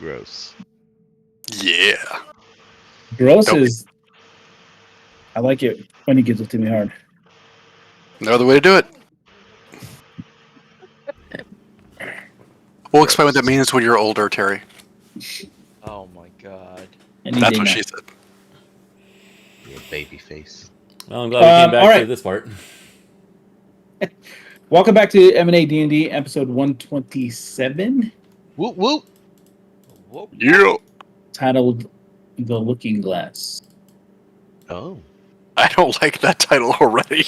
Gross. Yeah. Gross Nope. is. I like it when he gives it to me hard. No other way to do it. We'll explain what that means when you're older, Terry. Oh my god. That's what she said. Your baby face. Well, I'm glad we came back to this part. Welcome back to M&A&D&D episode 127. Whoop whoop. Whoop. Yeah. Titled The Looking Glass. Oh. I don't like that title already.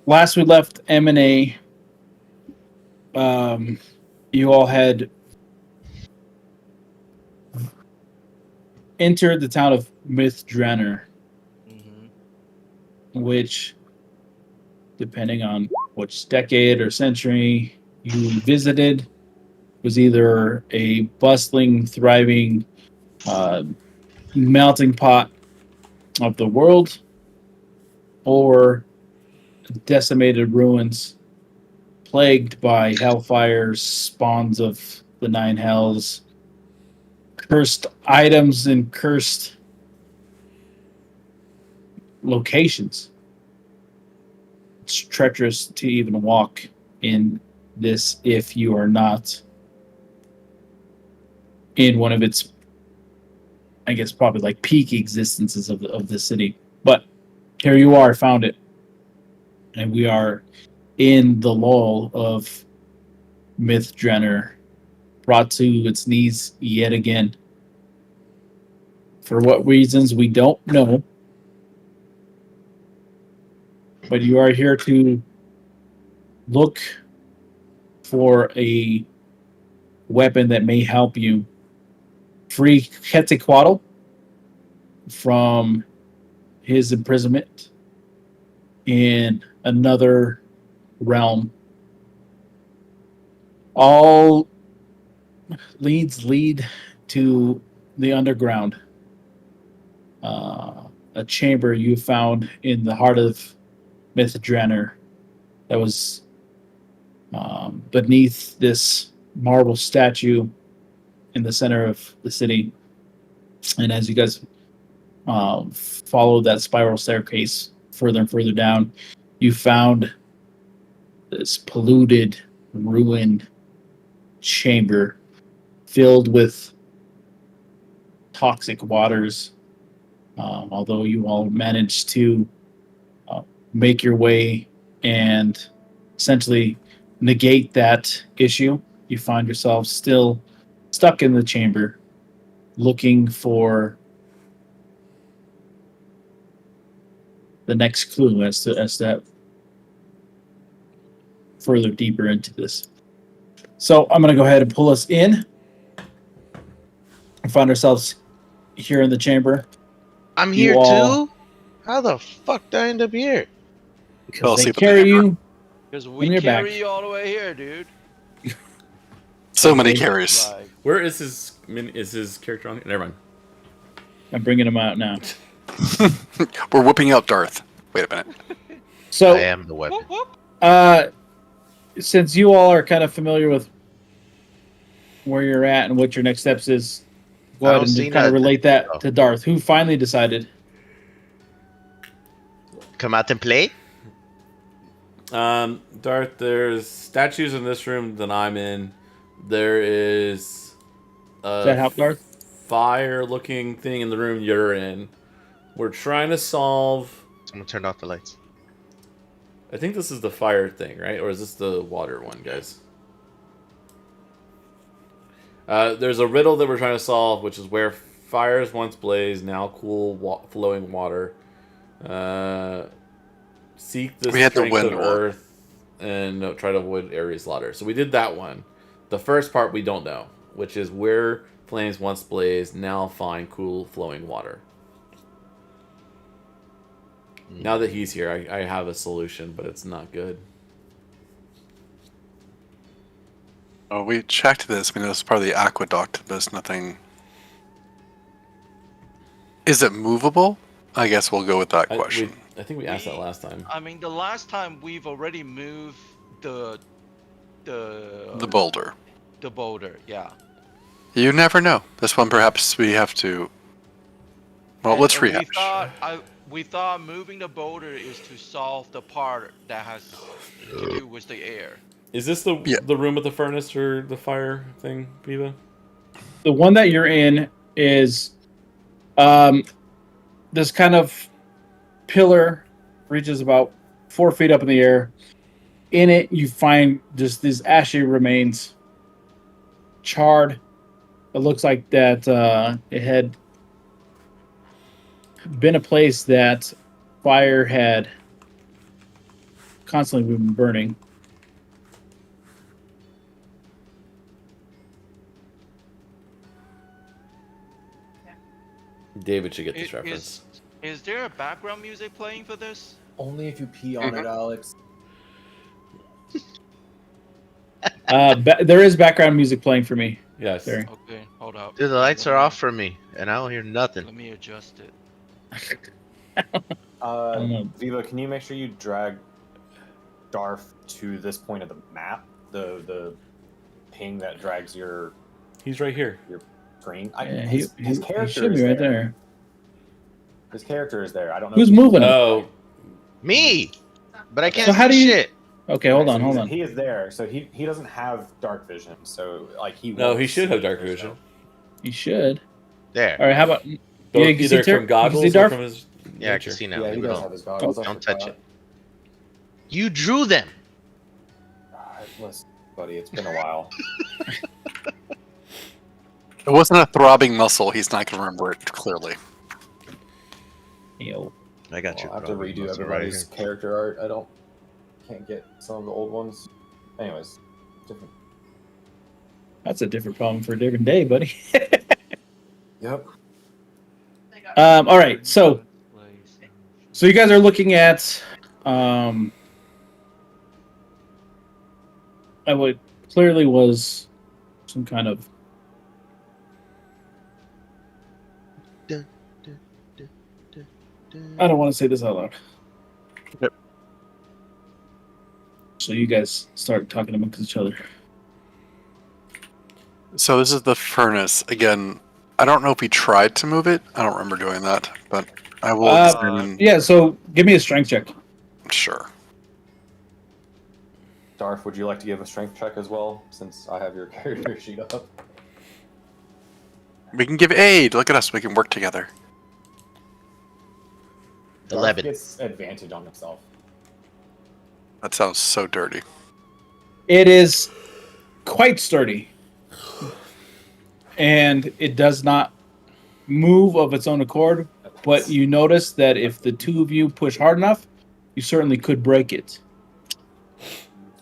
Last we left M&A, you all had entered the town of Mythdraenor, which, depending on which decade or century you visited, was either a bustling, thriving melting pot of the world or decimated ruins plagued by hellfires, spawns of the nine hells, cursed items and cursed locations. It's treacherous to even walk in this if you are not in one of its, I guess, probably like peak existences of the city. But here you are, found it. And we are in the lull of Mythdraenor, brought to its knees yet again. For what reasons, we don't know. But you are here to look for a weapon that may help you free Quetzalcoatl from his imprisonment in another realm. All leads lead to the underground, a chamber you found in the heart of Mythdraenor that was beneath this marble statue in the center of the city. And as you guys follow that spiral staircase further and further down, you found this polluted, ruined chamber filled with toxic waters. Although you all managed to make your way and essentially negate that issue, you find yourself still stuck in the chamber looking for the next clue as to further deeper into this. So I'm going to go ahead and pull us in. We find ourselves here in the chamber. I'm here too? How the fuck did I end up here? Because they carry you. Because we carry you all the way here, dude. So many carries. Where is his character on? Never mind. I'm bringing him out now. We're whipping out Darth. Wait a minute. So I am the weapon. Since you all are kind of familiar with where you're at and what your next steps is, go ahead and just kind of relate that to Darth, who finally decided. Come out and play? Darth, there's statues in this room that I'm in. There is Does that help, Darth? Fire-looking thing in the room you're in. We're trying to solve... Someone turned off the lights. I think this is the fire thing, right? Or is this the water one, guys? There's a riddle that we're trying to solve, which is where fires once blazed, now cool, flowing water. Seek the strength of earth and try to avoid area slaughter. So we did that one. The first part we don't know, which is where flames once blazed, now find cool, flowing water. Now that he's here, I have a solution, but it's not good. Oh, we checked this. We know it's part of the aqueduct. There's nothing. Is it movable? I guess we'll go with that question. I think we asked that last time. I mean, the last time we've already moved the The boulder. The boulder, yeah. You never know. This one, perhaps we have to. Well, And let's rehash. We thought moving the boulder is to solve the part that has to do with the air. Is this the room with the furnace or the fire thing, Viva? The one that you're in is this kind of pillar reaches about 4 feet up in the air. In it, you find just these ashy remains, charred. It looks like that it had been a place that fire had constantly been burning. David should get this reference. Is there a background music playing for this? Only if you pee on it, Alex. There is background music playing for me. Yes. There. Okay, hold up. Dude, the lights are off for me, and I don't hear nothing. Let me adjust it. Viva, can you make sure you drag Darth to this point of the map? The ping that drags your. He's right here. Your screen. His character should be right there. His character is there. I don't know. Who's moving? Oh, Me, but I can't So how see do you- shit. Okay, hold on. He is there, so he doesn't have dark vision. So like he. No, won't he should see have dark it, vision. so. You should. There. All right, how about Both you can either see from goggles you see or Darth? from his Yeah, I nature. can see now. Yeah, he Leave it does alone. have his goggles. I Don't touch forgot. it. You drew them. Listen, buddy, it's been a while. It wasn't a throbbing muscle. He's not going to remember it clearly. Yo. I got you. I'll have to redo everybody's character art. Can't get some of the old ones. Anyways, different. That's a different problem for a different day, buddy. Yep. All right, so you guys are looking at what clearly was some kind of I don't want to say this out loud. Yep. So you guys start talking amongst each other. So this is the furnace. Again, I don't know if he tried to move it. I don't remember doing that, but I will examine. Yeah, so give me a strength check. Sure. Darth, would you like to give a strength check as well, since I have your character sheet up? We can give aid. Look at us. We can work together. Darth 11. gets advantage on himself. That sounds so dirty. It is quite sturdy. And it does not move of its own accord, but you notice that if the two of you push hard enough, you certainly could break it.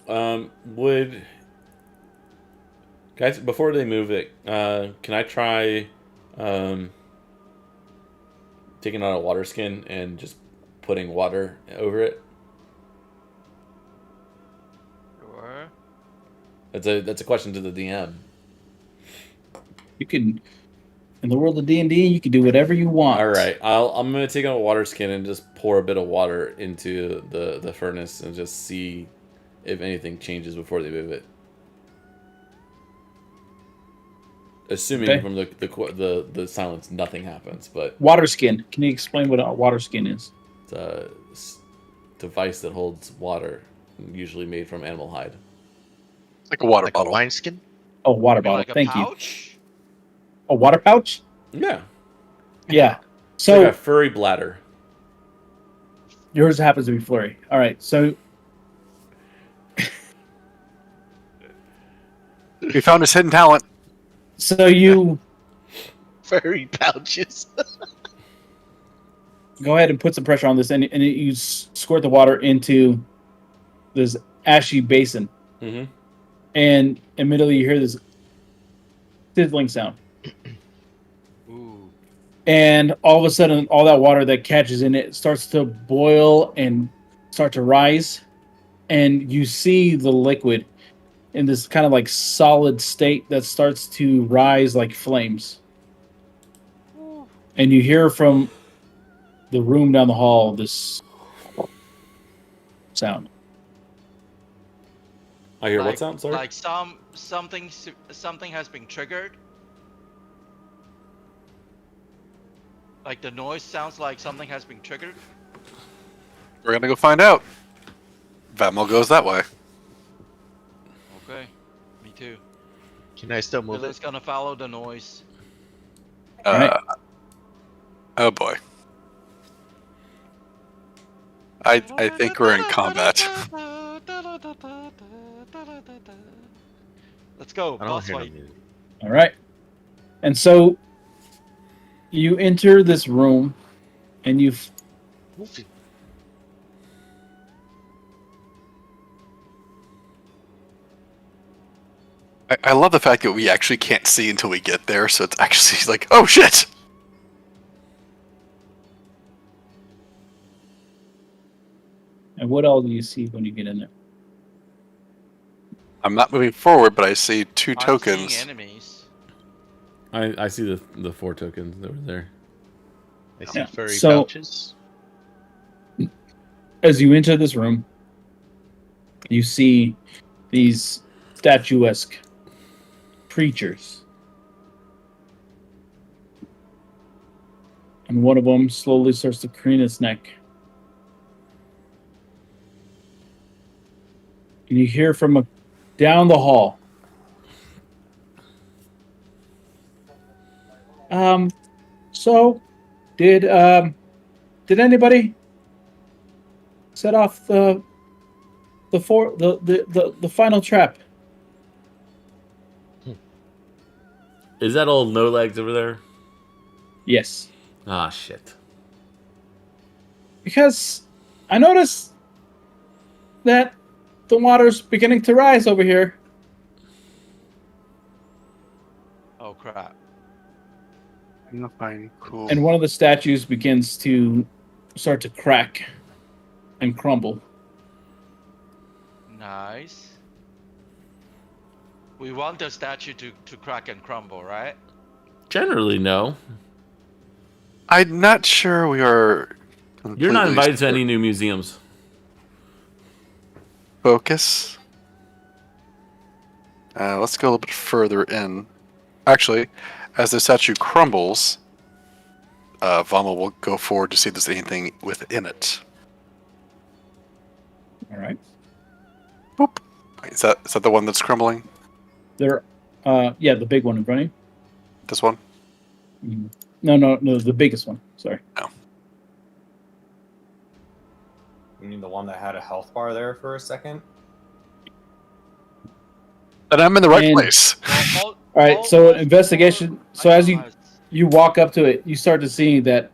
Would guys before they move it, can I try taking out a water skin and just putting water over it? Sure. That's a question to the DM. You can, in the world of D&D, you can do whatever you want. All right, I'm gonna take out a water skin and just pour a bit of water into the furnace and just see if anything changes before they move it. Assuming Okay. from the silence nothing happens, but Water skin. Can you explain what a water skin is? it's a device that holds water, usually made from animal hide. Like a water Like bottle. a wineskin? Oh, water bottle. Like a Thank you. pouch? A water pouch? Yeah, Yeah. it's So like a furry bladder. yours happens to be flurry. All right. So We found his hidden talent. you Furry pouches. go ahead and put some pressure on this, and you squirt the water into this ashy basin, Mm-hmm. and immediately you hear this sizzling sound. Ooh. And all of a sudden, all that water that catches in it starts to boil and start to rise. And you see the liquid in this kind of like solid state that starts to rise like flames. And you hear from the room down the hall this sound. I hear what sound? Sorry. Like something has been triggered. Like the noise sounds like something has been triggered. We're gonna go find out. Vamel goes that way. Okay, me too. Can I still move Lily's it? gonna follow the noise. Alright. Oh boy. I think we're in combat. Let's go, I don't boss hear no fight. music. All right. And so you enter this room and I love the fact that we actually can't see until we get there, so it's actually like, oh shit! and what all do you see when you get in there? I'm not moving forward, but I see two I'm tokens. seeing enemies. I see the 4 tokens that were there. I see Yeah, furry so- pouches. As you enter this room, you see these statuesque creatures. And one of them slowly starts to crane its neck. And you hear from down the hall. So did anybody set off the final trap? Is that old No Legs over there? Yes. Ah, shit. Because I noticed that the water's beginning to rise over here. Oh crap. Fine, cool. And one of the statues begins to start to crack and crumble. Nice. We want the statue to crack and crumble, right? Generally, no. I'm not sure we are. You're not completely invited to any new museums. Focus. Let's go a little bit further in. Actually, as the statue crumbles, Vama will go forward to see if there's anything within it. All right. Boop. Wait, is that the one that's crumbling? There, yeah, the big one in front of This one? you. No, the biggest one. Sorry. You mean the one that had a health bar there for a second? And I'm in the right And- place. All right. So investigation. So as you walk up to it, you start to see that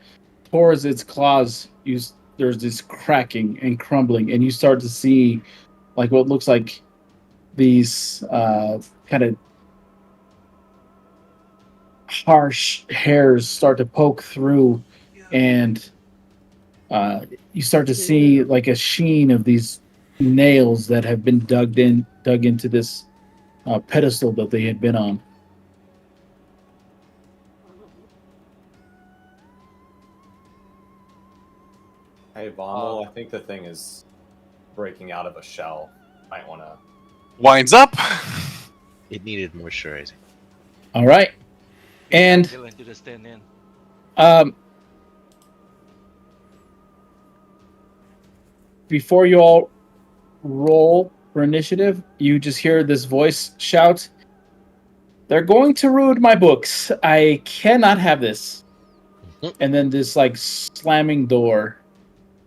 towards its claws, there's this cracking and crumbling, and you start to see like what looks like these kind of harsh hairs start to poke through, and you start to see like a sheen of these nails that have been dug into this pedestal that they had been on. Hey, Vommel, I think the thing is breaking out of a shell. Might want to... Winds up. It needed moisturizing. All right. And Dylan did a stand in. Before you all roll for initiative, you just hear this voice shout, "They're going to ruin my books. I cannot have this." And then this like slamming door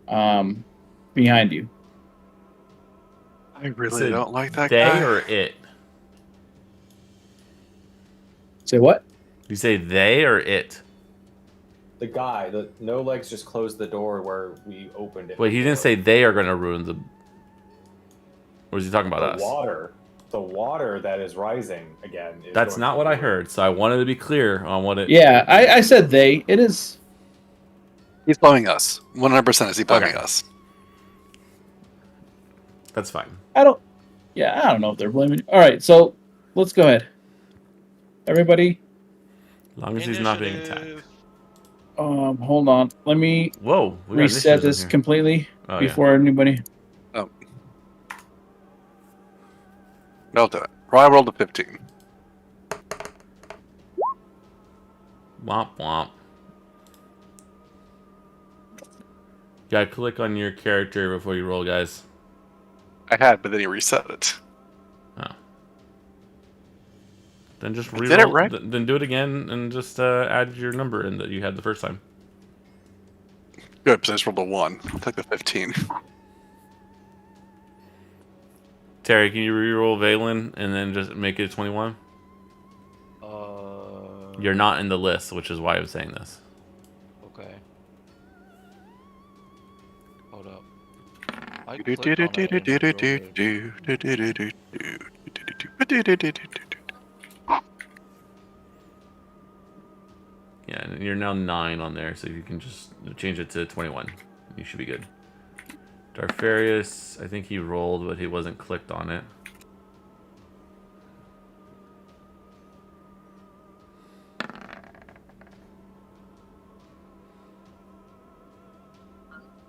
behind you. I really Said don't like that they guy. or it? Say what? You say they or it? The guy, the No Legs just closed the door where we opened it. Wait, he didn't say they are going to ruin the... Or is he talking about us? The water that is rising again. Is That's going not to what I ruin- heard, so I wanted to be clear on what it... Yeah, I said they. It is. He's blaming us. 100% is he blaming Okay. us. That's fine. I don't know if they're blaming you. All right, so let's go ahead. Everybody, As long as he's not being attacked. Initiative. hold on. Let me Whoa. We got reset initiatives in this here. completely Oh, yeah. before anybody. Oh. I'll do it. Well, I rolled a 15. Womp womp. You gotta click on your character before you roll, guys. I had, but then he reset it. Oh. Then just I did it re-roll. right. Then do it again and just add your number in that you had the first time. Good, because I just rolled a 1. I'll take the 15. Terry, can you re-roll Valen and then just make it 21? You're not in the list, which is why I'm saying this. Okay. Hold up. I clicked on it and it rolled it. Yeah, and you're now 9 on there, so you can just change it to 21. You should be good. Darfarius, I think he rolled, but he wasn't clicked on it.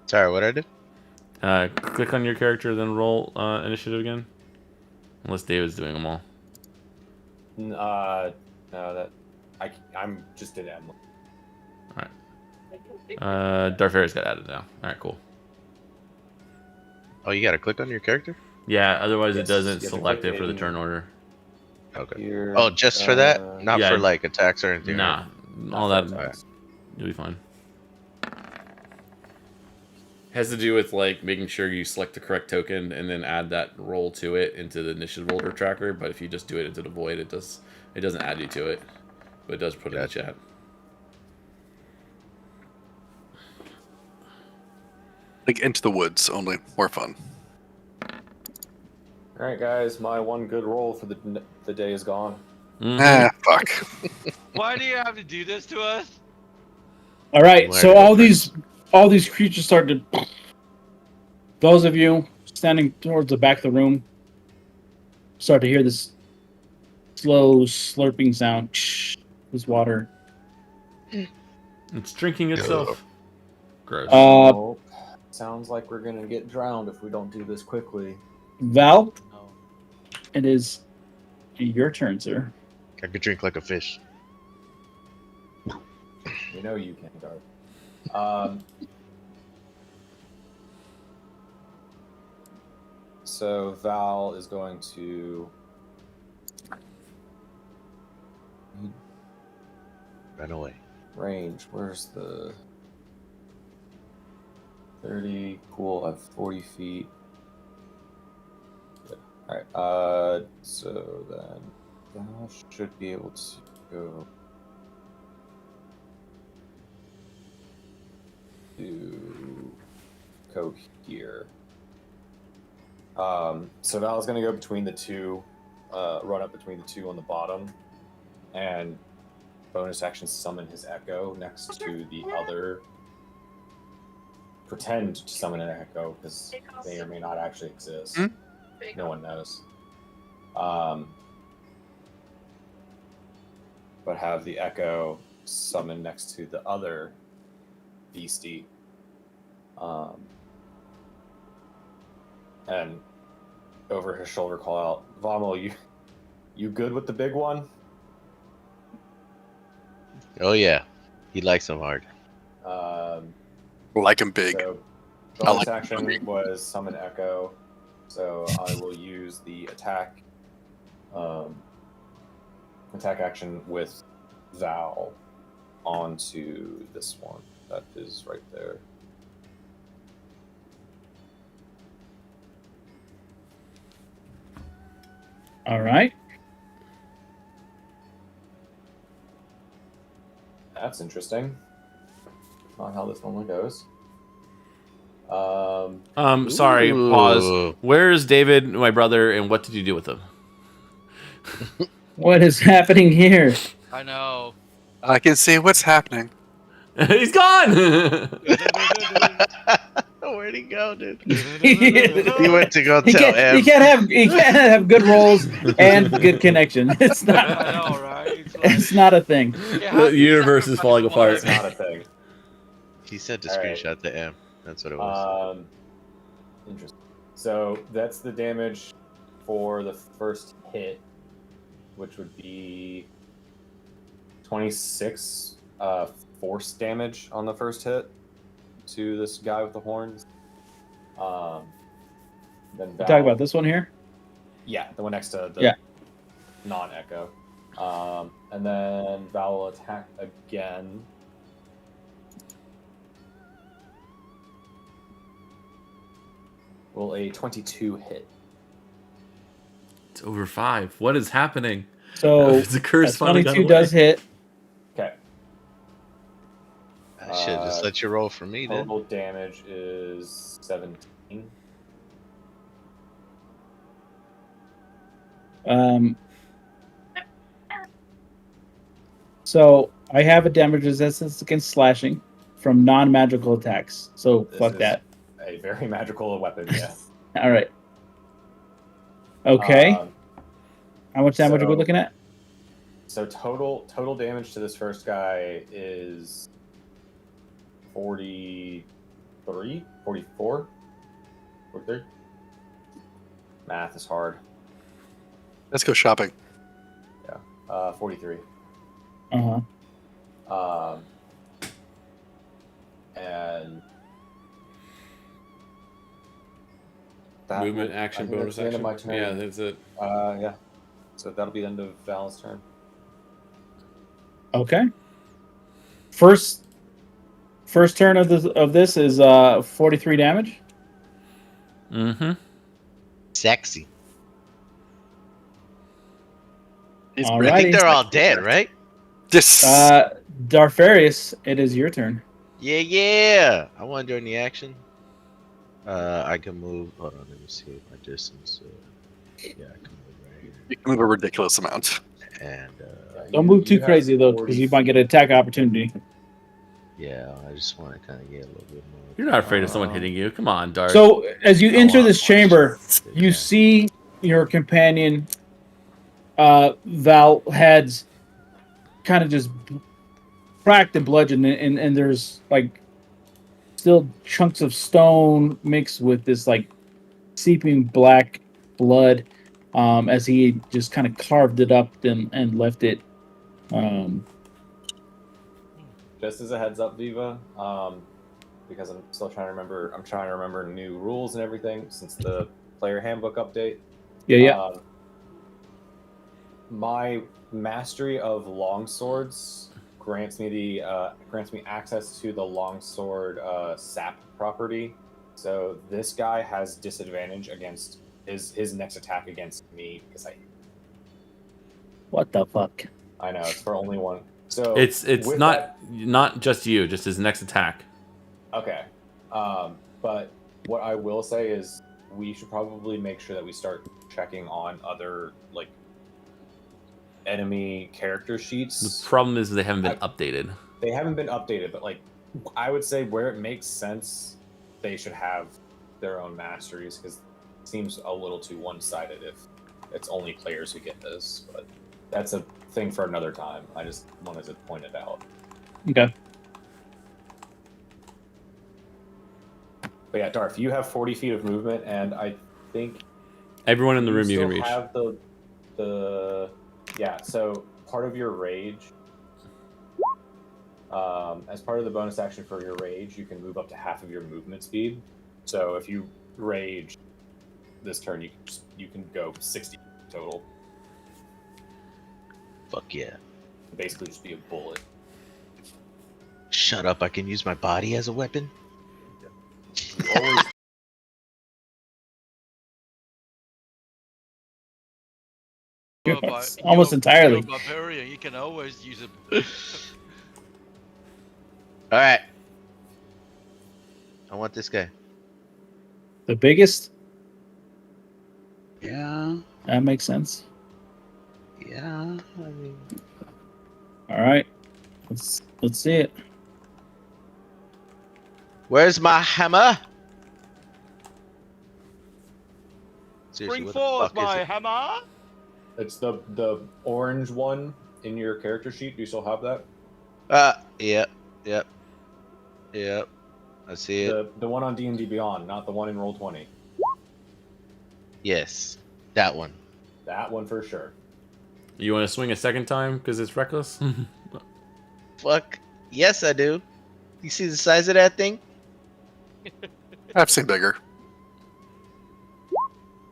Sorry, what I did? Click on your character, then roll initiative again. Unless David's doing them all. No, I'm just in M. Darfarius got added now. Alright, cool. Oh, you gotta click on your character? Yeah, otherwise it Yes, doesn't you have to select click it for the maybe. turn order. Okay. Here, Oh, just for that? Not yeah. for like attacks or anything? Nah, not all for that, attacks. you'll be fine. Has to do with like making sure you select the correct token and then add that roll to it into the initiative roller tracker. But if you just do it into the void, it doesn't add you to it, but it does put it in the chat. Like Into the Woods, only more fun. All right, guys, my one good roll for the day is gone. Mhm. Fuck. Why do you have to do this to us? All right, Where so to go all these creatures start to. Those of you standing towards the back of the room start to hear this slow slurping sound. This water. It's drinking itself. Gross. Oh, sounds like we're gonna get drowned if we don't do this quickly. Val, No. it is your turn, sir. I could drink like a fish. You know you can, Garth. So Val is going to Run away. range. Where's the 30? Cool. I have 40 feet. Good. All right. So then Val should be able to go here. So Val's gonna go between the two, run up between the two on the bottom, and bonus action summon his echo next to the other. Pretend to summon an echo because they may not actually exist. No one knows. But have the echo summon next to the other beastie. And over his shoulder call out, Vamo, you good with the big one? Oh yeah, he likes them hard. Like him big. So I bonus like action big. was summon echo. So I will use the attack action with Val onto this one. That is right there. All right. That's interesting. Not how this normally goes. Sorry, Ooh. pause. Where's David, my brother, and what did you do with him? What is happening here? I know. I can see what's happening. He's gone! Where'd he go, dude? he He went to go tell can't, M. he can't have good rolls and good connection. It's not. I know, right? It's It's not a thing. Yeah, how The do you universe is falling sacrifice apart. It's not a thing. He sent a All right. screenshot to M. That's what it was. Interesting. So that's the damage for the first hit, which would be 26 force damage on the first hit to this guy with the horns. Then You talk about this one here? Yeah, the one next to the non-echo. And then Val will attack again. Will a 22 hit? It's over 5. What is happening? So the curse finally got 22 away. does hit. Okay. I should just let you roll for me then. Total damage is 17. So I have a damage resistance against slashing from non-magical attacks. So This fuck is that. A very magical weapon, yes. All right. Okay. How much damage are we looking at? So total damage to this first guy is 43, 44, 43. Math is hard. Let's go shopping. Yeah, 43. And that Movement, action, bonus that's the end action. of my turn. Yeah, that's it. Yeah. So that'll be the end of Val's turn. Okay. First turn of this is 43 damage. Mm-hmm. Sexy. He's All really I think Alrighty. they're all dead, right? Just Darfarius, it is your turn. Yeah. I want to join the action. I can move. Hold on, let me see my distance. Yeah, I can move right here. you can move a ridiculous amount. And Don't move too have crazy though, 40 because you might get an attack opportunity. yeah, I just want to kind of get a little bit more. You're not afraid of someone hitting you. Come on, Dark. So as you enter this more chamber, stuff. you Yeah. see your companion Val heads kind of just cracked and bludgeoned, and there's like still chunks of stone mixed with this like seeping black blood as he just kind of carved it up and left it. Just as a heads up, Viva, because I'm still trying to remember. I'm trying to remember new rules and everything since the player handbook update. Yeah. My mastery of longswords grants me access to the longsword sap property. So this guy has disadvantage against his next attack against me because What the fuck? I know it's for only one. So it's with not just you, just his next attack. Okay. But what I will say is we should probably make sure that we start checking on other like enemy character sheets. The problem is they haven't been updated. They haven't been updated, but like I would say where it makes sense, they should have their own masteries because it seems a little too one-sided if it's only players who get this. But that's a thing for another time. I just wanted to point it out. Okay. But yeah, Darth, you have 40 feet of movement, and I think Everyone in the room you can still reach. have yeah. So part of your rage, as part of the bonus action for your rage, you can move up to half of your movement speed. So if you rage this turn, you can go 60 total. Fuck yeah. Basically, just be a bullet. Shut up, I can use my body as a weapon? You always Almost entirely. You're a barbarian. You can always use it. Alright. I want this guy. The biggest? Yeah. That makes sense. Yeah. I mean, All right. Let's see it. where's my hammer? Seriously, Bring what the forth fuck is my it? hammer. It's the orange one in your character sheet. Do you still have that? Yep. I see it. The one on D&D Beyond, not the one in Roll20. Yes. That one. That one for sure. You want to swing a second time because it's reckless? Fuck. Yes, I do. You see the size of that thing? I've seen bigger.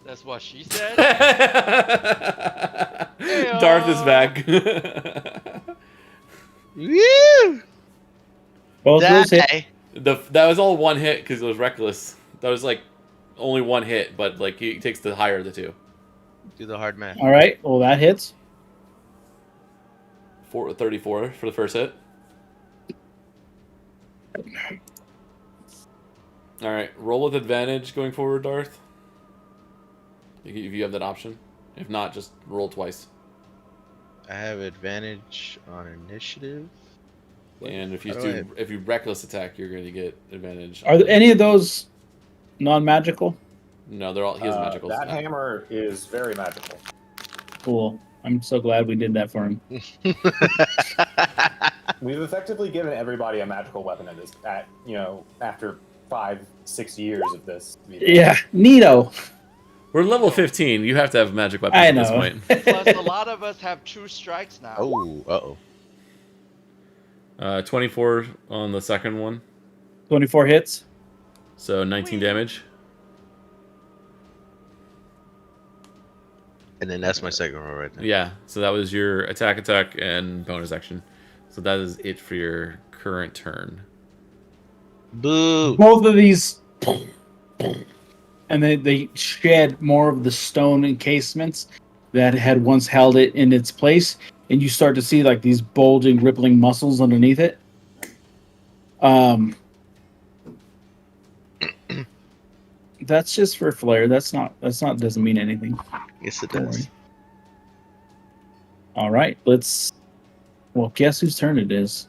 That's what she said. Darth is back. Woo! Both those hit. Die. That was all one hit because it was reckless. That was like only one hit, but like he takes the higher of the two. Do the hard math. All right. Well, that hits. 34 for the first hit. All right, roll with advantage going forward, Darth. If you have that option. If not, just roll twice. I have advantage on initiative. And if you How do if you reckless attack, you're going to get advantage. Are there any of those non-magical? No, they're all. He has magical. That hammer is very magical. Cool. I'm so glad we did that for him. We've effectively given everybody a magical weapon after 5-6 years of this. Yeah, neato. We're level 15. You have to have magic weapons I at this know. point. Plus, a lot of us have true strikes now. Oh, uh-oh. 24 on the second one. 24 hits. So 19 damage. And then that's my second roll right there. Yeah, so that was your attack, and bonus action. So that is it for your current turn. Boo! Both of these, and they shed more of the stone encasements that had once held it in its place, and you start to see like these bulging, rippling muscles underneath it. That's just for flair. That's not doesn't mean anything. Yes, it Don't does. worry. All right, well, guess whose turn it is?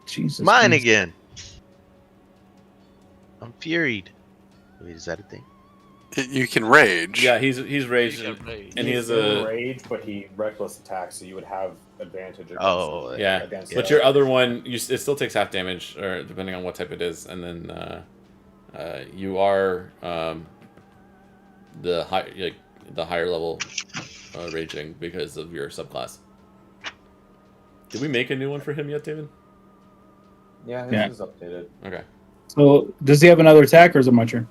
Jesus. Mine Christ. again. I'm furied. Wait, is that a thing? You can rage. Yeah, he's raged, You can rage. and he has He's in a rage, but he reckless attacks, so you would have advantage. Against Oh, him, yeah. against But your other one, it still takes half damage, or depending on what type it is, and then you are the higher level raging because of your subclass. Did we make a new one for him yet, David? Yeah, Yeah. this is updated. Okay. So, does he have another attack, or is it my turn?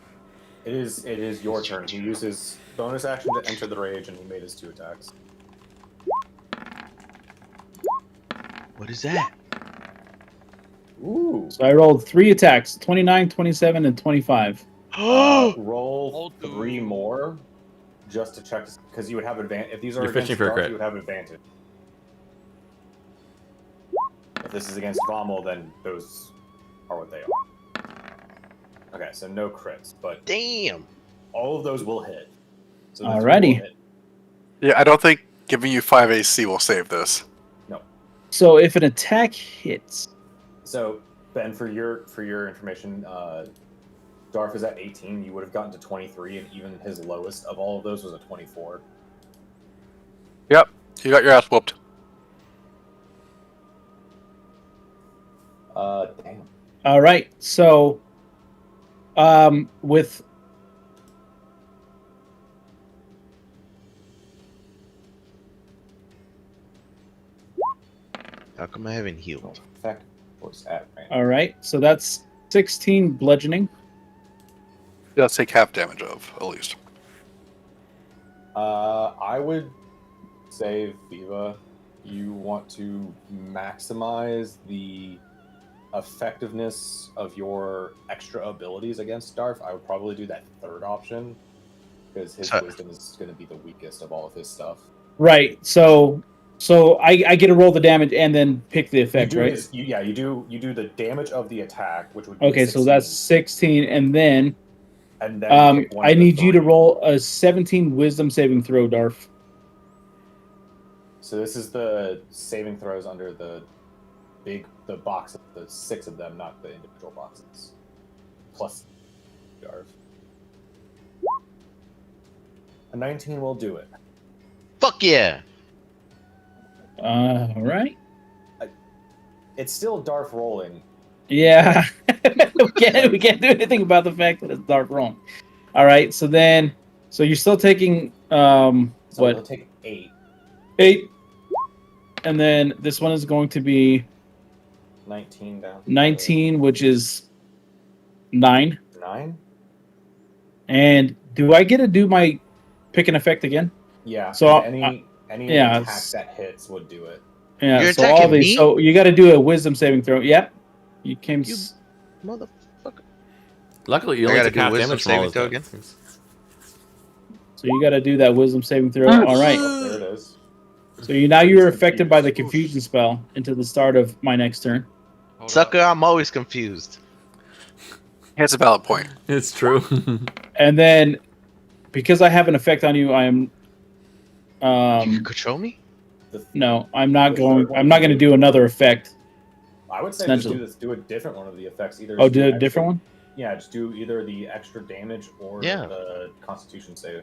It is your turn. He uses bonus action to enter the rage, and he made his 2 attacks. What is that? Ooh. So I rolled 3 attacks: 29, 27, and 25. Roll Oh, 3 dude. more, just to check, because you would have advantage. If these are You're against fishing for a Darth, crit. you would have advantage. If this is against Vommel, then those are what they are. Okay, so no crits, but Damn. all of those will hit. So the 3 Alrighty. will hit. Yeah, I don't think giving you 5 AC will save this. So if an attack hits, So Ben, for your information, Darth is at 18. You would have gotten to 23, and even his lowest of all of those was a 24. Yep, you got your ass whooped. Damn. all right. So, with How come I haven't healed? Effect was at range. all right, so that's 16 bludgeoning. You'll take half damage of, at least. I would say, Viva, you want to maximize the effectiveness of your extra abilities against Darth. I would probably do that third option, because his wisdom is going to be the weakest of all of his stuff. Right. So I get to roll the damage and then pick the effect, you do right? you do the damage of the attack, which would be Okay, 16, so that's 16, and then and then pick one I of the need you to 3. roll a 17 Wisdom saving throw, Darth. So this is the saving throws under the box of the 6 of them, not the individual boxes. Plus Darth. A 19 will do it. Fuck yeah. All right. It's still Darth rolling. Yeah. we can't do anything about the fact that it's Darth wrong. All right. So then So you're still taking So what? it'll take 8. 8, and then this one is going to be 19 down. 19, which is 9. 9? And do I get to do my pick an effect again? Yeah. So, any yeah, attack that hits would do it. Yeah. You're so all attacking these. me? So you got to do a wisdom saving throw. Yep. You came. You motherfucker. Luckily, you I only gotta took do half wisdom damage from all saving those throw again? things. So you got to do that wisdom saving throw. All right. Oh, there it is. So you're affected by the confusion spell until the start of my next turn. Hold Sucker, up. I'm always confused. It's a valid point. It's true. And then, because I have an effect on you, I am. You control me? No, I'm not going. I'm not going to do another effect. I would say just Essentially. do this. Do a different one of the effects. Either Oh, just do a extra- different one. Yeah, just do either the extra damage or Yeah. the Constitution save.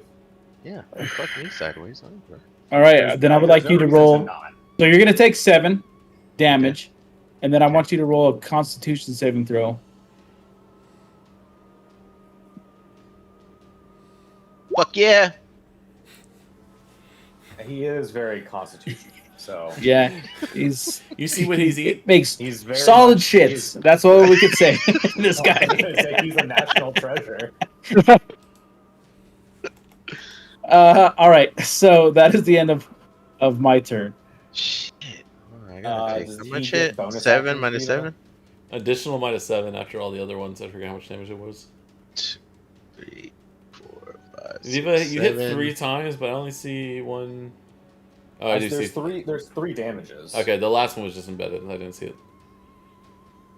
Yeah, fuck me sideways. I don't care. All right. There's Then I would there's like you to reason roll. not. So you're going to take 7 damage, and then I want you to roll a Constitution saving throw. Fuck yeah! He is very constitutional, so Yeah, he's. You see what he's eating? Makes he's very solid much- shits. he's- That's all we could say. This I guy. was gonna say he's a national treasure. All right. So that is the end of my turn. Shit. Oh, I gotta take Does how he much get hit? bonus 7 actions, minus Vito? 7? Additional -7 after all the other ones. I forget how much damage it was. 2, 3, 4, 5, 6, Ziva, you hit 7. 3 times, but I only see one. Oh, I do see. There's three damages. Okay, the last one was just embedded. I didn't see it.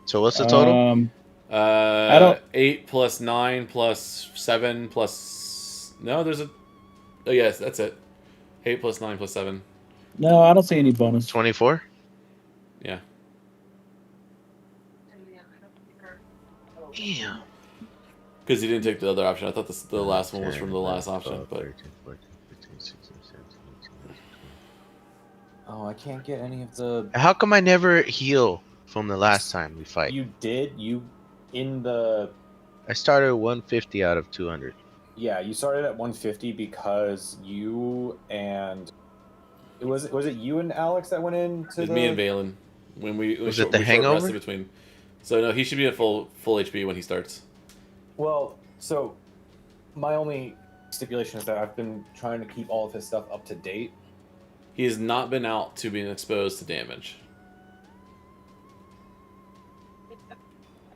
So what's the total? I don't- 8 plus 9 plus 7 plus. No, there's a. Oh yes, that's it. 8 plus 9 plus 7. No, I don't see any bonus. 24? Yeah. Damn. Because you didn't take the other option. I thought the last one was from the last option, but 13, 14, 15, 16, 17, 18, 19, Oh, I can't get any of the. 20. How come I never heal from the last time we fight? You did in the. I started 150 out of 200. Yeah, you started at 150 because you and. Was it you and Alex that went into it's the... me and Valen. When we Was it the hangover? rested between. So no, he should be at full HP when he starts. Well, so my only stipulation is that I've been trying to keep all of his stuff up to date. He has not been out to being exposed to damage.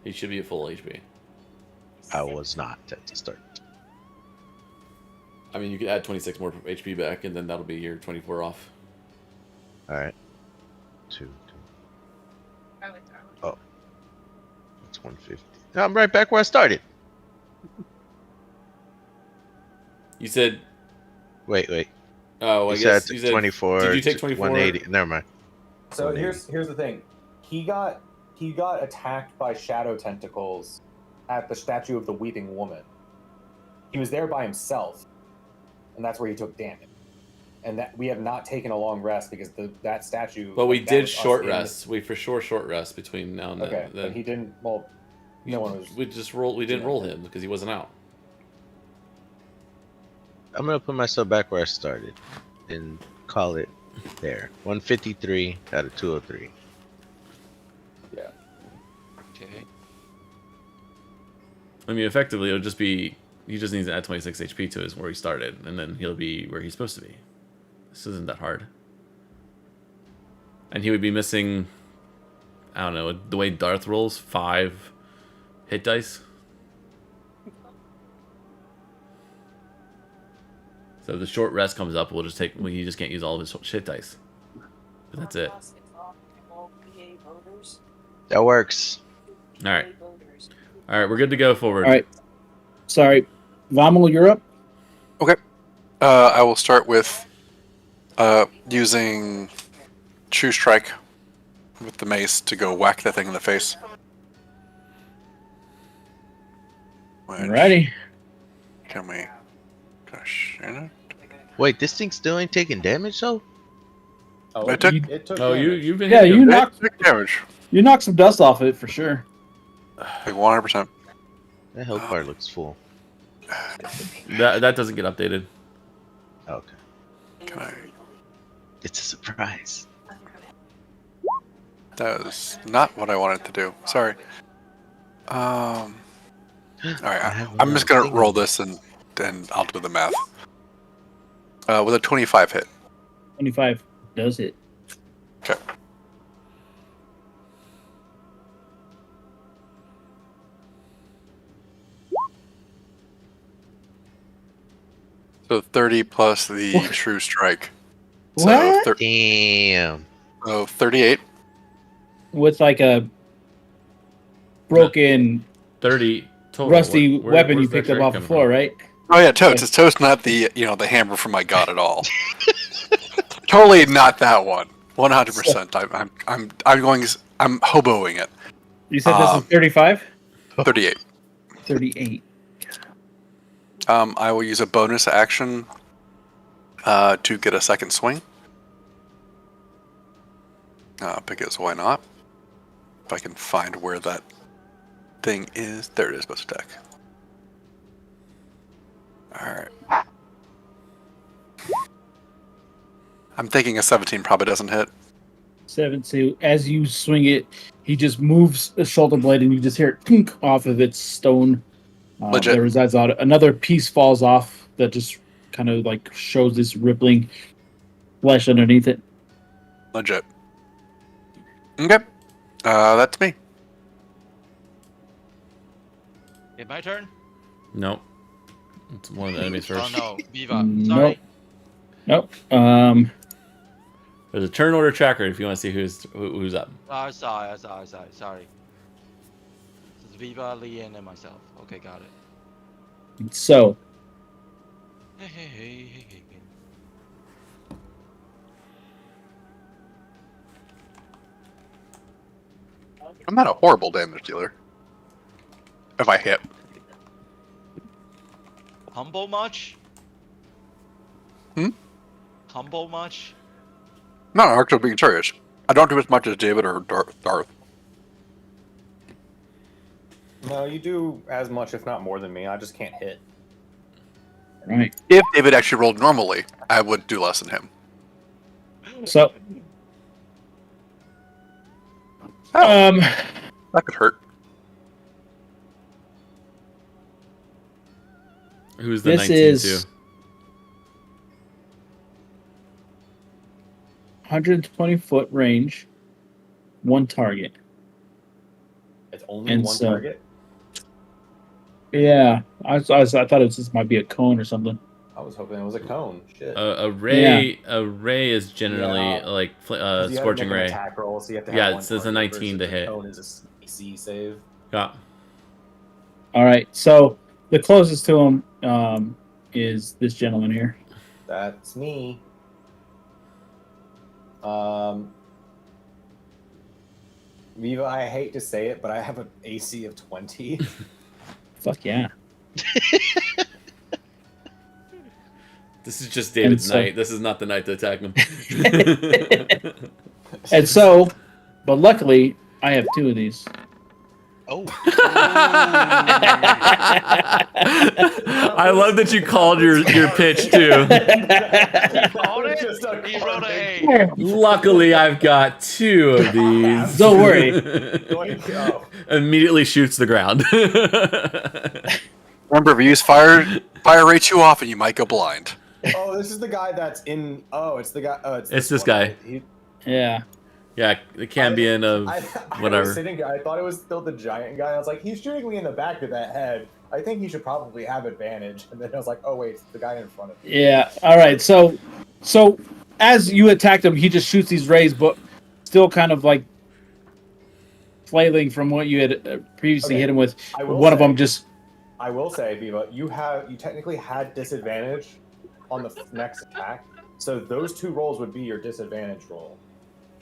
He should be at full HP. I was not at the start. I mean, you could add 26 more HP back, and then that'll be your 24 off. Alright. 2. Oh. That's 150. I'm right back where I started. You said. Wait. Oh, I You guess said you said 24. Did you take 24? 180. Never mind. So here's the thing. He got attacked by shadow tentacles at the statue of the Weeping Woman. He was there by himself, and that's where he took damage. And that we have not taken a long rest because that statue. But we that did was us short in the- rest. We for sure short rest between now and then. Okay, but he didn't. Well, no one was. We just rolled. We didn't roll him because he wasn't out. I'm gonna put myself back where I started and call it there. 153 out of 203. Yeah. Okay. I mean, effectively, it'll just be. He just needs to add 26 HP to his where he started, and then he'll be where he's supposed to be. This isn't that hard. And he would be missing. I don't know the way Darth rolls 5 hit dice. So if the short rest comes up, we'll just take. He just can't use all of his shit dice. But that's it. That works. All right. All right, we're good to go forward. All right. Sorry, Vamil, you're up. I will start with using True Strike with the mace to go whack that thing in the face. Alrighty. Can we cash in it? Wait, this thing still ain't taking damage though? Oh, It took- it took. Oh, damage. you've been. Yeah, hitting you him. knocked Big damage. you knocked some dust off it for sure. Like 100%. That health bar looks full. That doesn't get updated. Okay. Can I? It's a surprise. That was not what I wanted to do. Sorry. All right, I'm just gonna roll this and I'll do the math. With a 25 hit. 25 does it. Okay. So 30 plus the What? true strike. What? So, Damn. so 38. With like a broken, 30 total. rusty weapon you where's that picked up strike off the coming floor, from? right? Oh yeah, Totes. It's Totes, not the the hammer from my god at all. Totally not that one. 100%. I'm hoboing it. You said this is 35? 38. 38. I will use a bonus action to get a second swing. Because why not? If I can find where that thing is. There it is, bonus attack. Alright. I'm thinking a 17 probably doesn't hit. 7, so as you swing it, he just moves the shoulder blade and you just hear it tink off of its stone Legit. that resides on it. Another piece falls off that just kind of like shows this rippling flesh underneath it. Legit. Okay. That's me. It's my turn. Nope. It's one of the enemies first. Oh no, Viva. Nope. Sorry. Nope. There's a turn order tracker if you want to see who's up. I saw. Sorry. It's Viva, Leanne, and myself. Okay, got it. So, Hey. I'm not a horrible damage dealer. If I hit. Humble much? Hmm? Humble much? No, actually being serious. I don't do as much as David or Darth. No, you do as much, if not more than me. I just can't hit. right. If David actually rolled normally, I would do less than him. So, That could hurt. Who's the this 19 is to? 120-foot range, one target. It's only And one so- target. Yeah, I thought it just might be a cone or something. I was hoping it was a cone. Shit. A ray is generally Yeah. like 'Cause you have to scorching make an ray. attack roll, so you have to have Yeah, one it says a target 19 to versus hit. Cone is a AC save. Yeah. All right, so the closest to him is this gentleman here. That's me. Viva, I hate to say it, but I have an AC of 20. Fuck yeah. This is just David's And so- night. This is not the night to attack him. And so, but luckily, I have 2 of these. Oh. I love that you called your pitch too. Called it? He rolled a 8. Luckily, I've got 2 of these. Don't worry. Oh. Immediately shoots the ground. Remember, if you use fire rate too often, you might go blind. Oh, this is the guy that's in. Oh, it's the guy. Oh, it's It's this this guy. He, Yeah. Yeah, the Cambion of I whatever. was sitting. I thought it was still the giant guy. I was like, he's shooting me in the back of that head. I think he should probably have advantage. And then I was like, oh wait, it's the guy in front of me. Yeah. All right. So as you attacked him, he just shoots these rays, but still kind of like flailing from what you had previously Okay. hit him with. I will One of say- them just. I will say, Viva, you technically had disadvantage on the next attack. So those 2 rolls would be your disadvantage roll.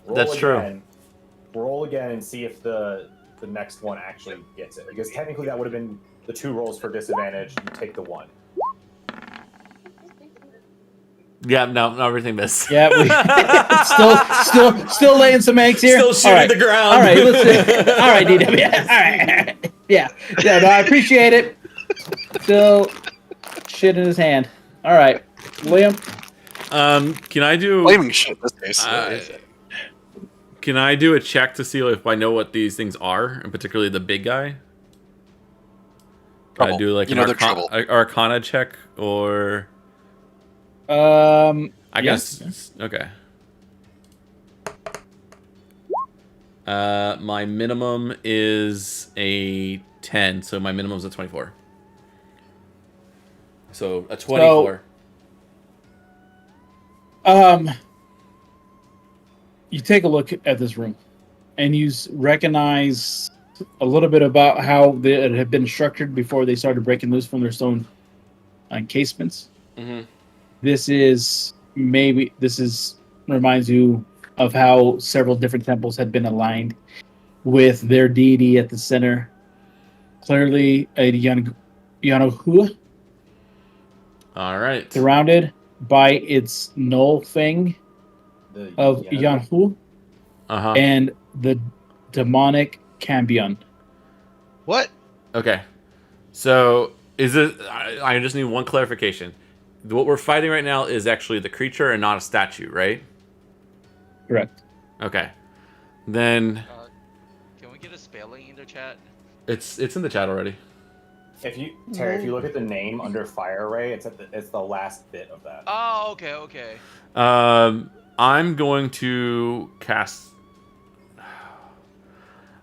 That's true. again, Roll again and see if the next one actually gets it. Because technically that would have been the 2 rolls for disadvantage. You take the 1. Yeah, no, everything missed. Yeah. Still laying some eggs here. Still shooting All right. the ground. All right. Let's. All right, DW. All right. Yeah. Yeah. No, I appreciate it. Still shit in his hand. All right, William. Can I do Flaming shit in this case. What is it? Can I do a check to see if I know what these things are, and particularly the big guy? Can I do like You know they're trouble. Arcana check or? I guess okay. My minimum is a 10, so my minimum is a 24. So a 24. You take a look at this room, and you recognize a little bit about how it had been structured before they started breaking loose from their stone casements. Mm-hmm. This reminds you of how several different temples had been aligned with their deity at the center. Clearly, a Yanahu. All right. Surrounded by its null thing of Yanhu and the demonic Cambion. What? Okay. So is it? I just need one clarification. What we're fighting right now is actually the creature and not a statue, right? Correct. Okay. Then Can we get a spelling in the chat? it's in the chat already. If you look at the name under Fire Ray, it's the last bit of that. Oh, okay. I'm going to cast.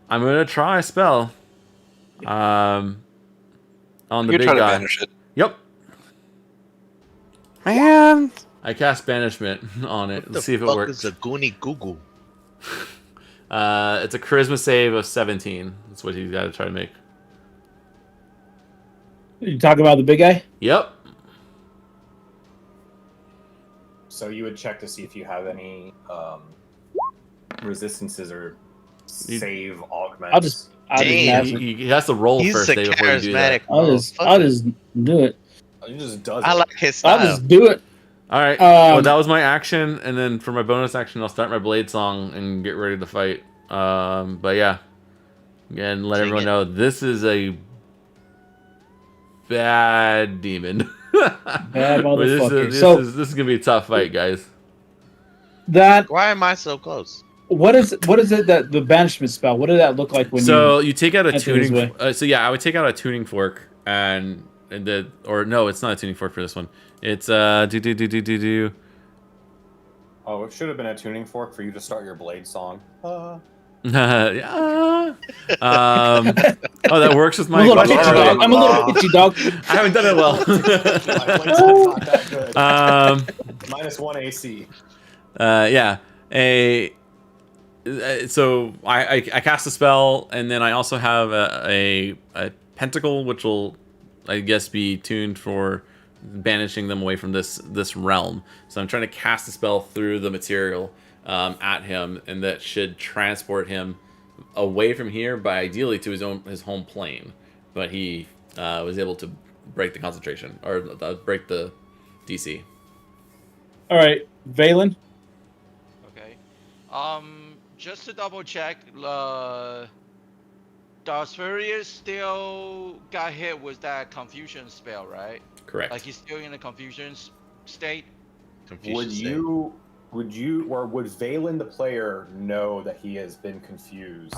I'm going to try a spell. On the big try to guy. banish it. Yep. Man. I cast banishment on it. Let's see if it works. It's a Goonie Google. It's a charisma save of 17. That's what he's got to try to make. You talk about the big guy? Yep. So you would check to see if you have any resistances or save augments. He has to roll first before you do that. I'll just do it. He just does it. I like his style. I'll just do it. All right. Well, that was my action, and then for my bonus action, I'll start my blade song and get ready to fight. But yeah, again, let everyone know this is a bad demon. Bad motherfucker. This is gonna be a tough fight, guys. Why am I so close? What is it that the banishment spell? What did that look like when you take out a tuning? I would take out a tuning fork no, it's not a tuning fork for this one. It's Oh, it should have been a tuning fork for you to start your blade song. Yeah. That works with my. I'm a little itchy dog. I haven't done it well. Not that good. -1 AC. Yeah. So I cast a spell, and then I also have a pentacle, which will, I guess, be tuned for banishing them away from this realm. So I'm trying to cast a spell through the material at him, and that should transport him away from here, but ideally to his home plane. But he was able to break the concentration or break the DC. All right, Valen. Okay. Just to double check, Dasfurius still got hit with that confusion spell, right? Correct. Like he's still in a confusion state. Would Valen the player know that he has been confused?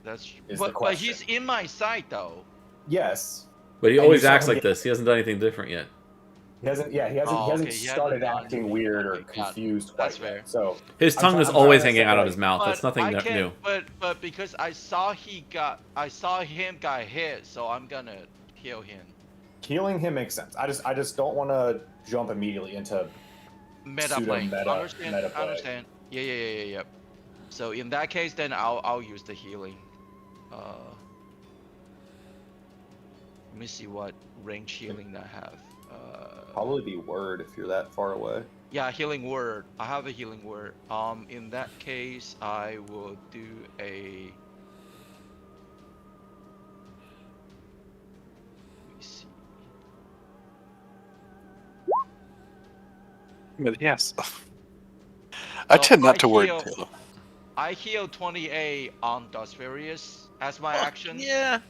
But he's in my sight though. Yes. But he always acts like this. He hasn't done anything different yet. He hasn't started acting weird or confused quite yet. So his tongue is always hanging out of his mouth. That's nothing new. But because I saw him got hit, so I'm gonna heal him. Healing him makes sense. I just don't want to jump immediately into meta play. Understand. Yeah. So in that case, then I'll use the healing. Let me see what range healing I have. Probably be word if you're that far away. Yeah, healing word. I have a healing word. In that case, I will do a. Let me see. But yes. I tend not to word. I heal 28 on Dasfurius as my action. Yeah.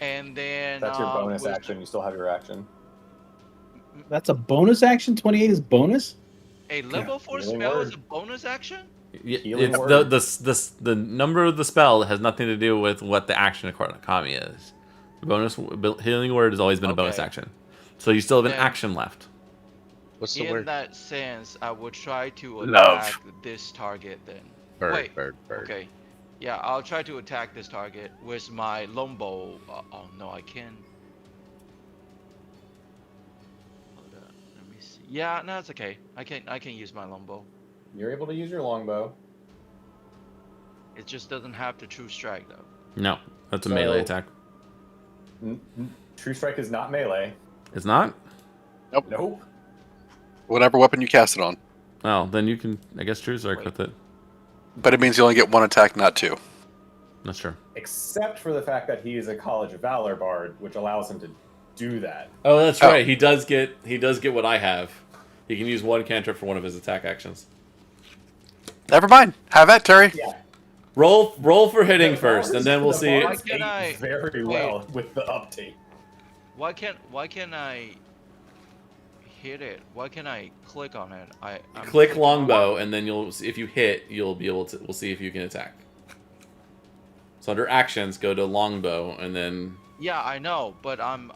And then that's your bonus action. You still have your action. That's a bonus action. 28 is bonus. A level 4 Healing spell word. is a bonus action? It's word. the number of the spell has nothing to do with what the action economy is. Bonus healing word has always been a bonus action, so you still have an action left. What's the In word? that sense, I would try to Love. attack this target then. Bird. Okay. Yeah, I'll try to attack this target with my longbow. Oh no, I can. Hold on, let me see. Yeah, no, it's okay. I can use my longbow. You're able to use your longbow. It just doesn't have the true strike though. No, that's a melee attack. True strike is not melee. It's not? Nope. Whatever weapon you cast it on. Oh, then you can, I guess, true strike with it. But it means you only get 1 attack, not 2. That's true. Except for the fact that he is a College of Valor bard, which allows him to do that. Oh, that's right. He does get what I have. He can use 1 cantrip for one of his attack actions. Never mind. Have that, Terry. Yeah. Roll for hitting first, and then we'll see. Why can I very well with the update? Why can't I hit it? Why can't I click on it? I'm Click clicking on longbow, and then you'll, if you hit, you'll be able to. We'll see if you can attack. So under actions, go to longbow, and then. Yeah, I know, but I'm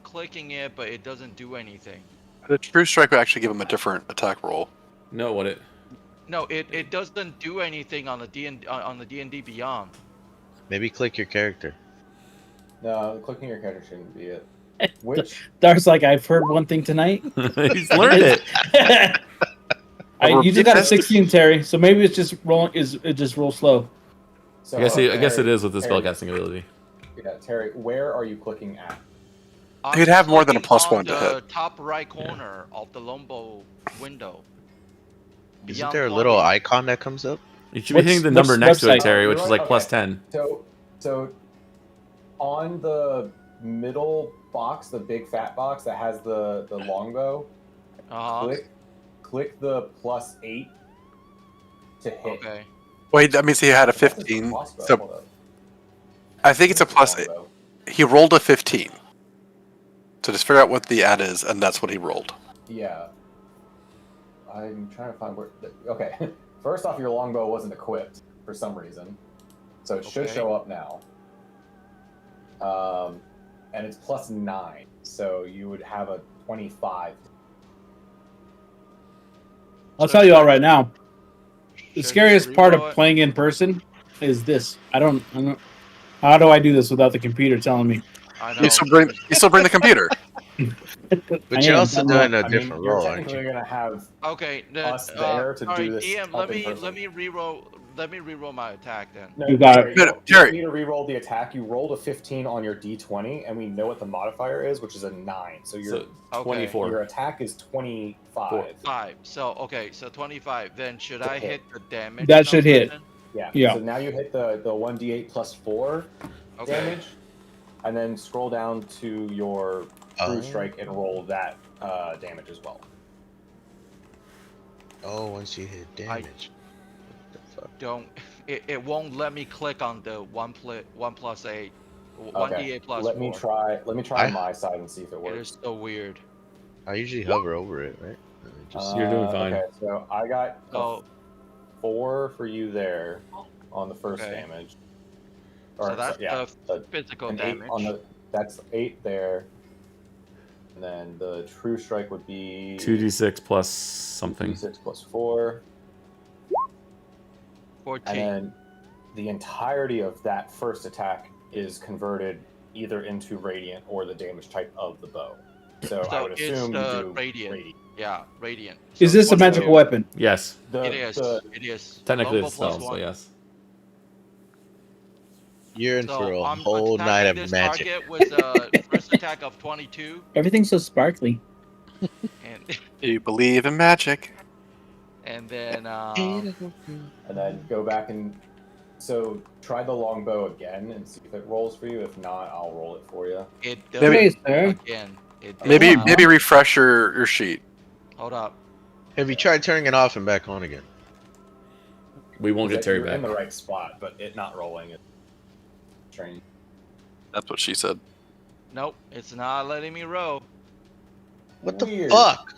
clicking it, but it doesn't do anything. The true strike would actually give him a different attack roll. No, what it? No, it doesn't do anything on the D&D Beyond. Maybe click your character. No, clicking your character shouldn't be it. Which Dark's like, I've heard one thing tonight. He's learned it. You just got a 16, Terry. So maybe it's just roll. It just roll slow. So, I guess it is with the Terry, spellcasting ability. Yeah, Terry, where are you clicking at? He'd have more than a clicking +1 on to the hit. top right corner of the longbow window. Isn't Beyond there a 20. little icon that comes up? You should be hitting the number next to it, Terry, which is like Okay. +10. So on the middle box, the big fat box that has the longbow, click the +8 to hit. Okay. Wait, that means he had a 15. So I think it's a +8. He rolled a 15. So just figure out what the add is, and that's what he rolled. Yeah. I'm trying to find where. Okay. First off, your longbow wasn't equipped for some reason, so it should show up now. And it's +9, so you would have a 25. I'll tell you all right now. The scariest part of playing in person is this. I don't. How do I do this without the computer telling me? I know. You still bring the computer. But you're also doing a different you're role, aren't technically you? gonna have Okay, then, us there to all do right, this. DM, up in let person. me reroll my attack then. No, You got it. You don't Terry. need to reroll the attack. You rolled a 15 on your d20, and we know what the modifier is, which is a 9. So your So 24. your attack is 25. 5. So okay, so 25. Then should I hit the damage? That should number hit. then? Yeah. So now you hit the 1d8 +4 Okay. damage, and then scroll down to your true strike and roll that damage as well. Oh, once you hit damage. What the fuck? It won't let me click on the 1 + 8, 1d8 Okay. + 4. Let me try on my side and see if it It works. is so weird. I usually hover over it, right? You're doing fine. Okay, so I got a So 4 for you there on the first Okay. damage. so that's a- the physical an 8 damage. on the. That's 8 there. And then the true strike would be 2d6 plus something. 6 + 4. 14. And then the entirety of that first attack is converted either into radiant or the damage type of the bow. So I would it's assume you the do radiant. Yeah, radiant. Is So this a 22. magical weapon? Yes. It is. It is. Technically Longbow it's spell, +1. so yes. You're in for a I'm whole night attacking of this magic. target with a first attack of 22, Everything's so sparkly. and Do you believe in magic? and then And then go back and so try the longbow again and see if it rolls for you. If not, I'll roll it for you. it Maybe- does Hey, sir. again. It does. Maybe Wow. maybe refresh your sheet. Hold up. Have you tried turning it off and back on again? We won't get Terry You're in back. the right spot, but it not rolling it. Train. That's what she said. Nope, it's not letting me roll. What the Weird. fuck?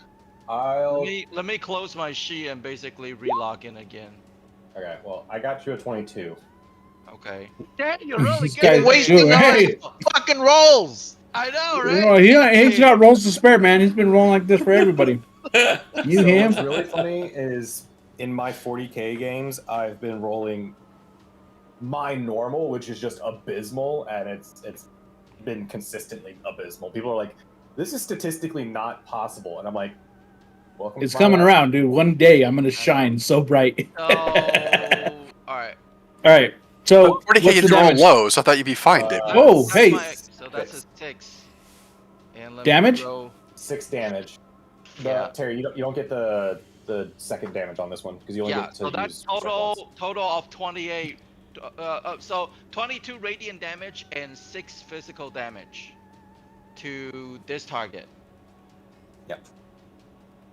Let me close my sheet and basically relog in again. Okay, well, I got you a 22. Okay. Damn, you're really This good. guy's at Wasting doing- all hey. his fucking rolls. I know, Oh, right? he's got rolls to spare, man. He's been rolling like this for everybody. You, So him. what's really funny is in my 40k games, I've been rolling my normal, which is just abysmal, and it's been consistently abysmal. People are like, "This is statistically not possible," and I'm like, "Welcome." It's to my coming life. around, dude. One day I'm gonna shine so bright. Oh, all right. All right. So But 40k what's the is normal damage? low, so I thought you'd be fine, David. Whoa, That's hey. so that's a 6. And let Damage? Me roll. 6 damage. Yeah. Terry, you don't get the second damage on this one because you only get to So that's use strike once. total of 28. So 22 radiant damage and 6 physical damage to this target. Yep.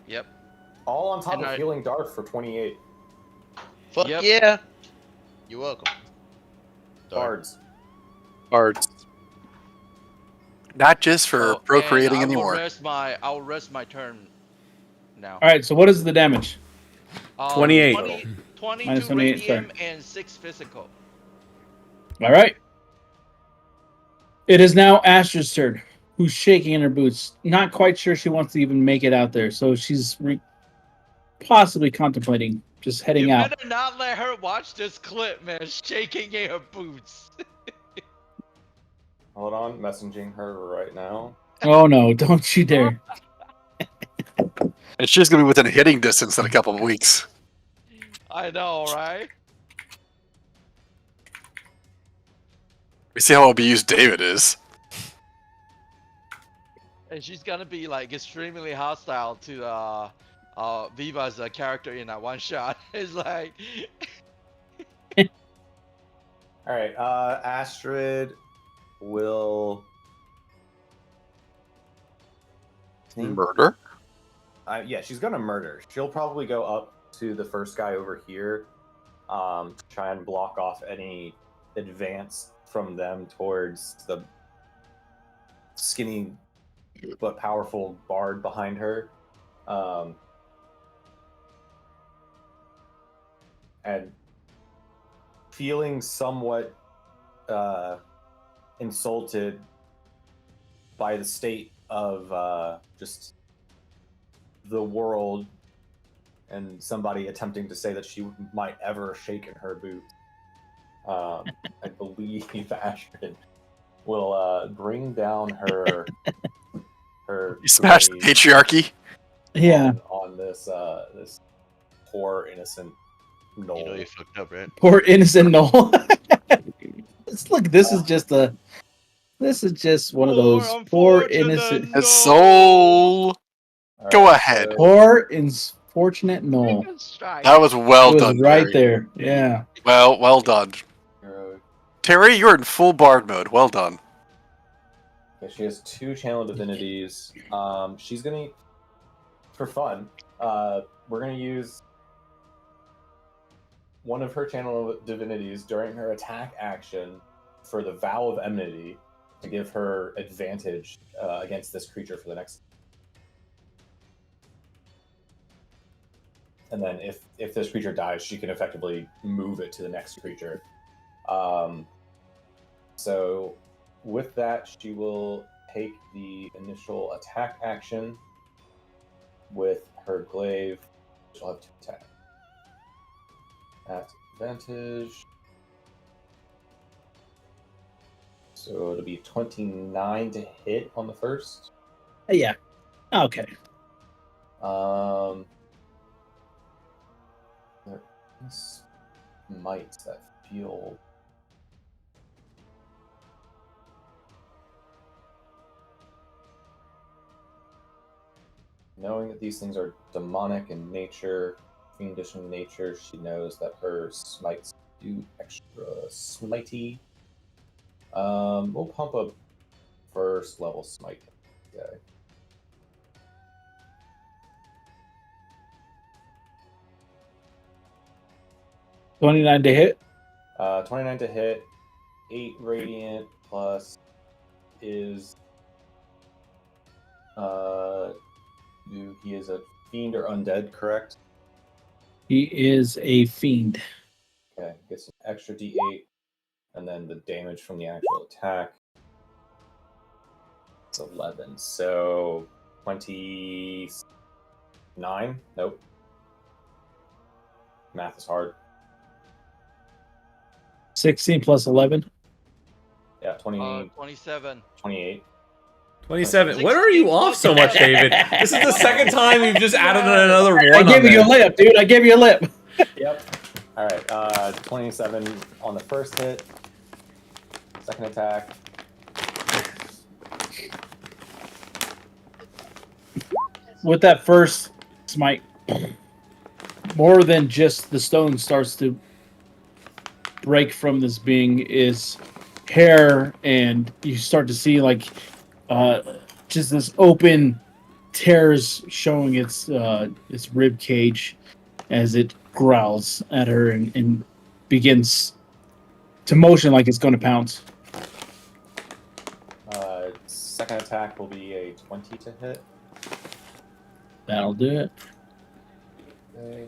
Yep. All on top And of healing dart for 28. Fuck Yep. yeah. You're welcome. Bards. Not just for So, procreating and anymore. I'll rest my turn now. All right. So what is the damage? 28. 22 Minus 28, radiant and 6 physical. All right. It is now Astra's turn, who's shaking in her boots. Not quite sure she wants to even make it out there, so she's possibly contemplating just heading You out. better not let her watch this clip, man. Shaking in her boots. Hold on, messaging her right now. Oh no! Don't you dare! And she's gonna be within hitting distance in a couple of weeks. I know, right? We see how abused David is. And she's gonna be like extremely hostile to Viva's character in that one shot. It's like All right, Astrid will Murder? yeah, she's gonna murder. She'll probably go up to the first guy over here, try and block off any advance from them towards the skinny but powerful bard behind her. And feeling somewhat insulted by the state of just the world and somebody attempting to say that she might ever shake in her boot. I believe Astrid will bring down her You smashed the blade patriarchy. Yeah, on this this poor innocent knoll. You know you fucked up, right? poor innocent Noel. Look, this is just one of those poor innocent, His soul. All Go right, ahead. so- poor unfortunate Noel. That was well It was done, right Terry. there. Yeah. Well done. Terry, you're in full bard mode. Well done. Okay, she has 2 channel divinities. She's gonna, for fun, we're gonna use one of her channel divinities during her attack action for the Vow of Enmity to give her advantage against this creature for the next. And then if this creature dies, she can effectively move it to the next creature. So with that, she will take the initial attack action with her glaive. She'll have 2 attacks. At advantage. So it'll be 29 to hit on the first. Yeah. Okay. There is mites that feel. Knowing that these things are demonic in nature, fiendish in nature, she knows that her smites do extra smitey. We'll pump up first level smite. Okay. $29 to hit. 29 to hit, 8 radiant plus is He is a fiend or undead, correct? He is a fiend. Okay, gets an extra d8, and then the damage from the actual attack. It's 11, so 29? Nope. Math is hard. 16 plus 11. Yeah, 27. 28. 27. What are you off so much, David? This is the second time you've just added another one. I gave you a lip, dude. I gave you a lip. Yep. All right. 27 on the first hit. Second attack. With that first smite, more than just the stone starts to break from this being is hair, and you start to see like just this open tears showing its rib cage as it growls at her and begins to motion like it's going to pounce. Second attack will be a 20 to hit. That'll do it. Okay.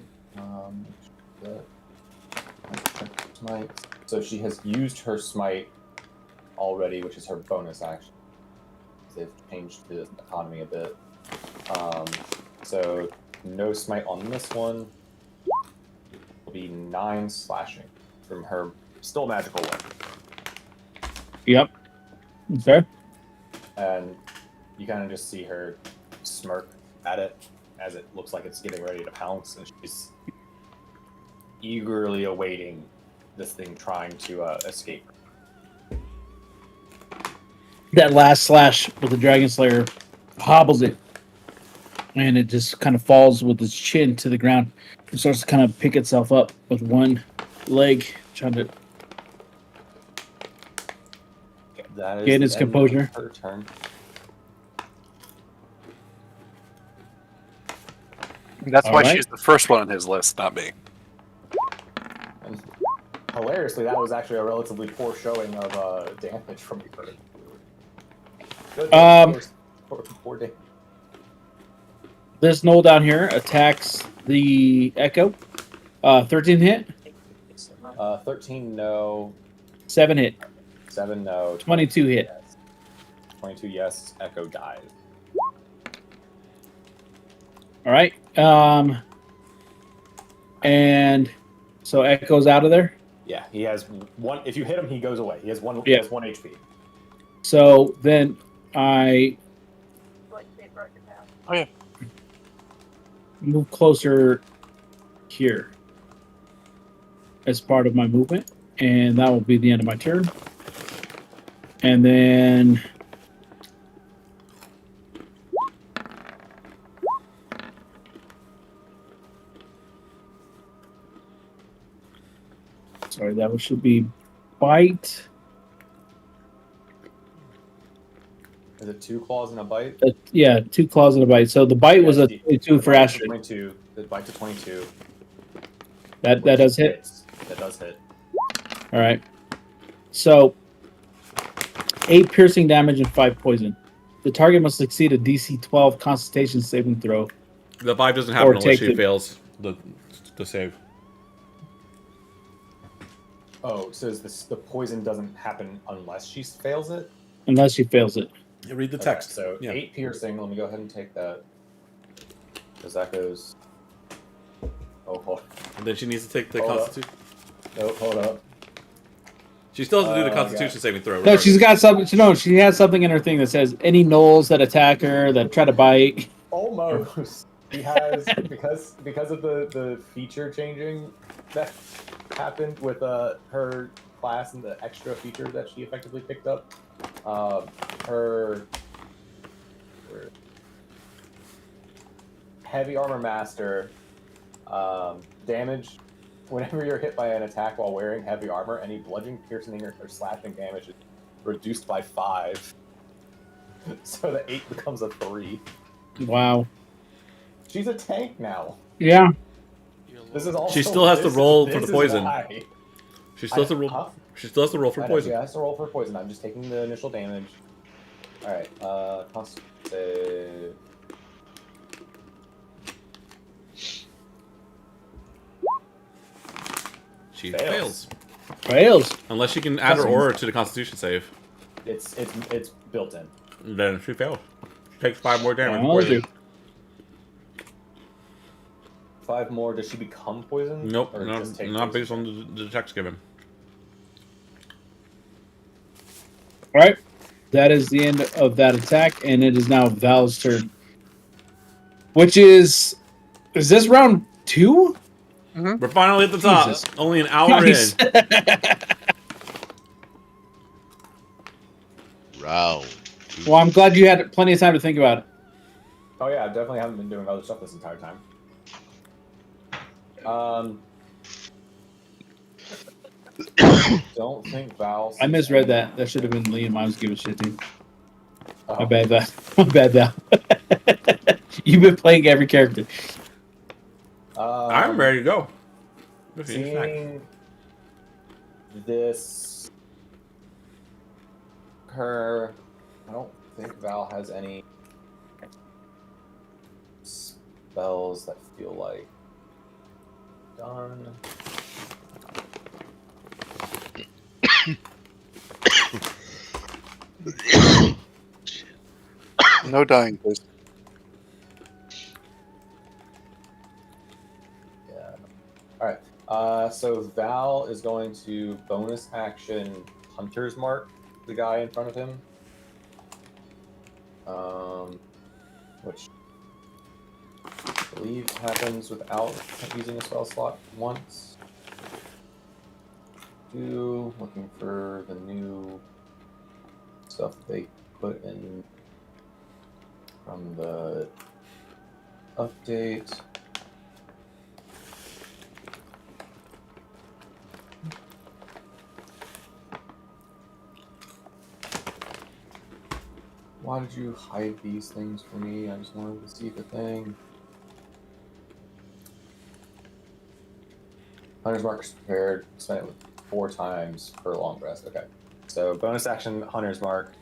Smite. So she has used her smite already, which is her bonus action. They've changed the economy a bit. So no smite on this one. Will be 9 slashing from her still magical weapon. Yep. Okay. And you kind of just see her smirk at it as it looks like it's getting ready to pounce, and she's eagerly awaiting this thing trying to escape. That last slash with the Dragon Slayer hobbles it, and it just kind of falls with its chin to the ground. It starts to kind of pick itself up with one leg, trying to gain its composure. Her turn. That's why she's the first one on his list, not me. And hilariously, that was actually a relatively poor showing of damage from you. Poor damage. This knoll down here attacks the Echo. 13 hit. 13 no. 7 hit. 7 no. 22 hit. Yes. 22 yes. Echo dies. All right. And so Echo's out of there. Yeah, he has one. If you hit him, he goes away. He has one. He has 1 HP. So then I move closer here as part of my movement, and that will be the end of my turn. And then sorry, that should be bite. Is it 2 claws and a bite? Yeah, 2 claws and a bite. So the bite was a 22 for Astrid. 22. The bite to 22. That does hit. That does hit. All right. So 8 piercing damage and 5 poison. The target must succeed a DC 12 Constitution saving throw. The 5 doesn't happen unless she fails the save. Oh, so the poison doesn't happen unless she fails it? Unless she fails it. You read the text. So 8 piercing. Let me go ahead and take that. Because that goes... Oh, hold on. And then she needs to take the Constitution. Nope, hold up. She still has to do the Constitution saving throw. No, she's got something. No, she has something in her thing that says any gnolls that attack her that try to bite. Almost. He has because of the feature changing that happened with her class and the extra feature that she effectively picked up. Her heavy armor master damage. Whenever you're hit by an attack while wearing heavy armor, any bludgeoning, piercing, or slashing damage is reduced by 5. So the 8 becomes a 3. Wow. She's a tank now. Yeah. This is also, she still has to roll for the poison. Why. She still has to roll. She still has to roll for poison. She has to roll for poison. I'm just taking the initial damage. All right. She Fails. Fails. Unless she can add her aura to the Constitution save. It's built in. Then she fails. She takes 5 more damage. I'll do. 5 more. Does she become poisoned? Nope, Or just take not poison? based on the text given. All right. That is the end of that attack, and it is now Val's turn. Which is this round 2? We're finally at the top. Jesus. Only an hour Nice. in. Round 2. Well, I'm glad you had plenty of time to think about it. Oh yeah, I definitely haven't been doing other stuff this entire time. Don't think Val. I misread that. That should have been Liam. I was giving shit to. Oh. My bad, Val. My bad, Val. You've been playing every character. I'm ready to go. Seeing this occur, I don't think Val has any spells that feel like done. No dying, please. Yeah. All right. So Val is going to bonus action Hunter's Mark the guy in front of him. Which I believe happens without using a spell slot once. 2, looking for the new stuff they put in from the update. Why did you hide these things from me? I just wanted to see the thing. Hunter's Mark is prepared. Spend it 4 times per long rest. Okay. So bonus action Hunter's Mark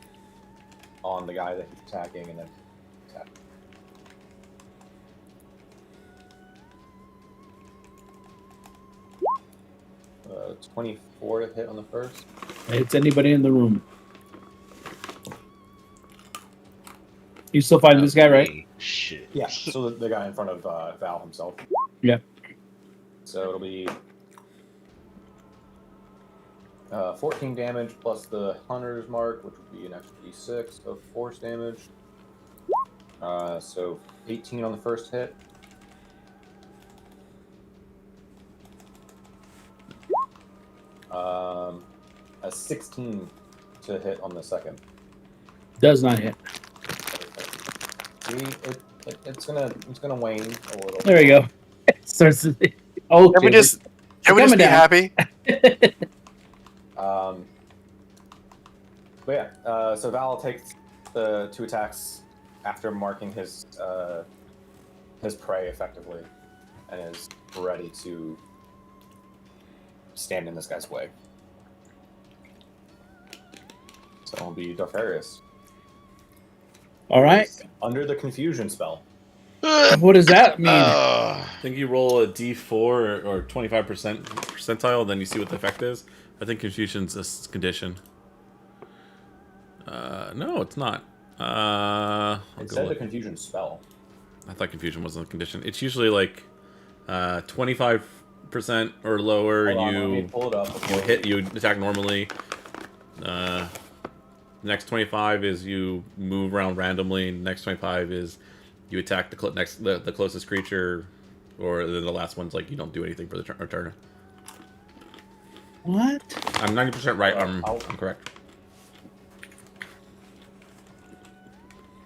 on the guy that he's attacking, and then attack. Uh, 24 to hit on the first. It's anybody in the room. You still fighting this guy, right? Shit. Yeah. So the guy in front of Val himself. Yeah. So it'll be 14 damage plus the Hunter's Mark, which would be an extra d6 of force damage. So 18 on the first hit. A 16 to hit on the second. Does not hit. See, it's gonna wane a little. There we go. Starts to, okay. Can we just be happy? But yeah, so Val takes the 2 attacks after marking his prey effectively, and is ready to stand in this guy's way. So it'll be Darfarius. All right. Under the confusion spell. What does that mean? I think you roll a d4 or 25% percentile, then you see what the effect is. I think confusion's a condition. No, it's not. It said the confusion spell. I thought confusion wasn't a condition. It's usually like 25% or lower. Hold on, let me pull it up. You attack normally. Next 25 is you move around randomly. Next 25 is you attack the closest creature, or the last one's like you don't do anything for the turn. What? I'm 90% right. I'm correct.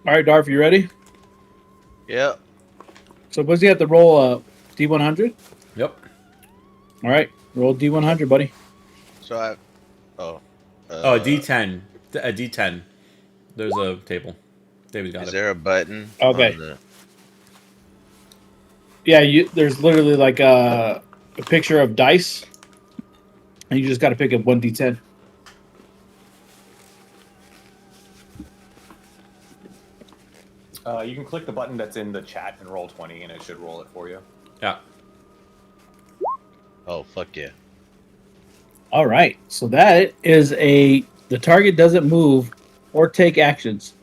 All right, Darf, you ready? Yep. So, does he have to roll a D100? Yep. All right, roll D100, buddy. So I. Oh, a D10. A D10. There's a table. David got it. Is there a button? Okay. On the... Yeah, there's literally like a picture of dice, and you just got to pick up 1 D10. You can click the button that's in the chat and roll 20, and it should roll it for you. Yeah. Oh, fuck yeah. All right. So that is the target doesn't move or take actions.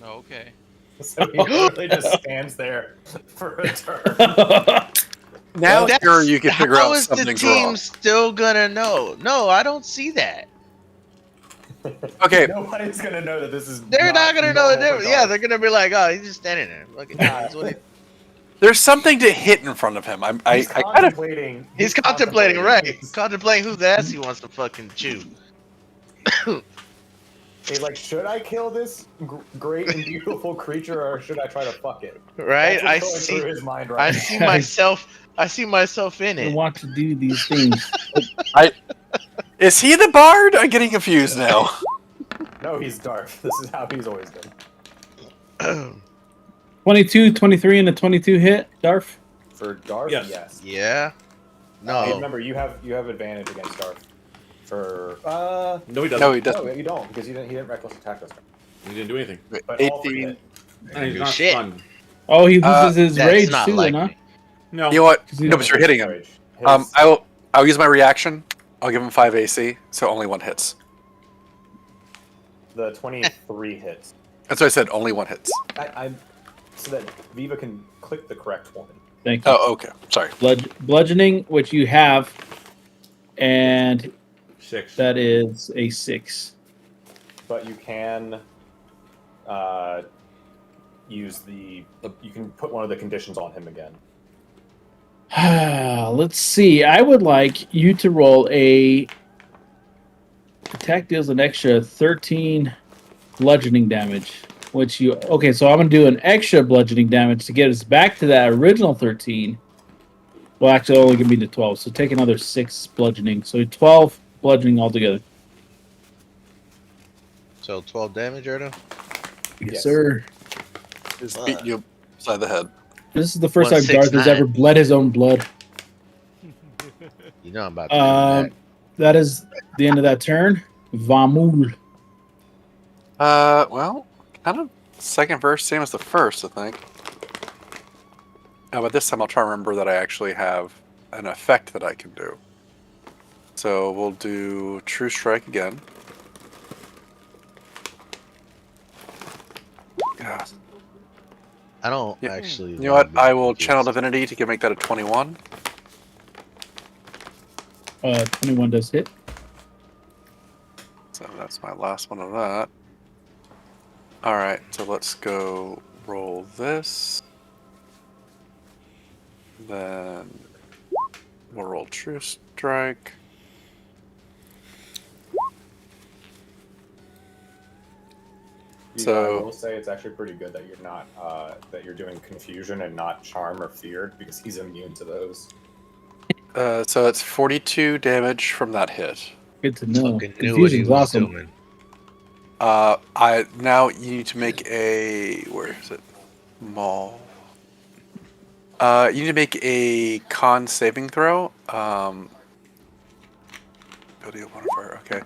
Okay. So he literally just stands there for a turn. Now here you can figure how out is the something's team wrong. still gonna know? No, I don't see that. Okay, Nobody's gonna know that this is. They're not gonna know the normal for difference. Yeah, Darth. they're gonna be like, oh, he's just standing there. Look at that's what there's something to hit in front of him. He's contemplating. he's contemplating, right? Contemplating whose ass he wants to fucking chew. He's like, should I kill this great and beautiful creature, or should I try to fuck it? Right? That's what's going through his mind right I now. see myself. I see myself in I it. want to do these things. Is he the bard? I'm getting confused now. No, he's Darth. This is how he's always been. 22, 23, and a 22 hit, Darth. For Darth, yes. Yeah. No. Remember, you have advantage against Darth. For No, he doesn't. No, he doesn't. no, you don't because he didn't reckless attack this turn. He didn't do anything. But all three 18. hit. And he's do not shit. stunned. Oh, he loses his That's rage not too, like then, huh? me. No. You know what? 'Cause he No, but you're hitting him. Rage. His- I'll use my reaction. I'll give him 5 AC, so only 1 hits. the 23 hits. That's what I said. Only 1 hits. I so that Viva can click the correct one. Thank you. Oh, okay. Sorry. Bludgeoning, which you have, and 6. that is a 6. But you can use the. You can put one of the conditions on him again. Let's see. I would like you to roll a attack deals an extra 13 bludgeoning damage. Which you okay? So I'm gonna do an extra bludgeoning damage to get us back to that original 13. Well, actually, only give me the 12. So take another 6 bludgeoning. So 12 bludgeoning altogether. So 12 damage, Erdo? Yes, sir. Just beat you beside the head. This is the first time Darth has 169. ever bled his own blood. You know I'm about to do that. That is the end of that turn. Vamul. Well, kind of second verse, same as the first, I think. But this time I'll try to remember that I actually have an effect that I can do. So we'll do True Strike again. Yeah. I don't Yeah. actually. You know what? I will Channel Divinity to make that a 21. 21 does hit. So that's my last one of that. Alright, so let's go roll this. Then we'll roll True Strike. I will say it's actually pretty good that you're not that you're doing confusion and not charm or feared because he's immune to those. So it's 42 damage from that hit. Good to know. Fucking knew what he Confusion's was awesome. doing. Now you need to make a where is it? Maul. You need to make a con saving throw. Ability of modifier. Okay.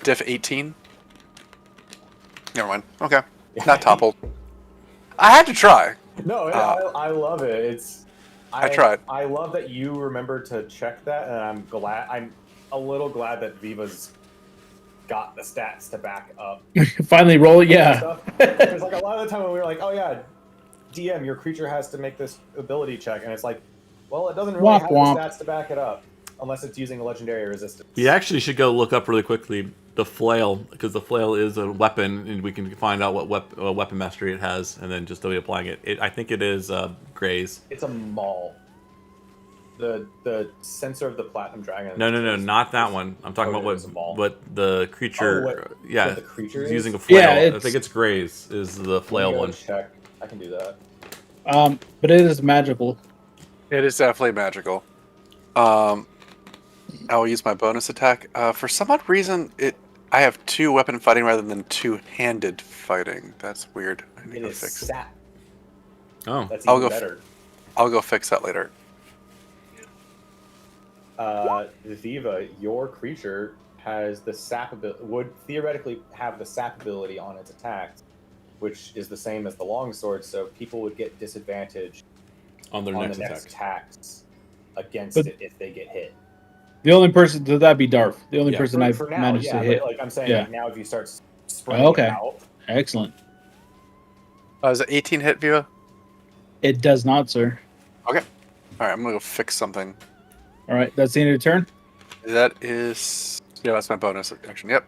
Diff 18. Never mind. Okay. Not toppled. I had to try. No, I love it. It's I tried. I love that you remember to check that, and I'm a little glad that Viva's got the stats to back up. Finally roll it, yeah. Because like a lot of the time when we were like, oh yeah, DM, your creature has to make this ability check, and it's like, well, it doesn't really have the stats to back it up unless it's using a legendary resistance. You actually should go look up really quickly the flail, because the flail is a weapon, and we can find out what weapon mastery it has, and then just be applying it. I think it is Gray's. It's a maul. The sensor of the platinum dragon. No, not that one. I'm talking about what the creature. What the creature is using a flail. Yeah, I think it's Gray's is the flail one. Check. I can do that. But it is magical. It is definitely magical. I will use my bonus attack. For some odd reason, I have 2 weapon fighting rather than 2-handed fighting. That's weird. I need to fix it. Sap. Oh, That's even better. I'll go fix that later. Viva, your creature has the sap would theoretically have the sap ability on its attacks, which is the same as the longsword. So people would get disadvantage on their next attacks against But- it if they get hit. The only person that'd be Darth. The only Yeah. person I've for now, managed yeah, to hit. but like I'm saying, Yeah. like now if you start spreading Okay. it out, Excellent. Is it 18 hit, Viva? It does not, sir. Okay. All right, I'm gonna go fix something. All right, that's the end of your turn. That is, yeah, that's my bonus action. Yep.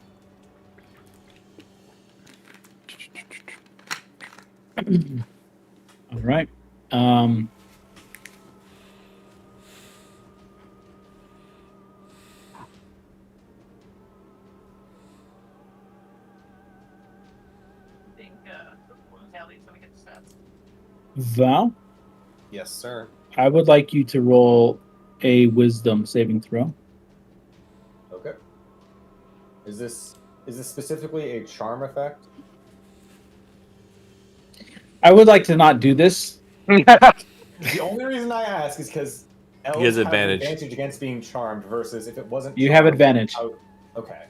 All right. Val, yes, sir. I would like you to roll a Wisdom saving throw. Okay. Is this specifically a charm effect? I would like to not do this. The only reason I ask is because elves has have advantage. advantage against being charmed versus if it wasn't. You charmed, have advantage. Okay.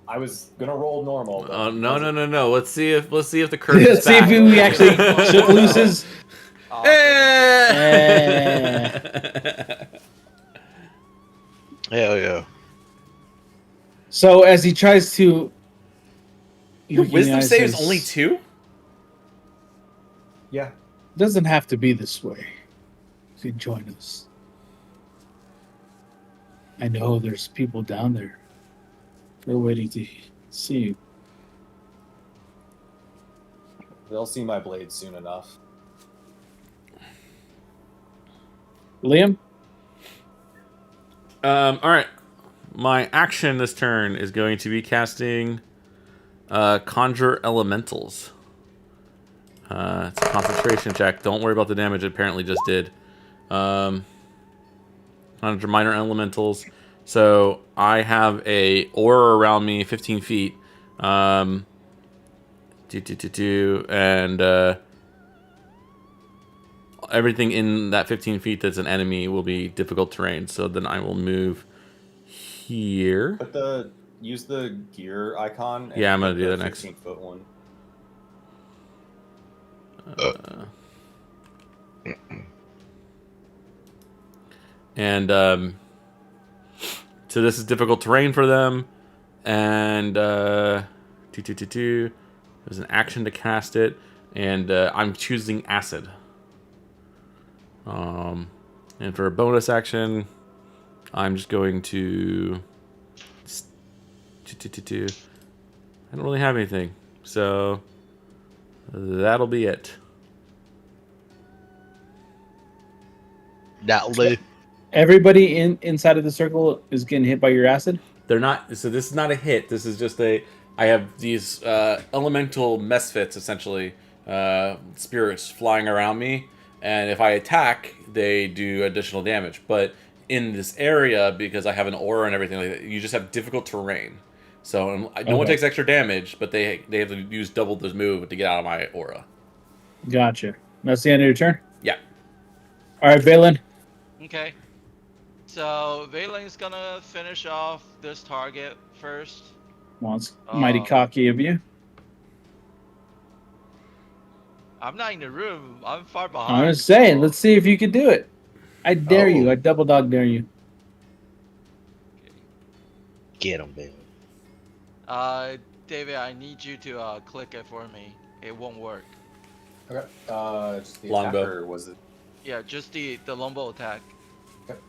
I was gonna roll normal. But No. Let's see if the curse Let's is see if back. we actually shook looses. Oh, Hell yeah. So as he tries to, Your wisdom recognize save is his- only 2? yeah. Doesn't have to be this way. You can join us. I know there's people down there. They're waiting to see you. They'll see my blade soon enough. Liam? All right. My action this turn is going to be casting Conjure Elementals. It's a concentration check. Don't worry about the damage it apparently just did. Conjure Minor Elementals. So I have a aura around me 15 feet. And everything in that 15 feet that's an enemy will be difficult terrain. So then I will move here. Use the gear icon. Yeah, I'm gonna pick do the that next. 15-foot one. So this is difficult terrain for them, and there's an action to cast it, and I'm choosing acid. And for a bonus action, I'm just going to. I don't really have anything, so that'll be it. Everybody inside of the circle is getting hit by your acid? They're not. So this is not a hit. This is just a. I have these elemental misfits, essentially, spirits flying around me, and if I attack, they do additional damage. But in this area, because I have an aura and everything like that, you just have difficult terrain. So no one takes extra damage, but they have to use double this move to get out of my aura. Gotcha. That's the end of your turn? Yeah. All right, Valen. Okay. So Valen's gonna finish off this target first. Well, it's mighty cocky of you. I'm not in the room. I'm far behind. I'm just saying, let's see if you can do it. I dare you. I double dog dare you. Get him, baby. David, I need you to click it for me. It won't work. Okay. Just the Longbow. attacker, was it? Yeah, just the longbow attack. Okay.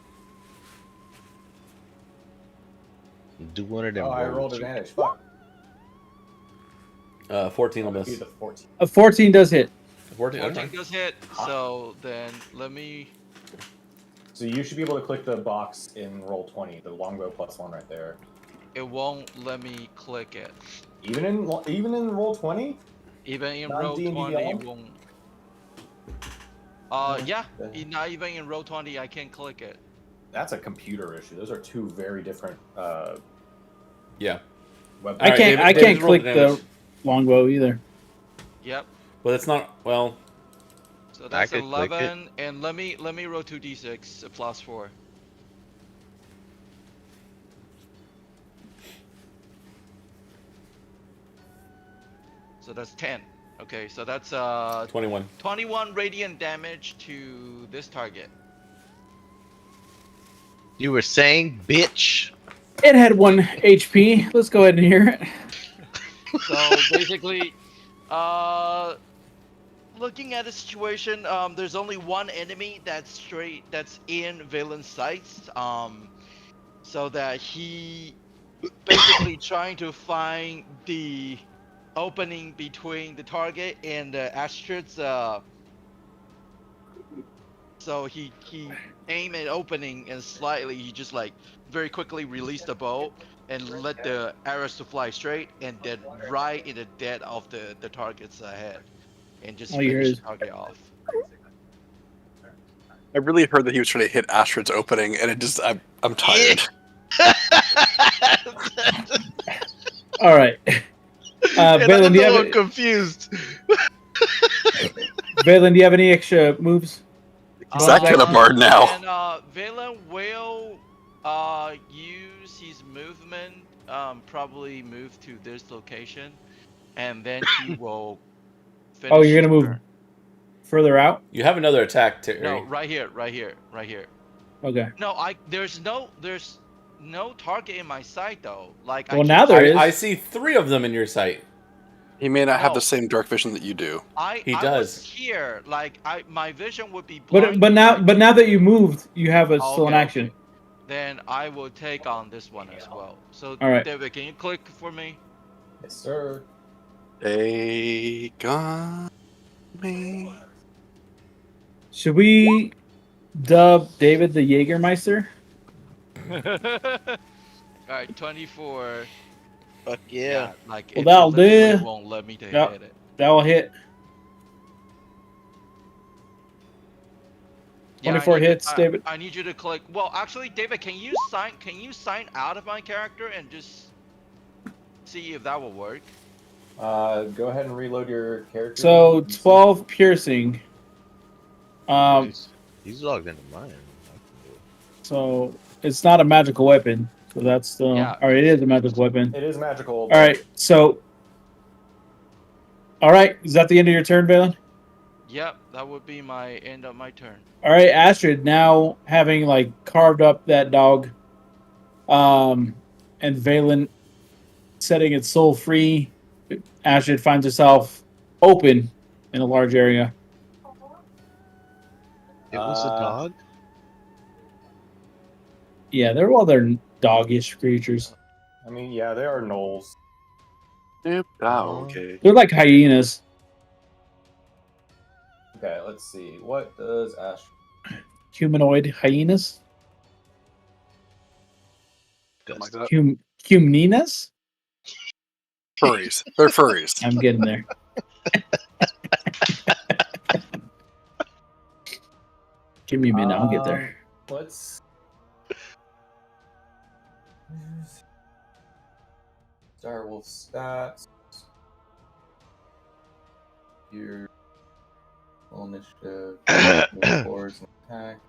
Do one of them. Oh, I rolled advantage. Fuck. 14 will Do miss. the 14. A 14 does hit. 14. 14 does hit. So then let me. So you should be able to click the box in roll 20, the longbow +1 right there. It won't let me click it. Even in roll 20? Even in Not row D&D 20, Beyond? it won't. Yeah. Not even in row 20, I can't click it. That's a computer issue. Those are two very different Yeah. web. I can't. I David's can't rolled click the the damage. longbow either. Yep. But it's not. Well. So that's could click it. 11, and let me roll 2d6 +4. So that's 10. Okay, so that's 21. 21 radiant damage to this target. You were saying, bitch. It had 1 HP. Let's go ahead and hear it. So basically, looking at the situation, there's only one enemy that's in Valen's sights. So that he basically trying to find the opening between the target and the Astrid's. So he aim at opening and slightly he just like very quickly released the bow and let the arrows to fly straight and then right in the dead of the target's head and just All you hear finish is- the target off. I really heard that he was trying to hit Astrid's opening, and it just I'm tired. All right. And Valen, I'm do you the have one confused. Valen, do you have any extra moves? Zach kind of barred now. And Valen will use his movement, probably move to this location, and then he will finish. Oh, you're gonna his move turn. further out? You have another attack, Terry. No, right here. Okay. No, there's no target in my sight though. Like Well, now there is. I see 3 of them in your sight. He may not have No. the same dark vision that you do. He I does. was here. Like my vision would be But blinded. now that you moved, you have still an Okay, action. okay. Then I will take on this one as well. So All right. David, can you click for me? Yes, sir. They got me. Should we dub David the Jägermeister? All right, 24. Fuck yeah. Like Well, it that'll deliberately do. won't let me to Yep. hit it. That will hit. Yeah, 24 hits, David. I need you to click. Well, actually, David, can you sign out of my character and just see if that will work? Go ahead and reload your character. So 12 piercing. He's logged into mine. So it's not a magical weapon. So that's still. Yeah. All right, it is a magical weapon. It is magical. All right. So. All right. Is that the end of your turn, Valen? Yep, that would be my end of my turn. All right, Astrid. Now having like carved up that dog, and Valen setting its soul free, Astrid finds herself open in a large area. It was a dog? Yeah, they're doggish creatures. I mean, yeah, they are gnolls. Yep. Oh, okay. They're like hyenas. Okay, let's see. What does Ash? Humanoid hyenas? Like that. Humninas? Furries. They're furries. I'm getting there. Give me a minute, I'll get there. Let's. Direwolf stats. Your full initiative. Move forwards and attack.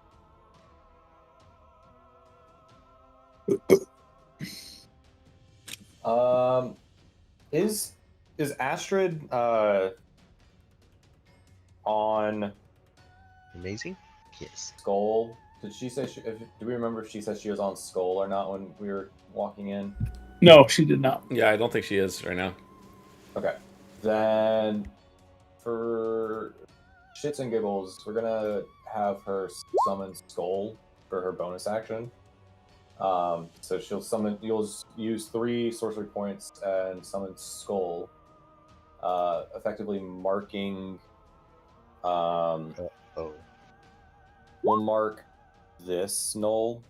Is Astrid on Amazing? Yes. Skull? Did she say? Do we remember if she said she was on Skull or not when we were walking in? No, she did not. Yeah, I don't think she is right now. Okay, then for shits and giggles, we're gonna have her summon Skull for her bonus action. So she'll summon. You'll use 3 sorcery points and summon Skull, effectively marking. We'll mark this knoll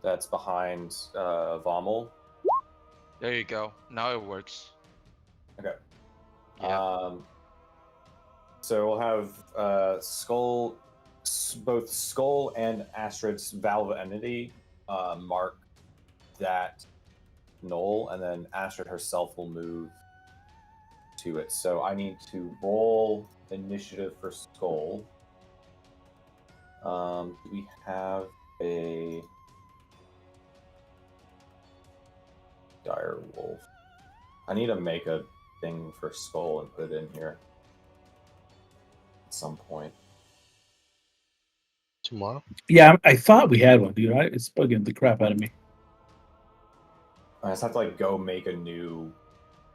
that's behind Vommel. There you go. Now it works. Okay. Yeah. So we'll have Skull, both Skull and Astrid's Valve of Enmity mark that knoll, and then Astrid herself will move to it. So I need to roll initiative for Skull. Do we have a dire wolf? I need to make a thing for Skull and put it in here at some point. tomorrow. Yeah, I thought we had one, dude. It's bugging the crap out of me. I just have to like go make a new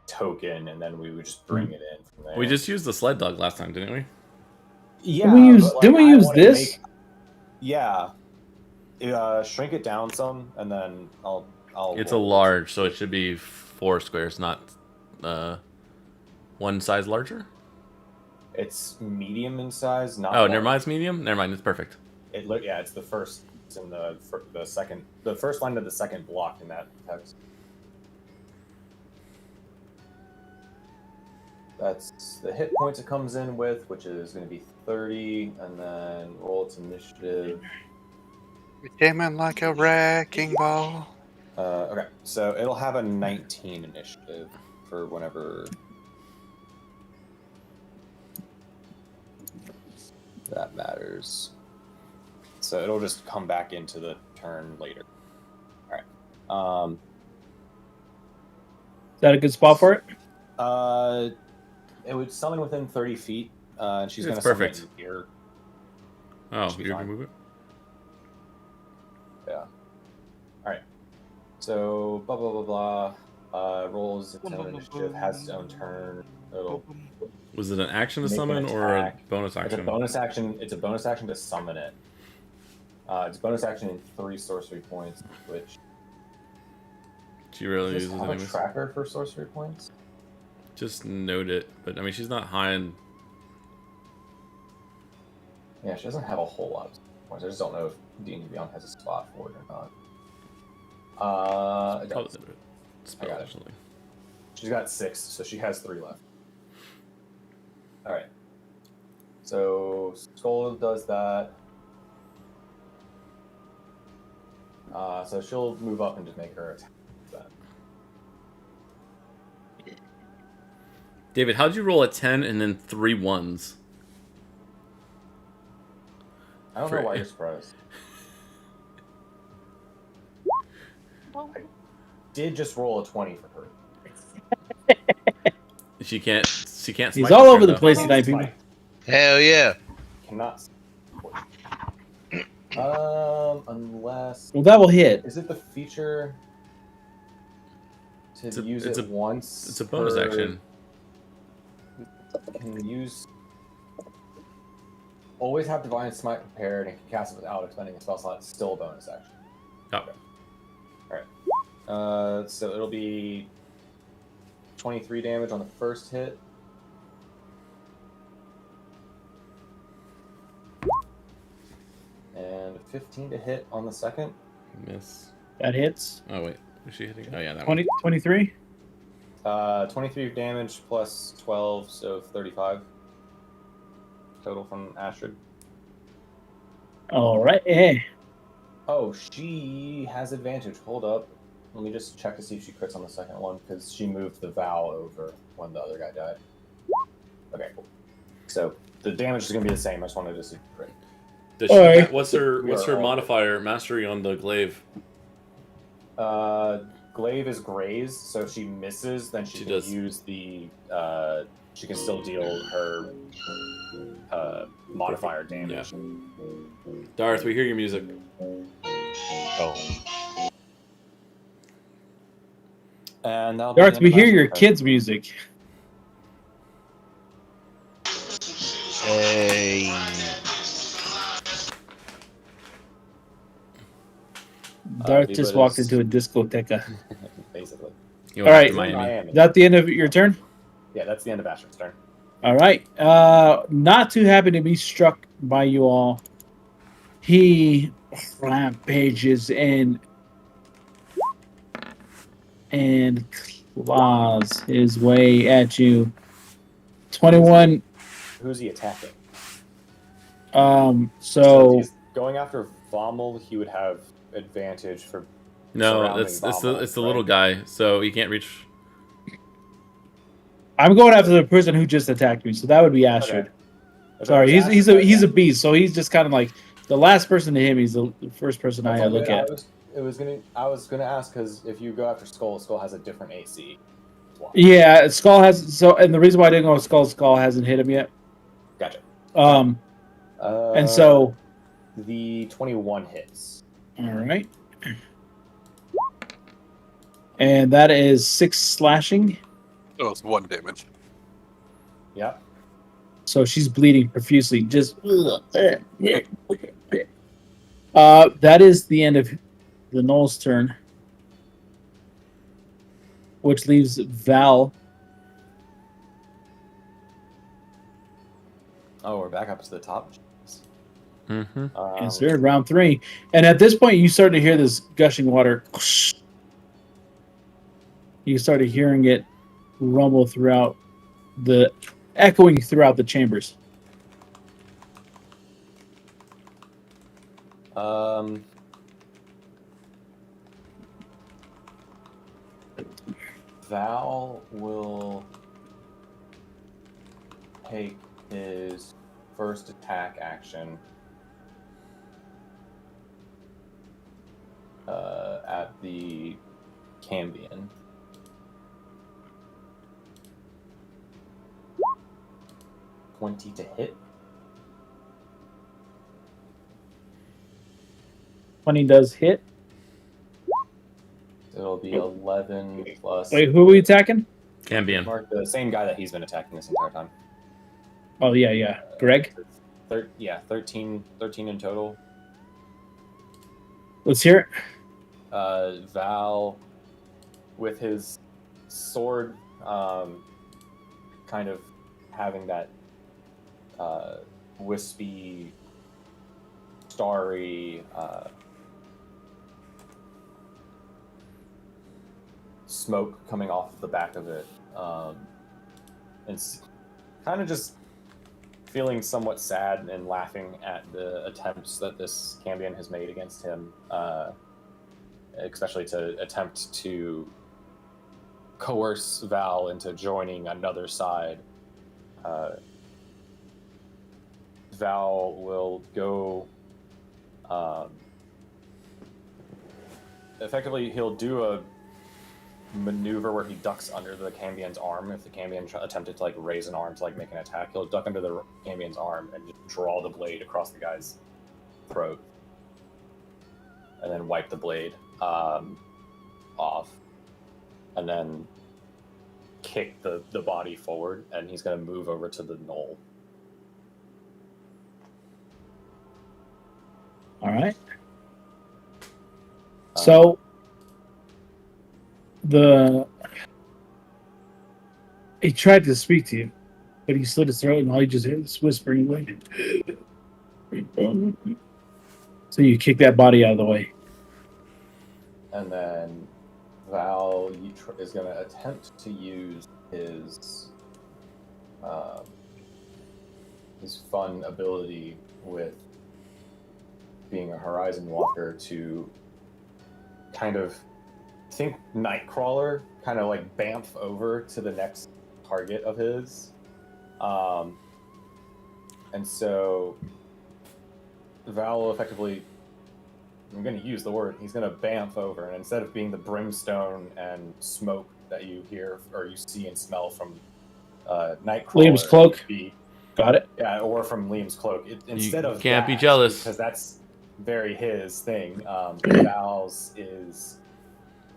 token, and then we would just bring it in from there. We just used the sled dog last time, didn't we? Yeah. Didn't we use this? Yeah. Shrink it down some, and then I'll. It's a large, so it should be 4 squares, not 1 size larger. It's medium in size, not. Oh, never mind. It's medium. Never mind. It's perfect. It's the first. It's in the second. The first line of the second block in that text. That's the hit points it comes in with, which is going to be 30, and then roll its initiative. It came in like a wrecking ball. Okay, so it'll have a 19 initiative for whenever that matters. So it'll just come back into the turn later. All right. Is that a good spot for it? It would summon within 30 feet, and she's It's going to summon perfect. it here. Oh, Should be you fine. can move it. Yeah. All right. So blah blah blah blah. Rolls its own initiative, has its own turn. It'll Was it an action to make an summon or a attack. bonus It's a action? bonus action. It's a bonus action to summon it. It's a bonus action in 3 sorcery points, which She really does uses have a anyways. tracker for sorcery points. Just note it, but I mean, she's not high in. Yeah, she doesn't have a whole lot of points. I just don't know if D&D Beyond has a spot for it or not. It Probably does. spell, I got it. actually. She's got 6, so she has 3 left. All right. So Skull does that. So she'll move up and just make her attack. David, how'd you roll a 10 and then 3 1s? I don't know why you're surprised. I did just roll a 20 for her. She can't. She can't. He's smite all this over turn, the though. place tonight, people. Hell yeah! Cannot. Unless Well, that will hit. is it the feature to use it's it a- once? It's a bonus per- action. Can use. Always have Divine Smite prepared and can cast it without expending a spell slot. It's still a bonus action. Oh. So it'll be 23 damage on the first hit. And 15 to hit on the second. Miss. That hits. Oh wait, is she hitting? Oh yeah, that 20, one. 23. 23 damage plus 12, so 35 total from Astrid. All right. Eh. Oh, she has advantage. Hold up. Let me just check to see if she crits on the second one, because she moved the Vow over when the other guy died. Okay, cool. So the damage is going to be the same. I just wanted to see crit. Does she, Alright. what's her We are all- modifier? Mastery on the glaive. Glaive is graze, so if she misses, then she can does. use the. She can still deal her modifier damage. Darth, we hear your music. Oh, And that'll be Darth, the we end of hear my your turn. kids' music. hey! Darth Viva just walked is- into a discoteca. Basically. You All went right. to Miami. Is that the end of your turn? Yeah, that's the end of Astrid's turn. All right. Not too happy to be struck by you all. He rampages and claws his way at you. 21. Who's he attacking? So if he's going after Vommel, he would have advantage for. No, surrounding it's Vommel, the little guy, so he can't reach. I'm going after the person who just attacked me. So that would be Astrid. Okay. If Sorry, it was he's Astrid, a beast. So he's just kind of like the last person to him. He's the first person that's I all look good. at. I was gonna ask because if you go after Skull, Skull has a different AC. That's why. Yeah, Skull has and the reason why I didn't go with Skull hasn't hit him yet. Gotcha. And so The 21 hits. All right. And that is 6 slashing. Oh, it's 1 damage. Yep. So she's bleeding profusely. That is the end of the Knoll's turn, which leaves Val. Oh, we're back up to the top. Mm-hmm. Yes, sir. Round 3. And at this point, you start to hear this gushing water. You started hearing it rumble echoing throughout the chambers. Val will take his first attack action at the Cambion. $20 to hit. 20 does hit. It'll be 11 plus. Wait, who are we attacking? Cambion. Mark, the same guy that he's been attacking this entire time. Oh, yeah. Greg? 13 in total. Let's hear it. Val, with his sword, kind of having that wispy, starry smoke coming off the back of it, and kind of just feeling somewhat sad and laughing at the attempts that this Cambion has made against him, especially to attempt to coerce Val into joining another side. Val will go. Effectively, he'll do a maneuver where he ducks under the Cambion's arm. If the Cambion attempted to raise an arm to make an attack, he'll duck under the Cambion's arm and just draw the blade across the guy's throat, and then wipe the blade off, and then kick the body forward, and he's going to move over to the knoll. All right. So he tried to speak to you, but he slit his throat, and all you just heard was whispering away. So you kick that body out of the way. And then Val is going to attempt to use his fun ability with being a Horizon Walker to kind of think Nightcrawler, kind of bamf over to the next target of his. And so Val will effectively, I'm going to use the word, he's going to bamf over, and instead of being the brimstone and smoke that you hear or you see and smell from Nightcrawler, Liam's cloak. Got it. Yeah, or from Liam's cloak. Instead of can't that, be jealous, because that's very his thing. Val's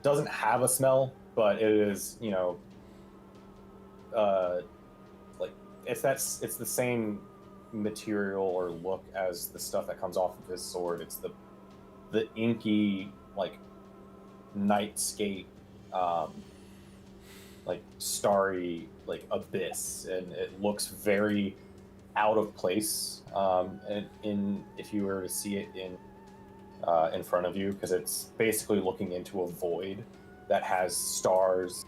doesn't have a smell, but it is, it's the same material or look as the stuff that comes off of his sword. It's the inky nightscape, starry abyss, and it looks very out of place if you were to see it in front of you, because it's basically looking into a void that has stars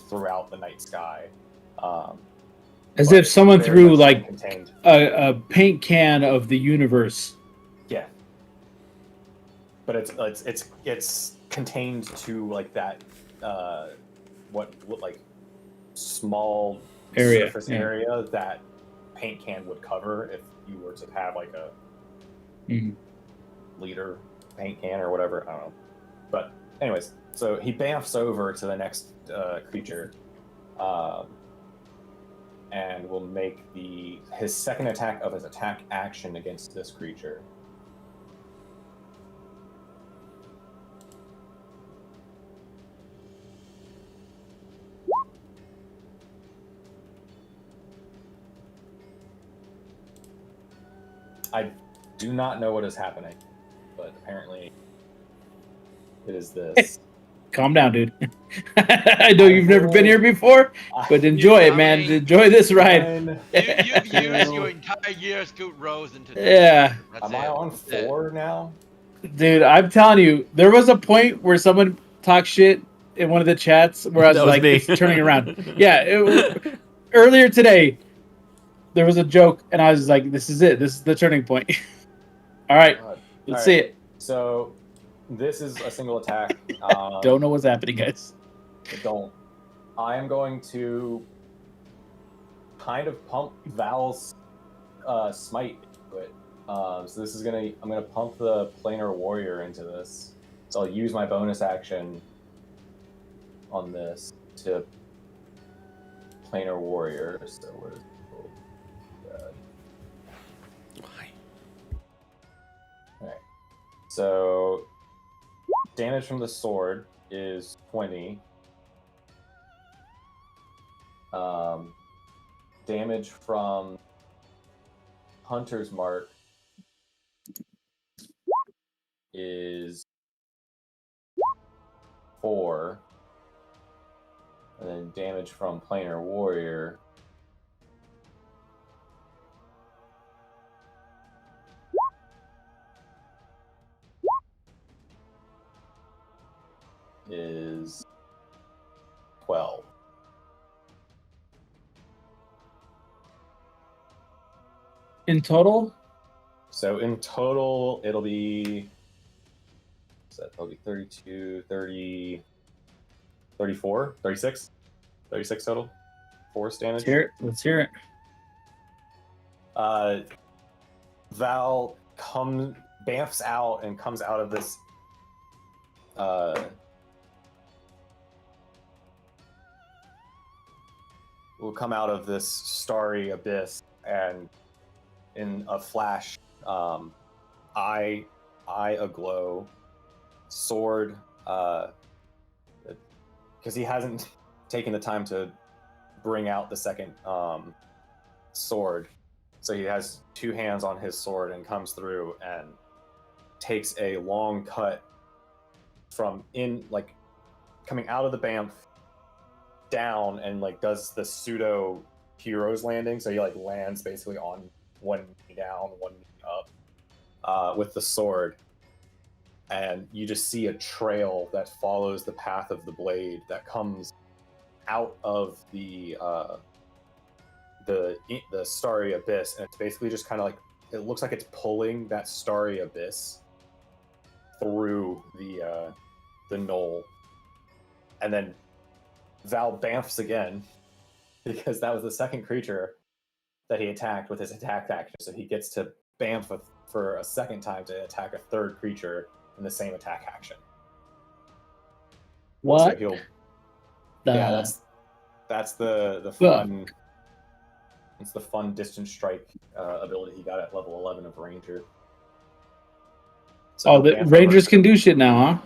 throughout the night sky. As if someone threw contained. a paint can of the universe. Yeah. But it's contained to that what small area, surface area that paint can would cover if you were to have a liter paint can or whatever. I don't know. But anyways, so he bamfs over to the next creature, and will make his second attack of his attack action against this creature. I do not know what is happening, but apparently it is this. Calm down, dude. I know you've never been here before, but enjoy it, man. Enjoy this ride. You've used your entire year's good rolls into this. Yeah. That's Am I on 4 now? Dude, I'm telling you, there was a point where someone talked shit in one of the chats where I was like, it's turning around. Yeah. Earlier today, there was a joke, and I was like, this is it. This is the turning point. All right. Let's see it. So, this is a single attack. Don't know what's happening, guys. Don't. I am going to kind of pump Val's smite into it. So this is I'm gonna pump the planar warrior into this. So I'll use my bonus action on this to planar warrior. So where's Why? Alright. So damage from the sword is 20. Damage from Hunter's Mark is 4. And then damage from Planar Warrior is 12. In total? So in total, it'll be 32, 30, 34, 36? 36 total? Force damage? Let's hear it. Val bamfs out and comes out of this will come out of this starry abyss, and in a flash, eye aglow, sword, because he hasn't taken the time to bring out the second sword, so he has 2 hands on his sword and comes through and takes a long cut from coming out of the bamf down, and does the pseudo hero's landing. So he lands basically on one knee down, one knee up, with the sword, and you just see a trail that follows the path of the blade that comes out of the starry abyss, and it's basically just kind of it looks like it's pulling that starry abyss through the knoll. And then Val bamfs again, because that was the second creature that he attacked with his attack action, so he gets to bamf for a second time to attack a third creature in the same attack action. What? So that's the fun. It's the fun distance strike ability he got at level 11 of Ranger. So the Rangers can do shit now, huh?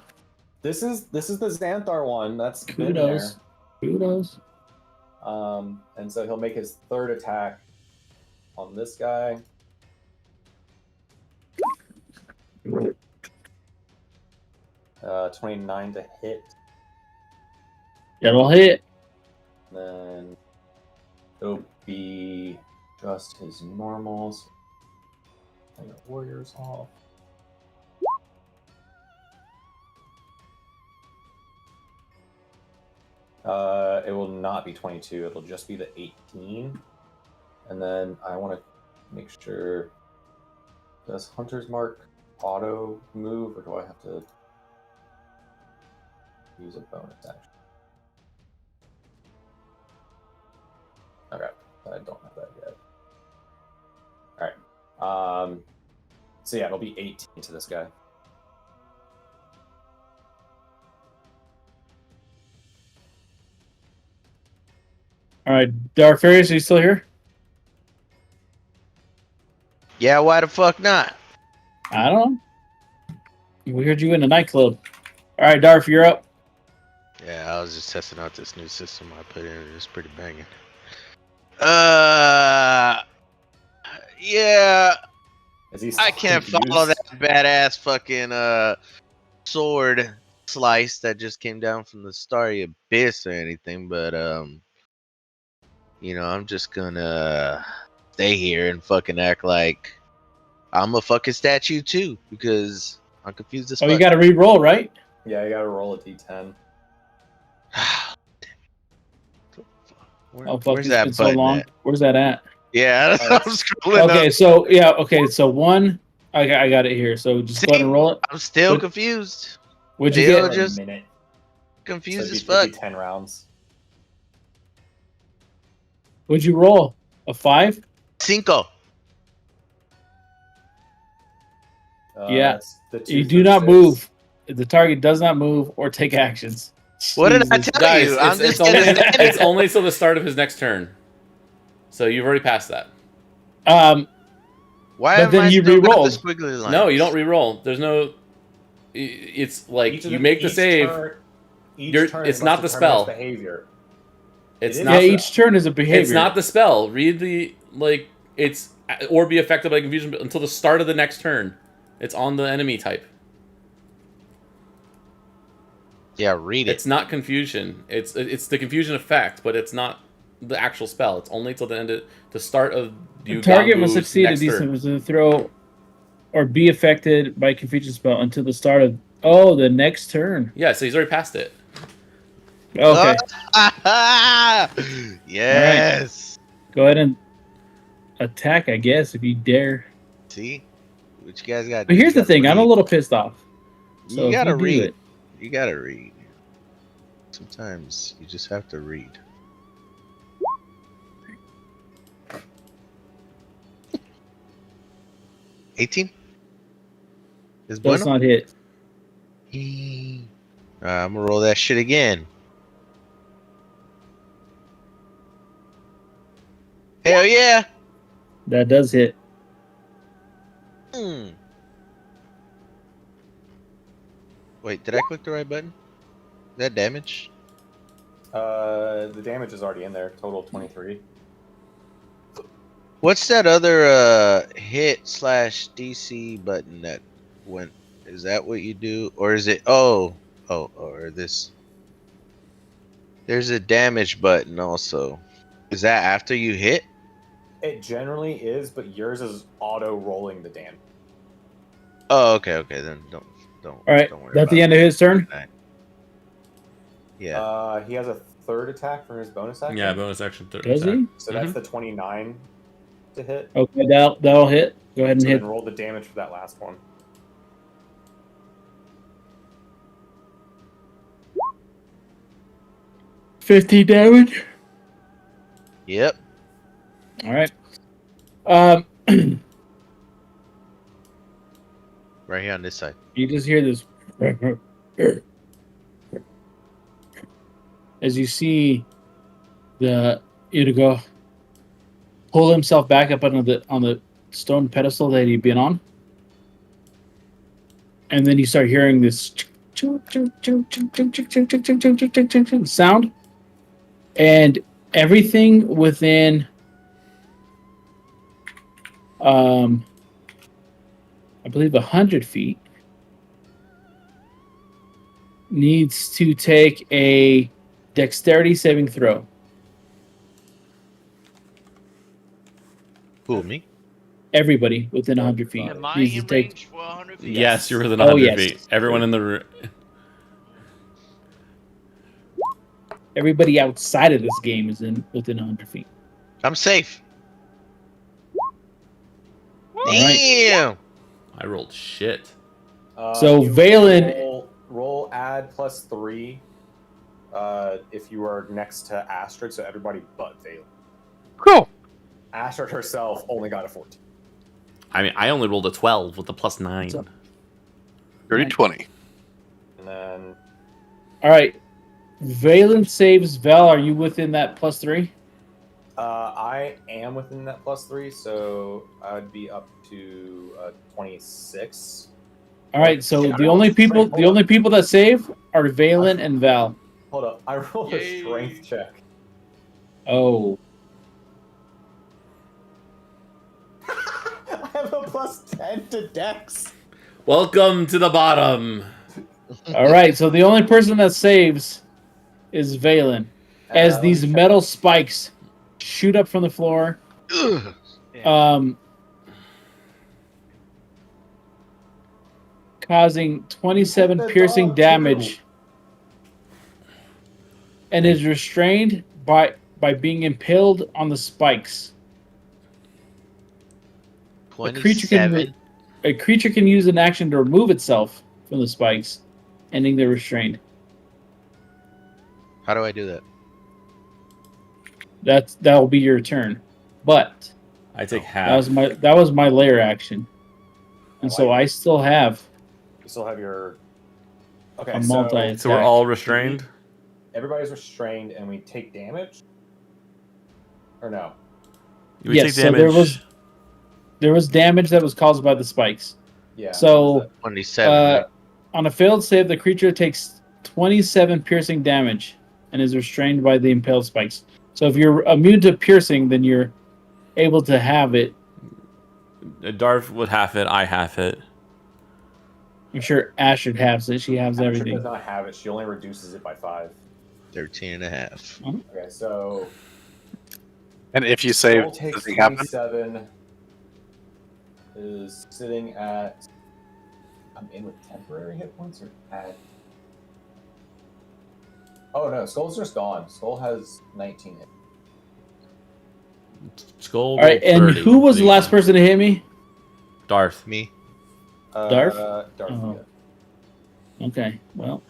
This is the Xanthar one. That's kudos. Kudos. And so he'll make his third attack on this guy. Uh, 29 to hit. It'll hit. Then it'll be just his normals. I got warriors off. It will not be 22. It'll just be the 18. And then I want to make sure, does Hunter's Mark auto move, or do I have to use a bonus action? Okay, I don't have that yet. All right. So yeah, it'll be 18 to this guy. All right, Darfarius, are you still here? Yeah, why the fuck not? I don't know. We heard you in a nightclub. All right, Darf, you're up. Yeah, I was just testing out this new system I put in. It's pretty banging. Yeah. I can't follow that badass fucking sword slice that just came down from the starry abyss or anything, but I'm just gonna stay here and fucking act like I'm a fucking statue too, because I'm confused as fuck. Oh, you gotta re-roll, right? Yeah, you gotta roll a d10. Where's that button so long. at? Where's that at? Yeah, I'm scrolling up. Okay, so one. I got it here. So just go ahead and roll it. I'm still confused. What'd you Still get? just a minute. confused So as fuck. 10 rounds. What'd you roll? A 5? Cinco. Yeah. The You do not move. The target does not move or take actions. What did I Jesus. tell Guys, you? I'm it's just only gonna it's only till the start of his next turn. So you've already passed that. Why but am then I you still got re-rolled. the squiggly lines? No, you don't re-roll. There's no. It's like you make the save. It's not the spell. Behavior. It's It is. not. Yeah, each turn is a behavior. It's not the spell. Read the it's or be affected by confusion until the start of the next turn. It's on the enemy type. Yeah, read it. It's not confusion. It's the confusion effect, but it's not the actual spell. It's only till the end of the start of you. The target must Gangu's succeed a next turn. decent throw or be affected by confusion spell until the start of the next turn. Yeah, so he's already passed it. Okay. Yes. Right. Go ahead and attack, I guess, if you dare. See? What you guys got? But here's the thing, I'm a little pissed off. So you gotta read. It, you gotta read. Sometimes you just have to read. $18? Is does bueno? not hit. I'm gonna roll that shit again. Hell yeah! That does hit. Wait, did I click the right button? Is that damage? The damage is already in there. Total 23. What's that other hit / DC button that went? Is that what you do, or is it? Or this? There's a damage button also. Is that after you hit? It generally is, but yours is auto rolling the damage. Oh, okay. Then don't. All right. Don't worry That's about the end of his turn. Yeah. He has a third attack for his bonus action. Yeah, bonus action. Third Does attack. he? So that's the 29 to hit. Okay, that'll hit. Go ahead and hit. Then roll the damage for that last one. $50 damage. Yep. All right. Right here on this side. You just hear this as you see the Ichigo pull himself back up on the stone pedestal that he'd been on, and then you start hearing this sound, and everything within I believe 100 feet needs to take a dexterity saving throw. Who, me? Everybody within 100 feet. Am I needs in to take... range for 100 feet? Yes, you're within 100 feet. Everyone in the room. Everybody outside of this game is within 100 feet. I'm safe. Damn. I rolled shit. So Valen... Roll add +3 if you are next to Astrid, so everybody but Valen. Cool. Astrid herself only got a 14. I mean, I only rolled a 12 with a +9. 30-20. And then... All right. Valen saves Val. Are you within that +3? I am within that +3, so I would be up to 26. All right. So the only people that save are Valen and Val. Hold up. I rolled a strength check. Oh. I have a +10. 10 to Dex. Welcome to the bottom. All right, so the only person that saves is Valen. As these metal spikes shoot up from the floor, causing 27 piercing damage, and is restrained by being impaled on the spikes. 27. A creature can use an action to remove itself from the spikes, ending the restraint. How do I do that? That will be your turn, but I take half. that was my lair action, and so I still have. You still have your. Okay, a multi. So we're all restrained. Everybody's restrained, and we take damage. Or no? We take damage. So there was damage that was caused by the spikes. Yeah. So 27. On a failed save, the creature takes 27 piercing damage and is restrained by the impaled spikes. So if you're immune to piercing, then you're able to have it. Darth would have it. I have it. I'm sure Ashford has it. She has everything. Does not have it. She only reduces it by 5. 13 and a half. Okay, so. And if you save, does it happen? 27 is sitting at. I'm in with temporary hit points or add. Oh no, Skull's just gone. Skull has 19 hit. Skull. All right, and 30. who was the last person to hit me? Darth. Me. Darth? Darth. Oh. Okay, well.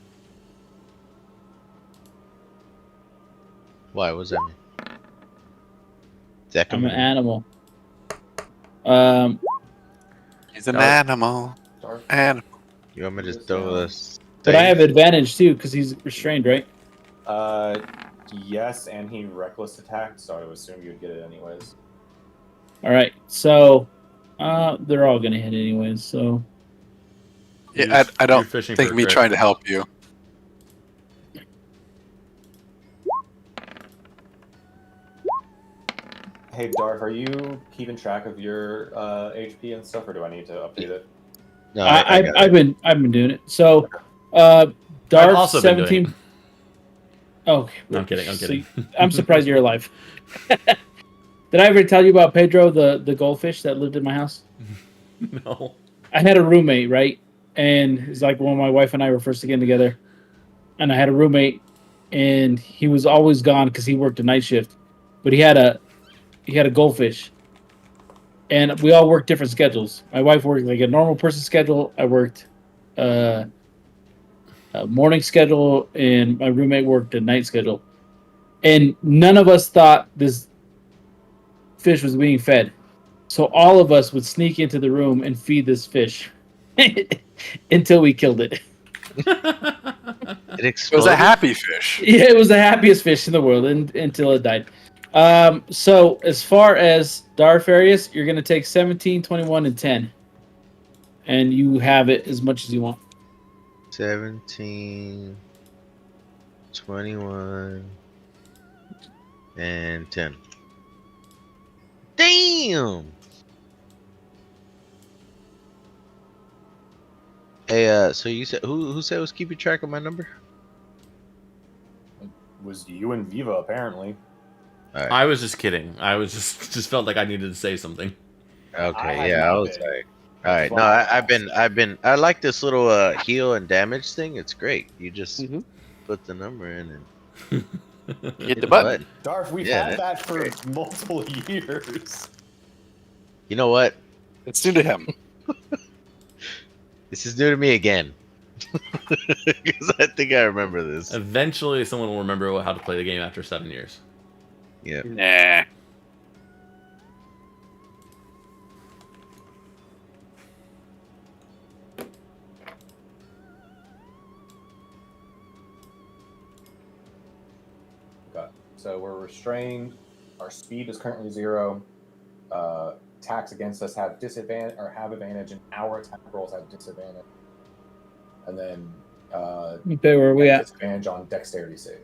Why was that me? I'm an animal. He's an animal. Animal. You want me to throw this? But I have advantage too because he's restrained, right? Yes, and he reckless attacked, so I would assume you'd get it anyways. All right, so they're all gonna hit anyways. So yeah, I don't think me trying to help you. Hey Darth, are you keeping track of your HP and stuff, or do I need to update it? No, I've been doing it. So Darth 17. Oh, no, I'm kidding. See, I'm surprised you're alive. Did I ever tell you about Pedro, the goldfish that lived in my house? No. I had a roommate, right? And it's like when my wife and I were first getting together. And I had a roommate, and he was always gone because he worked a night shift. But he had a goldfish. And we all worked different schedules. My wife worked like a normal person schedule. I worked a morning schedule, and my roommate worked a night schedule. And none of us thought this fish was being fed. So all of us would sneak into the room and feed this fish until we killed it. It was a happy fish. Yeah, it was the happiest fish in the world until it died. So as far as Darfarius, you're going to take 17, 21, and 10. And you have it as much as you want. 17, 21, and 10. Damn! Hey, so you said who said was keeping track of my number? It was you and Viva, apparently. Right. I was just kidding. I was just felt like I needed to say something. Okay, I was like, all right. No, I like this little heal and damage thing. It's great. You just put the number in and hit the button. Darth, we've had that for multiple years. You know what? It's new to him. This is new to me again. Because I think I remember this. Eventually, someone will remember how to play the game after 7 years. Yeah. Nah. Okay, so we're restrained. Our speed is currently 0. Attacks against us have disadvantage or have advantage, and our attack rolls have disadvantage. And then Okay, where are we at? Disadvantage on dexterity save.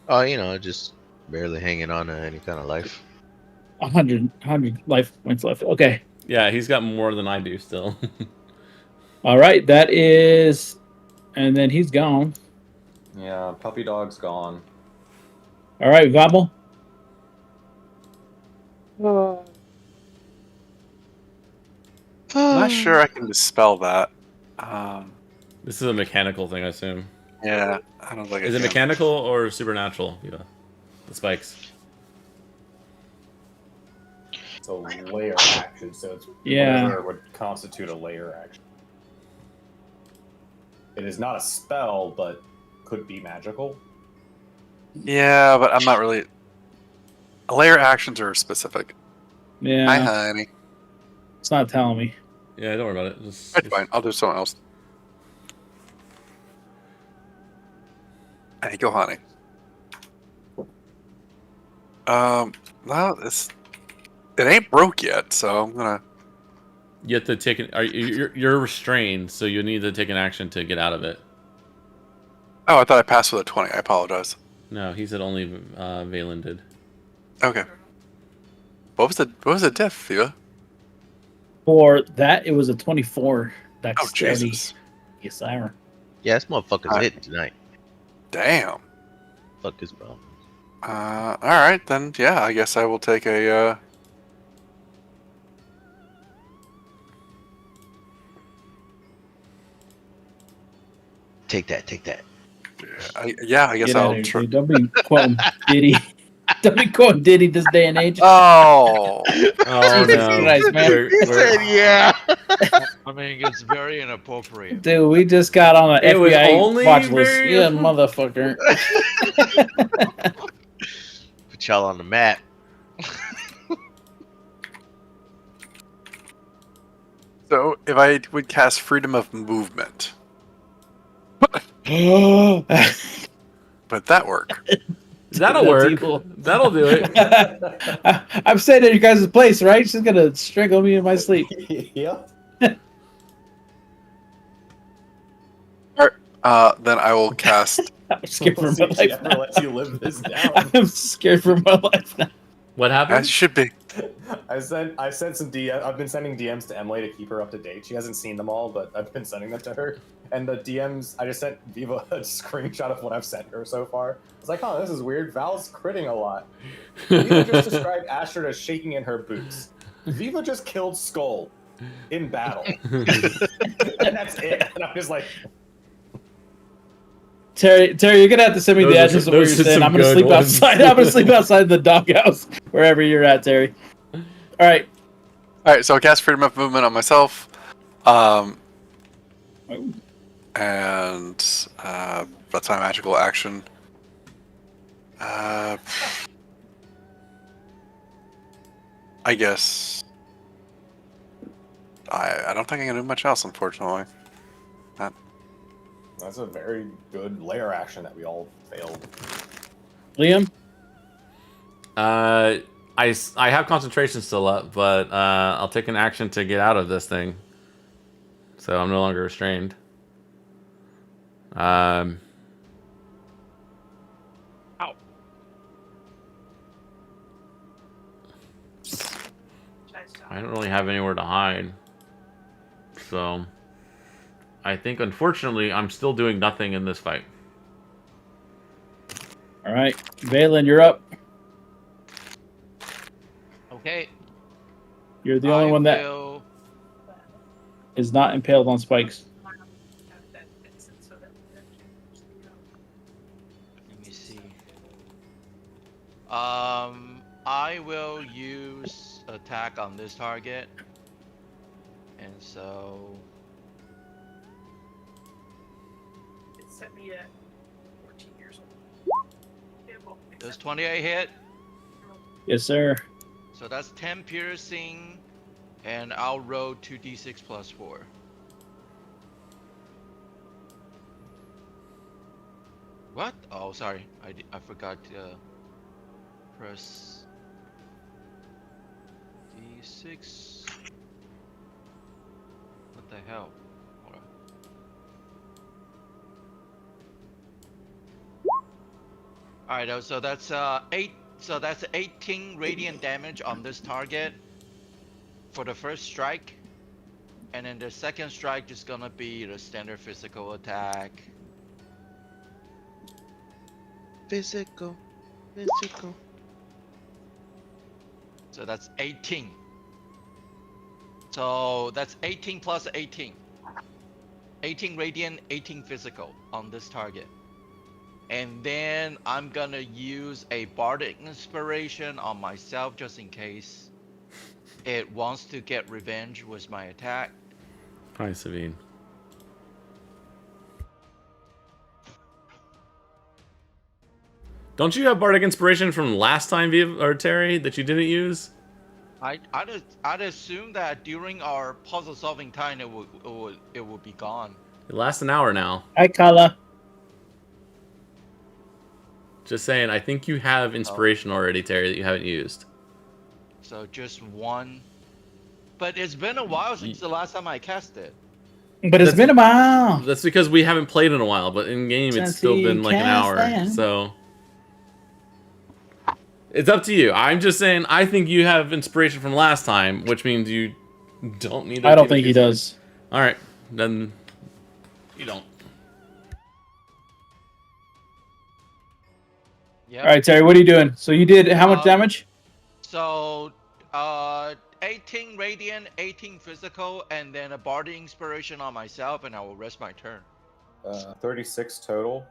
Oh, just barely hanging on to any kind of life. 100 life points left. Okay. Yeah, he's got more than I do still. All right, that is, and then he's gone. Yeah, puppy dog's gone. All right, Vabel. I'm not sure I can dispel that. This is a mechanical thing, I assume. Yeah, I don't think Is I it can. mechanical or supernatural? Yeah, the spikes. It's a layer action, so it's Yeah. whatever would constitute a layer action. It is not a spell, but could be magical. Yeah, but I'm not really. Layer actions are specific. Yeah. Hi, honey. It's not telling me. Yeah, don't worry about it. It's fine. I'll do something else. Hey, go, honey. No, it ain't broke yet, so I'm gonna. You have to take an. You're restrained, so you need to take an action to get out of it. Oh, I thought I passed with a 20. I apologize. No, he said only Valen did. Okay. What was the diff, Viva? For that, it was a 24. Oh, Jesus. Yes, sir. Yeah, this motherfucker's hitting tonight. Damn. Fuck his problem. All right then. Yeah, I guess I will take a. Take that. Take that. Yeah, I guess Get out I'll. of here, dude. Don't be quoting Diddy. Don't be quoting Diddy this day and age. Oh. Oh Jesus no! Christ, man. He said, yeah. I mean, it's very inappropriate. Dude, we just got on an It was FBI only watch list. very- Yeah, motherfucker. Put y'all on the map. So if I would cast Freedom of Movement, I've would that work? That'll work. That'll do it. staying at your guys' place, right? She's gonna strangle me in my sleep. Yep. Then I will cast. I'm scared for We'll my see if she life ever now. lets you live this down. I'm scared for my life now. What As happened? should be. I sent some DM. I've been sending DMs to Emily to keep her up to date. She hasn't seen them all, but I've been sending them to her. And the DMs, I just sent Viva a screenshot of what I've sent her so far. I was like, oh, this is weird. Val's critting a lot. Viva just described Astrid as shaking in her boots. Viva just killed Skull in battle. And that's it. And I'm just like, Terry, you're gonna have to send me the Those are address some- of where you're those are staying. some I'm gonna good sleep ones. outside. I'm gonna sleep outside the doghouse, wherever you're at, Terry. All right. All right, so I cast Freedom of Movement on myself. And that's my magical action. I guess I don't think I can do much else, unfortunately. that's a very good layer action that we all failed. Liam? I have concentration still up, but I'll take an action to get out of this thing. So I'm no longer restrained. Ow. I don't really have anywhere to hide. So I think, unfortunately, I'm still doing nothing in this fight. All right. Valen, you're up. Okay. You're the only one that will... is not impaled on spikes. Let me see. I will use attack on this target, and so It set me at 14 years old. does 28 hit? Yes, sir. So that's 10 piercing, and I'll roll 2d6 plus 4. What? Oh, sorry. I forgot to press d6. What the hell? Hold on. All right, so that's 8. So that's 18 radiant damage on this target. for the first strike, and then the second strike is gonna be the standard physical attack. Physical. So that's 18. So that's 18 plus 18. 18 radiant, 18 physical on this target. And then I'm gonna use a bardic inspiration on myself just in case it wants to get revenge with my attack. Hi, Sabine. Don't you have bardic inspiration from last time, or Terry, that you didn't use? I'd assume that during our puzzle solving time it would be gone. It lasts an hour now. Hi, Kala. Just saying, I think you have inspiration already, Terry, that you haven't used. So just one. But it's been a while since the last time I cast it. But it's been a while. That's because we haven't played in a while, but in game it's still been like an hour. So it's up to you. I'm just saying, I think you have inspiration from last time, which means you don't need. I don't think he does. All right, then you don't. Yeah. All right, Terry, what are you doing? So you did how much damage? So, 18 radiant, 18 physical, and then a bardic inspiration on myself, and I will rest my turn. 36 total.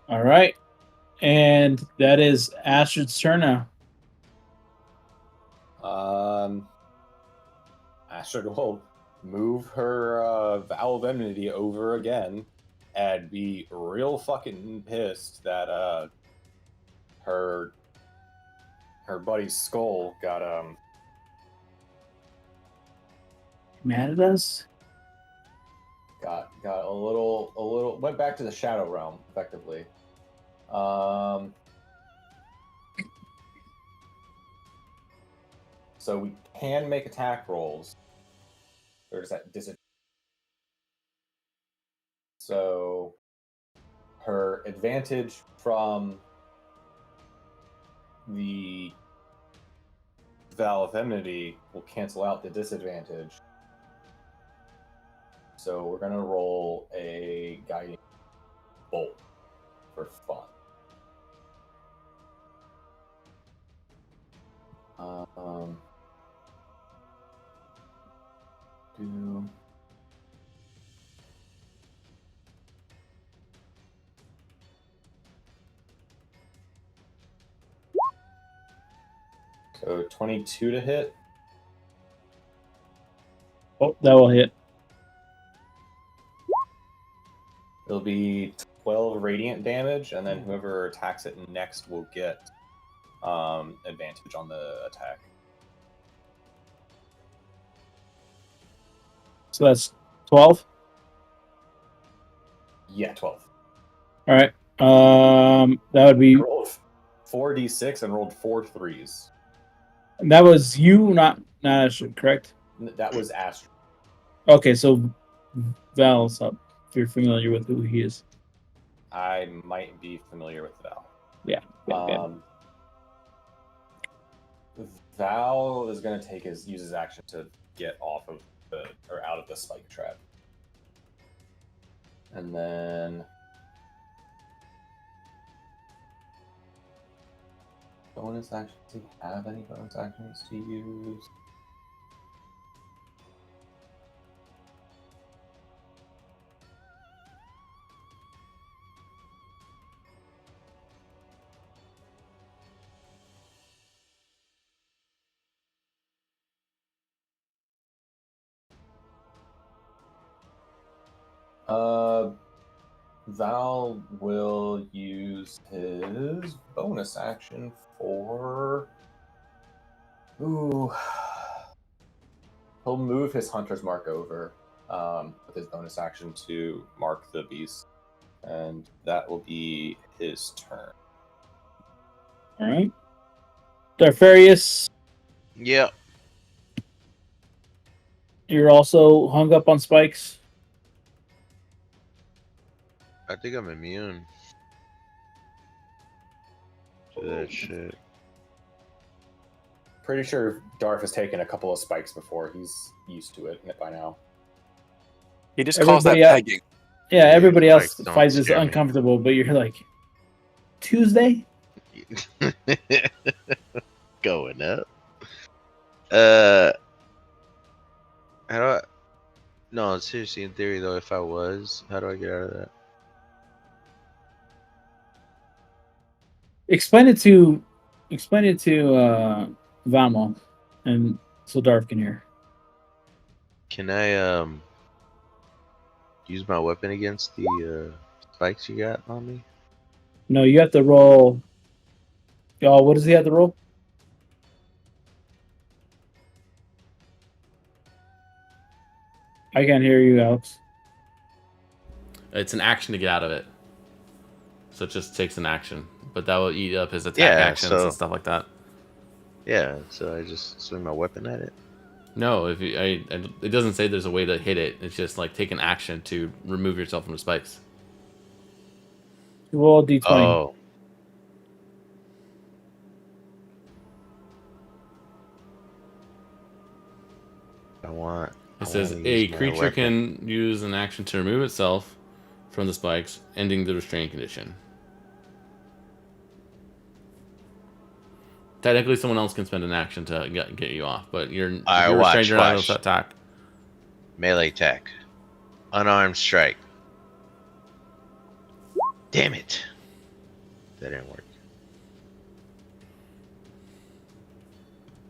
All right, and that is Astrid's turn now. Astrid will move her Vow of Enmity over again and be real fucking pissed that her buddy's skull got mad at us. Got a little went back to the Shadow Realm effectively. So we can make attack rolls. There's that disadvantage. So her advantage from the Vow of Enmity will cancel out the disadvantage. So we're gonna roll a guiding bolt for fun. So 22 to hit. Oh, that will hit. It'll be 12 radiant damage, and then whoever attacks it next will get advantage on the attack. So that's 12? Yeah, 12. All right. That would be... I rolled 4d6 and rolled 4 3s. That was you, not Astrid, correct? That was Astrid. Okay, so Val's up. If you're familiar with who he is. I might be familiar with Val. Yeah. Val is going to use his action to get off of out of the spike trap. And then bonus actions. Does he have any bonus actions to use? Val will use his bonus action for... Ooh. He'll move his Hunter's Mark over with his bonus action to mark the beast. And that will be his turn. All right. Darfarius. Yep. You're also hung up on spikes. I think I'm immune. Do that shit. Pretty sure Darth has taken a couple of spikes before. He's used to it by now. He just calls that Everybody pegging. Yeah, everybody else Spikes don't finds this scare me. uncomfortable, but you're like, Tuesday? Going up. How do I? No, seriously, in theory though, if I was, how do I get out of that? Explain it to Vamo, and so Darth can hear. Can I use my weapon against the spikes you got on me? No, you have to roll. Y'all, what does he have to roll? I can't hear you, Alex. It's an action to get out of it. So it just takes an action. But that will eat up his attack actions and stuff like that. Yeah, so I just swing my weapon at it. No, if you, it doesn't say there's a way to hit it. It's just like take an action to remove yourself from the spikes. Roll a d20. Oh. It says a creature can use an action to remove itself from the spikes, ending the restraint condition. Technically, someone else can spend an action to get you off, but you're restrained. You're not able to attack. Melee attack. Unarmed strike. Damn it. That didn't work.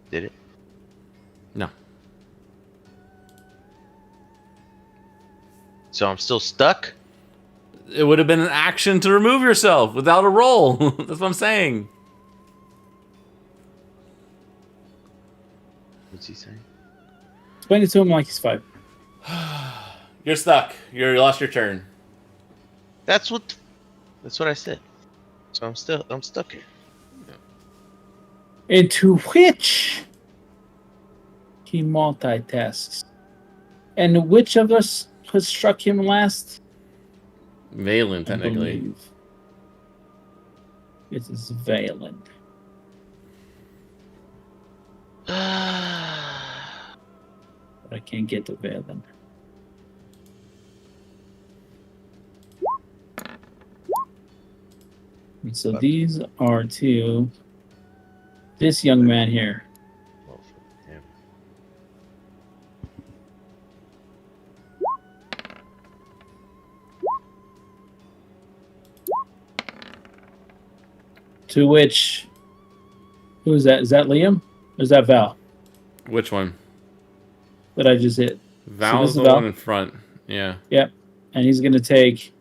Did it? No. So I'm still stuck? It would have been an action to remove yourself without a roll. That's what I'm saying. What's he saying? Explain it to him like he's 5. You're stuck. You lost your turn. That's what I said. So I'm stuck here. Into which he multitasks. And which of us has struck him last? Valen, technically. It is Valen. But I can't get to Valen. And so these are to this young man here. Oh, damn. To which, who is that? Is that Liam? Or is that Val Which one? that I just hit? Val's So the Val. one in front. Yeah. Yep. And he's going to take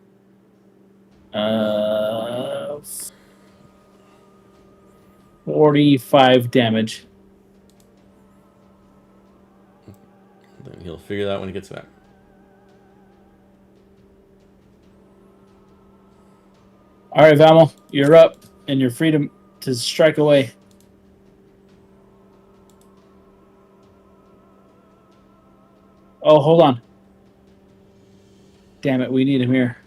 45 damage. Then he'll figure that out when he gets back. All right, Vamo, you're up, and you're free to strike away. Oh, hold on. Damn it, we need him here.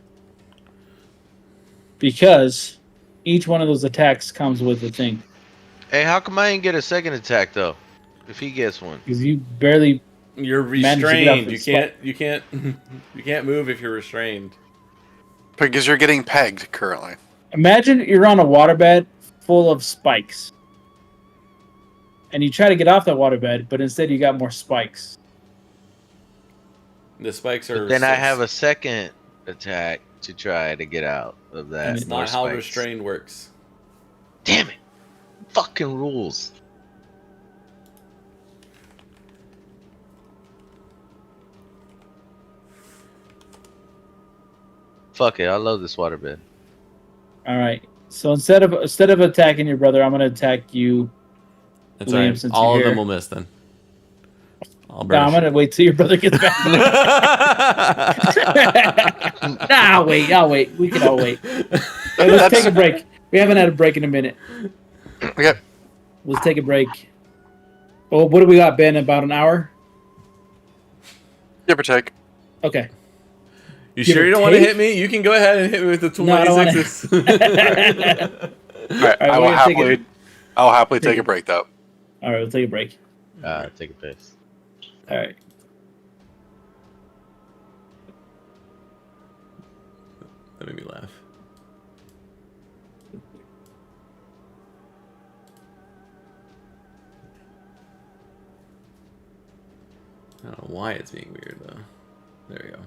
Because each one of those attacks comes with a thing. Hey, how come I didn't get a second attack though? If he gets one. Because you barely. You're restrained. You can't move if you're restrained. Because you're getting pegged currently. Imagine you're on a waterbed full of spikes. And you try to get off that waterbed, but instead you got more spikes. The spikes are. But then I have a second attack to try to get out of that. That's not how restrained works. Damn it! Fucking rules. Fuck it, I love this waterbed. All right. So instead of attacking your brother, I'm gonna attack you. That's Liam, right. since All you're of them here. will miss then. No, I'm gonna wait till your brother gets back. I'll wait. We can all wait. Hey, let's take a break. We haven't had a break in a minute. Okay. Let's take a break. Oh, what do we got, Ben? About an hour? Give or take. Okay. You sure you don't want to hit me? You can go ahead and hit me with the 26s. All right, I will happily. I'll happily take a break, though. All right, we'll take a break. Take a piss. All right. That made me laugh. I don't know why it's being weird though. There we go.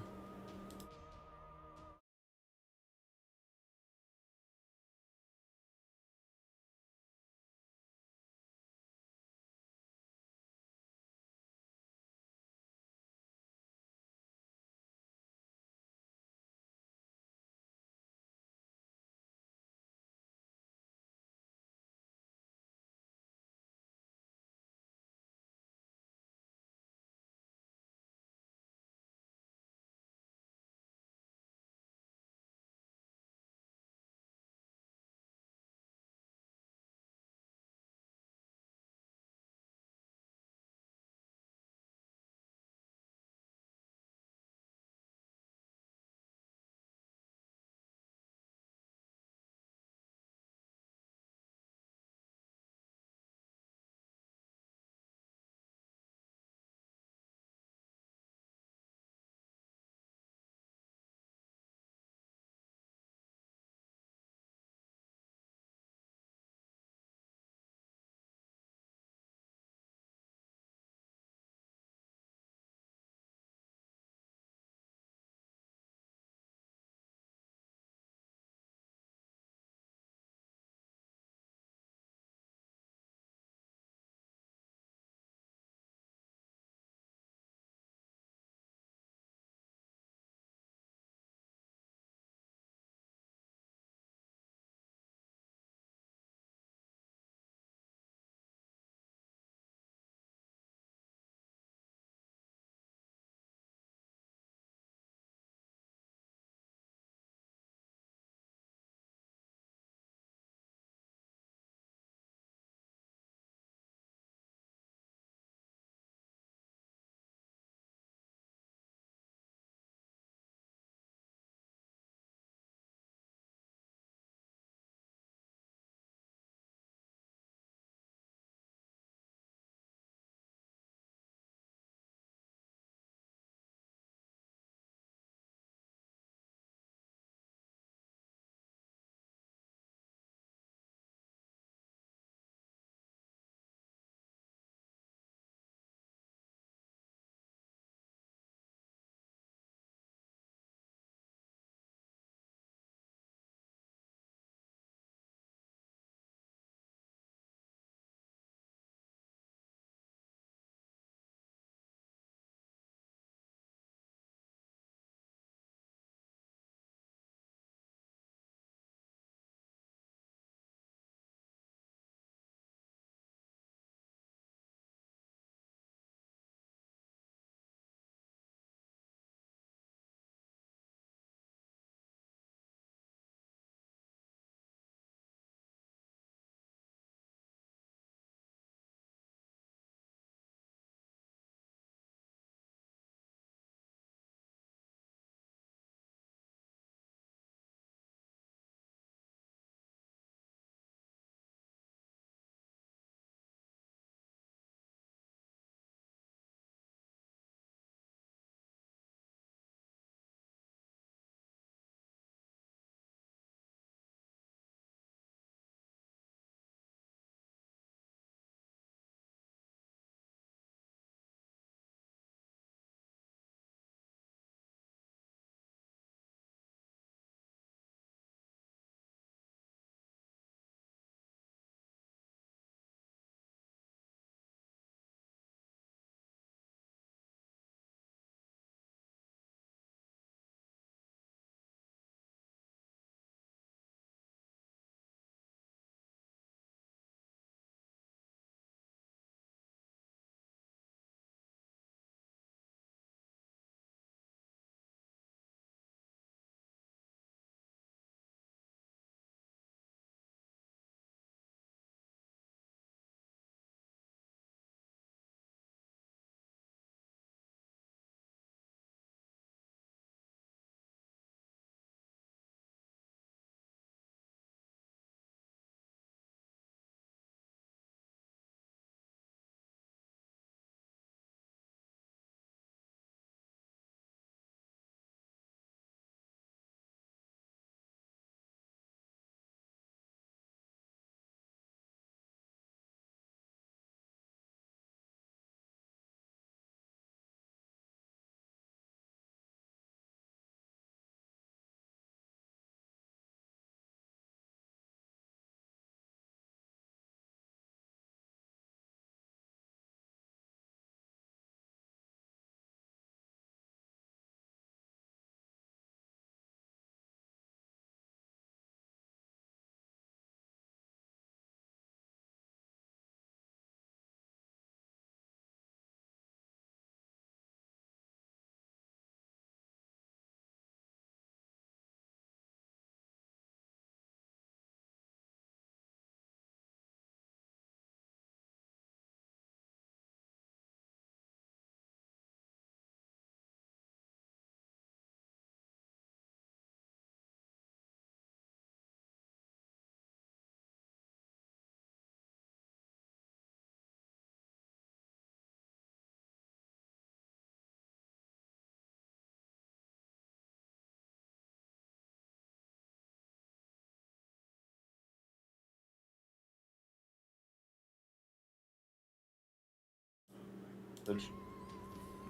Message.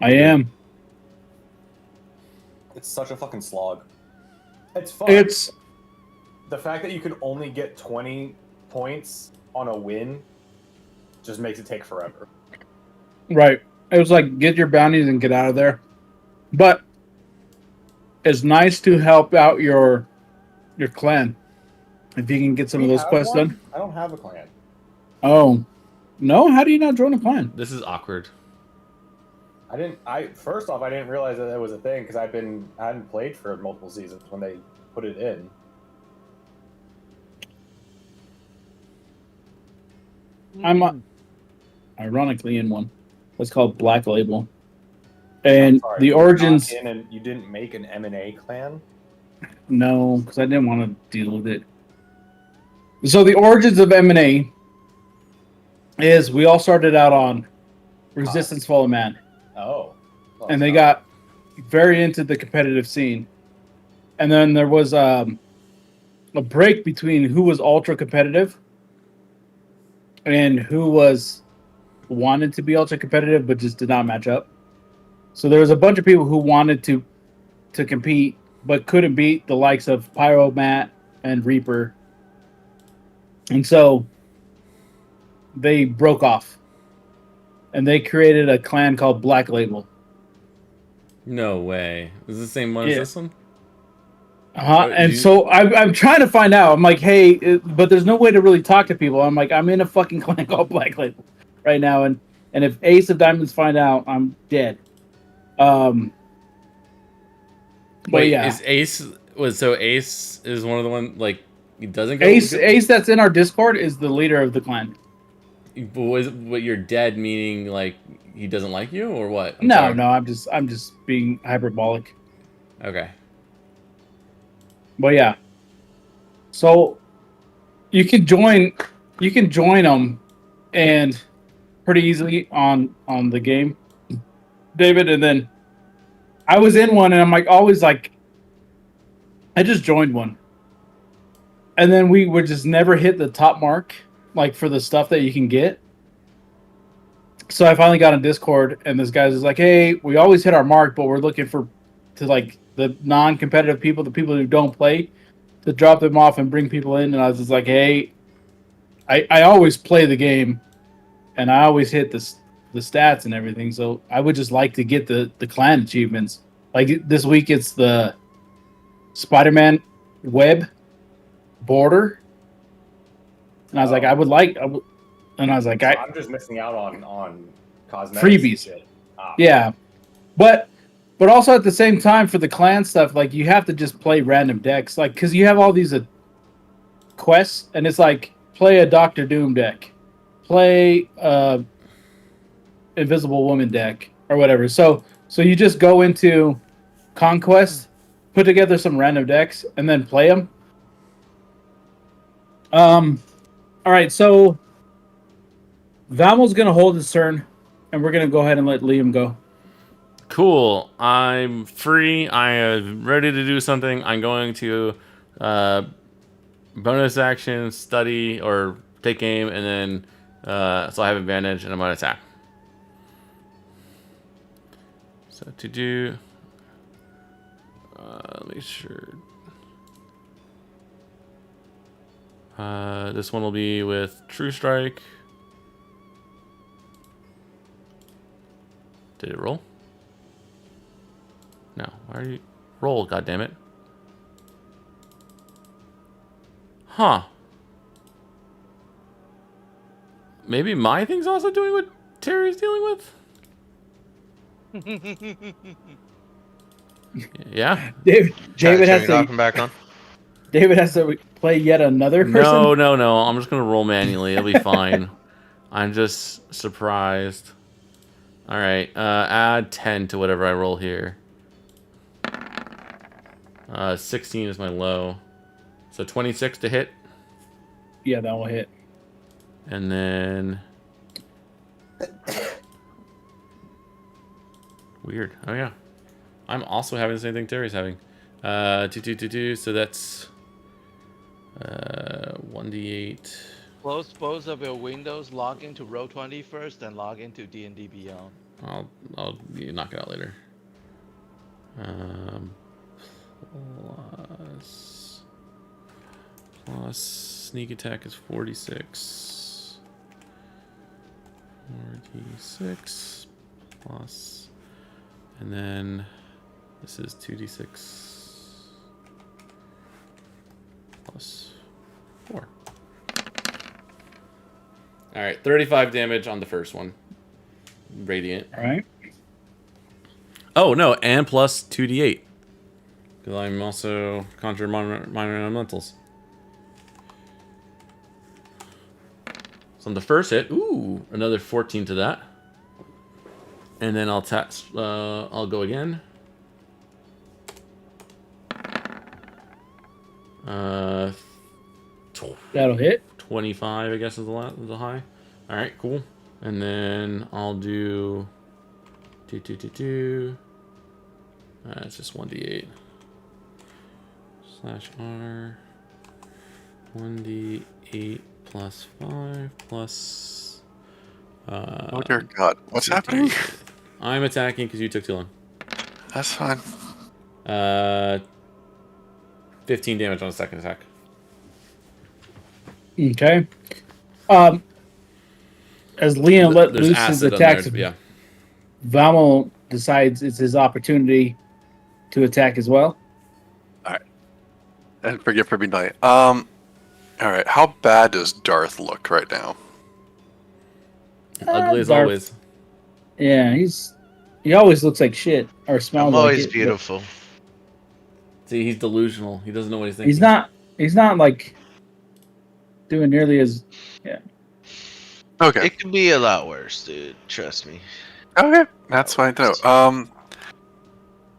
I am. It's such a fucking slog. It's fun. It's the fact that you can only get 20 points on a win just makes it take forever. right. It was like get your bounties and get out of there. But it's nice to help out your clan if you can get some of those quests done. I don't have a clan. Oh no! How do you not join a clan? This is awkward. First off, I didn't realize that it was a thing because I hadn't played for multiple seasons when they put it in. I'm ironically in one. It's called Black Label, and Sorry, the origins. And you didn't make an M&A clan? No, because I didn't want to deal with it. So the origins of M&A is we all started out on Resistance Fall of Man. Oh. And they got very into the competitive scene. And then there was a break between who was ultra competitive and who wanted to be ultra competitive but just did not match up. So there was a bunch of people who wanted to compete but couldn't beat the likes of Pyro, Matt, and Reaper. And so they broke off. And they created a clan called Black Label. No way. Is it the same one as this one? And so I'm trying to find out. I'm like, hey, but there's no way to really talk to people. I'm like, I'm in a fucking clan called Black Label right now. And if Ace of Diamonds find out, I'm dead. Wait, yeah. is Ace Ace is one of the one like he doesn't go Ace that's in our Discord is the leader of the clan. But you're dead meaning like he doesn't like you or what? No, I'm just being hyperbolic. Okay. But yeah. So you can join them and pretty easily on the game, David, and then I was in one and I'm like always like I just joined one. And then we would just never hit the top mark like for the stuff that you can get. So I finally got on Discord and this guy's just like, "Hey, we always hit our mark, but we're looking to like the non-competitive people, the people who don't play, to drop them off and bring people in." And I was just like, "Hey, I always play the game and I always hit the stats and everything. So I would just like to get the clan achievements. Like this week it's the Spider-Man web border." And I was like, and I was like, I'm just missing out on cosmetics freebies. Shit. Yeah. But also at the same time for the clan stuff, like you have to just play random decks. Like, cause you have all these quests and it's like play a Doctor Doom deck, play Invisible Woman deck or whatever. So you just go into Conquest, put together some random decks and then play them. All right, so Valmo's going to hold his turn, and we're going to go ahead and let Liam go. Cool. I'm free. I am ready to do something. I'm going to bonus action, study, or take aim, and then so I have advantage, and I'm going to attack. So to do... make sure... this one will be with True Strike. Did it roll? No. Why are you... Roll, goddammit. Huh. Maybe my thing's also doing what Terry's dealing with? Yeah? David has to... back on. David has to play yet another person? No. I'm just going to roll manually. It'll be fine. I'm just surprised. Alright, add 10 to whatever I roll here. 16 is my low. So 26 to hit. Yeah, that will hit. And then... Weird. Oh, yeah. I'm also having the same thing Terry's having. 2, so that's... 1d8. Close both of your windows, log into Roll20 first, then log into D&D Beyond. I'll knock it out later. Plus sneak attack is 46. 46 plus, and then this is 2d6 plus 4. All right, 35 damage on the first one. Radiant. All right. Oh no, and plus 2d8 because I'm also conjure minor elementals. So on the first hit, ooh, another 14 to that, and then I'll I'll go again. That'll hit. 25, I guess, is the high. All right, cool. And then I'll do 2. It's just 1d8 /R. 1d8 plus 5 plus. Oh dear God, what's happening? I'm attacking because you took too long. That's fine. 15 damage on the second attack. Okay. As Leon let loose his attacks, yeah. Vamo decides it's his opportunity to attack as well. All right. And forgive for being late. All right. How bad does Darth look right now? Ugly as Darth, always. Yeah, he always looks like shit or smells like always it, beautiful. See, he's delusional. He doesn't know what he's thinking. He's not like doing nearly as. Yeah. Okay. It could be a lot worse, dude. Trust me. Okay, that's fine to know. All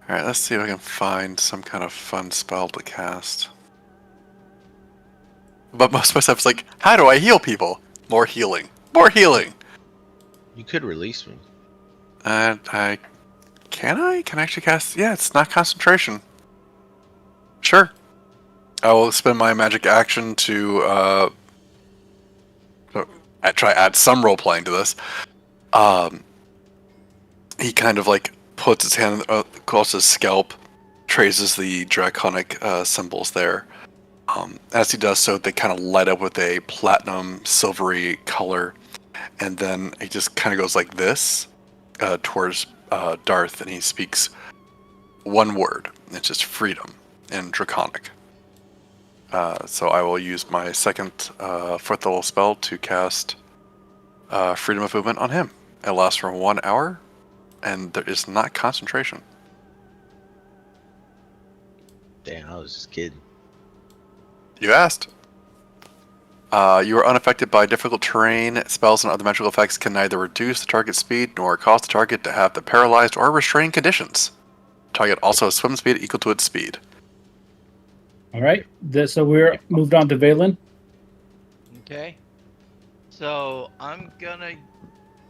right, let's see if I can find some kind of fun spell to cast. But most of my stuff is like, how do I heal people? More healing. More healing. You could release me. And can I actually cast? Yeah, it's not concentration. Sure. I will spend my magic action to try add some role playing to this. He kind of like puts his hand across his scalp, traces the draconic symbols there. As he does so, they kind of light up with a platinum silvery color, and then he just kind of goes like this towards Darth, and he speaks one word. It's just freedom in draconic. So I will use my second 4th level spell to cast freedom of movement on him. It lasts for 1 hour, and there is not concentration. Damn, I was just kidding. You asked. You are unaffected by difficult terrain. Spells and other magical effects can neither reduce the target's speed nor cause the target to have the paralyzed or restrained conditions. The target also has swim speed equal to its speed. All right. So we're moved on to Valen. Okay. So I'm gonna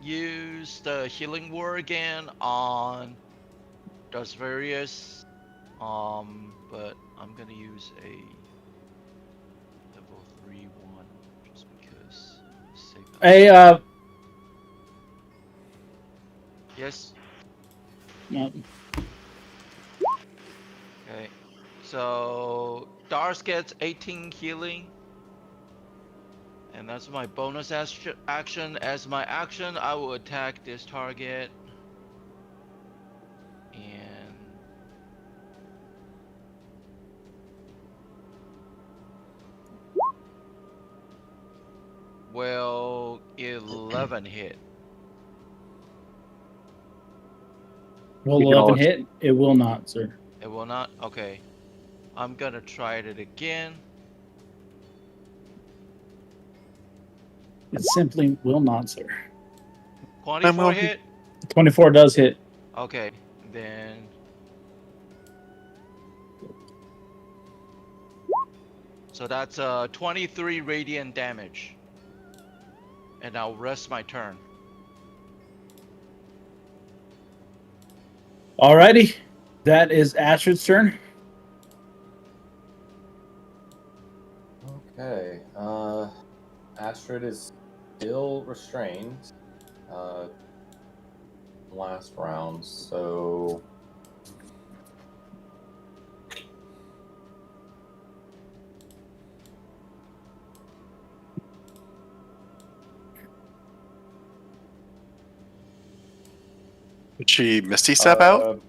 use the healing word again on Dosvarius. But I'm gonna use a level 3 one just because. Hey, Yes. no. Okay. So Dars gets 18 healing. And that's my bonus action. As my action, I will attack this target. And well, 11 hit. Will 11 hit? It will not, sir. It will not? Okay. I'm gonna try it again. It simply will not, sir. 24 hit? 24 does hit. Okay, then. So that's 23 radiant damage. And I'll rest my turn. Alrighty. That is Astrid's turn. Okay. Astrid is still restrained. last round, so Did she Misty Step out?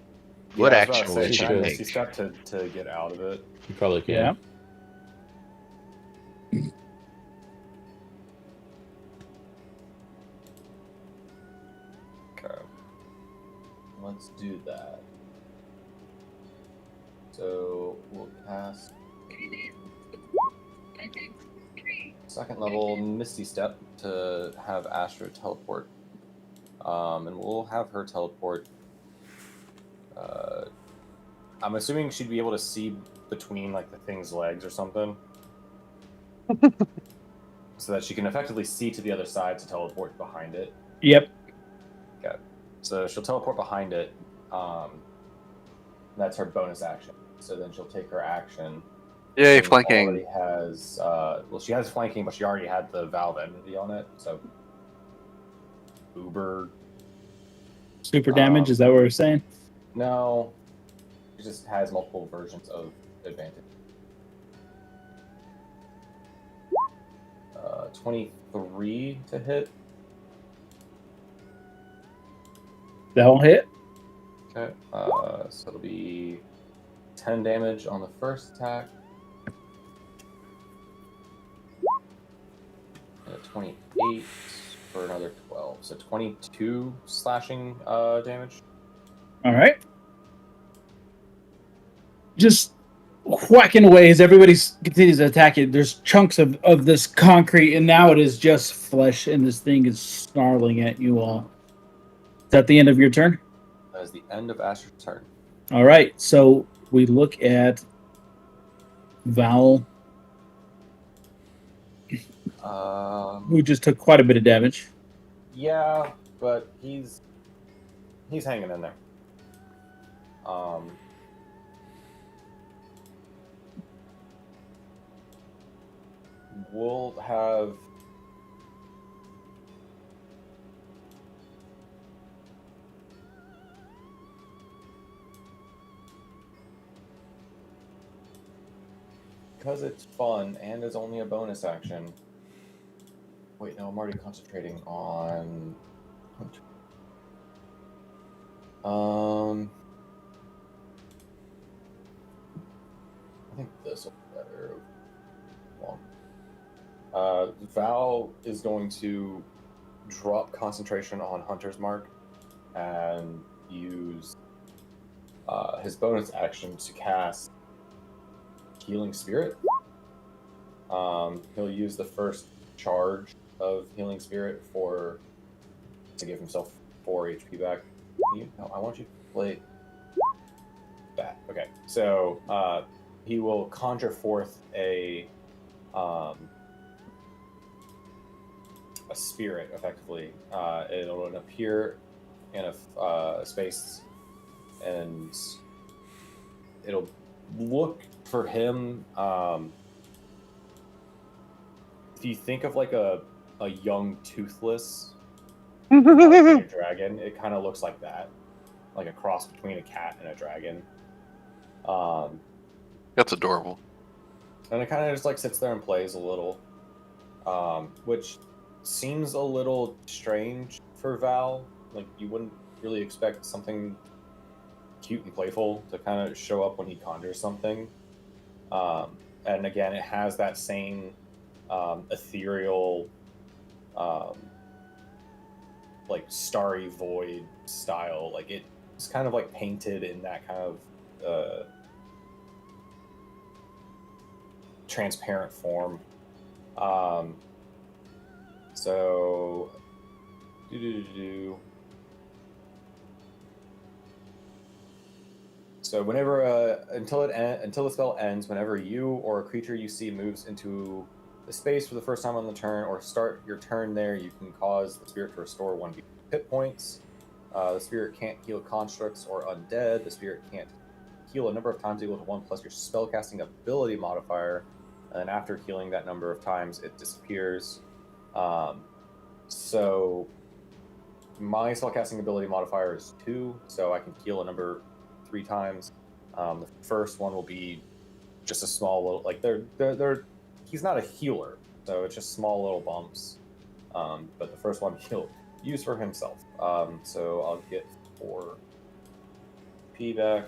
What yeah, I was action about to would say, she can I take? Misty Step to get out of it? You probably can. Yeah. Okay. Let's do that. So we'll cast second level Misty Step to have Astra teleport. And we'll have her teleport. I'm assuming she'd be able to see between like the thing's legs or something. So that she can effectively see to the other side to teleport behind it. Yep. Okay. So she'll teleport behind it. That's her bonus action. So then she'll take her action. Yay, She flanking. already has she has flanking, but she already had the Valve Enmity on it. So Uber. Super damage. Is that what we're saying? No, it just has multiple versions of advantage. 23 to hit. That'll hit. Okay. So it'll be 10 damage on the first attack. And a 28 for another 12. So 22 slashing damage. All right. Just whacking away as everybody continues to attack it. There's chunks of this concrete, and now it is just flesh, and this thing is snarling at you all. Is that the end of your turn? That is the end of Asher's turn. All right. So we look at Val, who just took quite a bit of damage. Yeah, but he's hanging in there. We'll have because it's fun and is only a bonus action. Wait, no, I'm already concentrating on Hunter. I think this will be better. Val is going to drop concentration on Hunter's Mark and use his bonus action to cast Healing Spirit. He'll use the first charge of Healing Spirit to give himself 4 HP back. I want you to play that. Okay, so he will conjure forth a spirit, effectively. It'll appear in a space, and it'll look for him. If you think of like a young toothless dragon, it kind of looks like that, like a cross between a cat and a dragon. That's adorable. And it kind of just like sits there and plays a little, which seems a little strange for Val. Like you wouldn't really expect something cute and playful to kind of show up when he conjures something. And again, it has that same ethereal, like starry void style. Like it's kind of like painted in that kind of transparent form. So So whenever until the spell ends, whenever you or a creature you see moves into the space for the first time on the turn, or start your turn there, you can cause the spirit to restore 1 hit points. The spirit can't heal constructs or undead. The spirit can't heal a number of times equal to 1 plus your spellcasting ability modifier. And then after healing that number of times, it disappears. So my spellcasting ability modifier is 2, so I can heal a number 3 times. The first one will be just a small little, like they're he's not a healer, so it's just small little bumps. But the first one he'll use for himself. So I'll get 4 P back.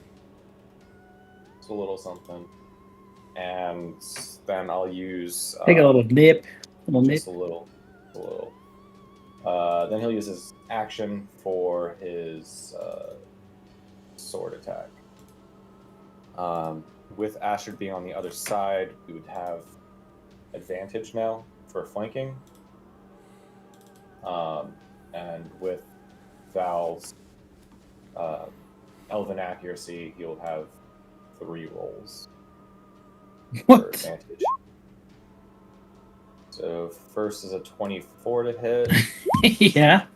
It's a little something, and then I'll use Take a little nip. just a little. Then he'll use his action for his sword attack. With Ashard being on the other side, we would have advantage now for flanking. And with Val's elven accuracy, he'll have 3 rolls for advantage. So first is a 24 to hit. Yeah.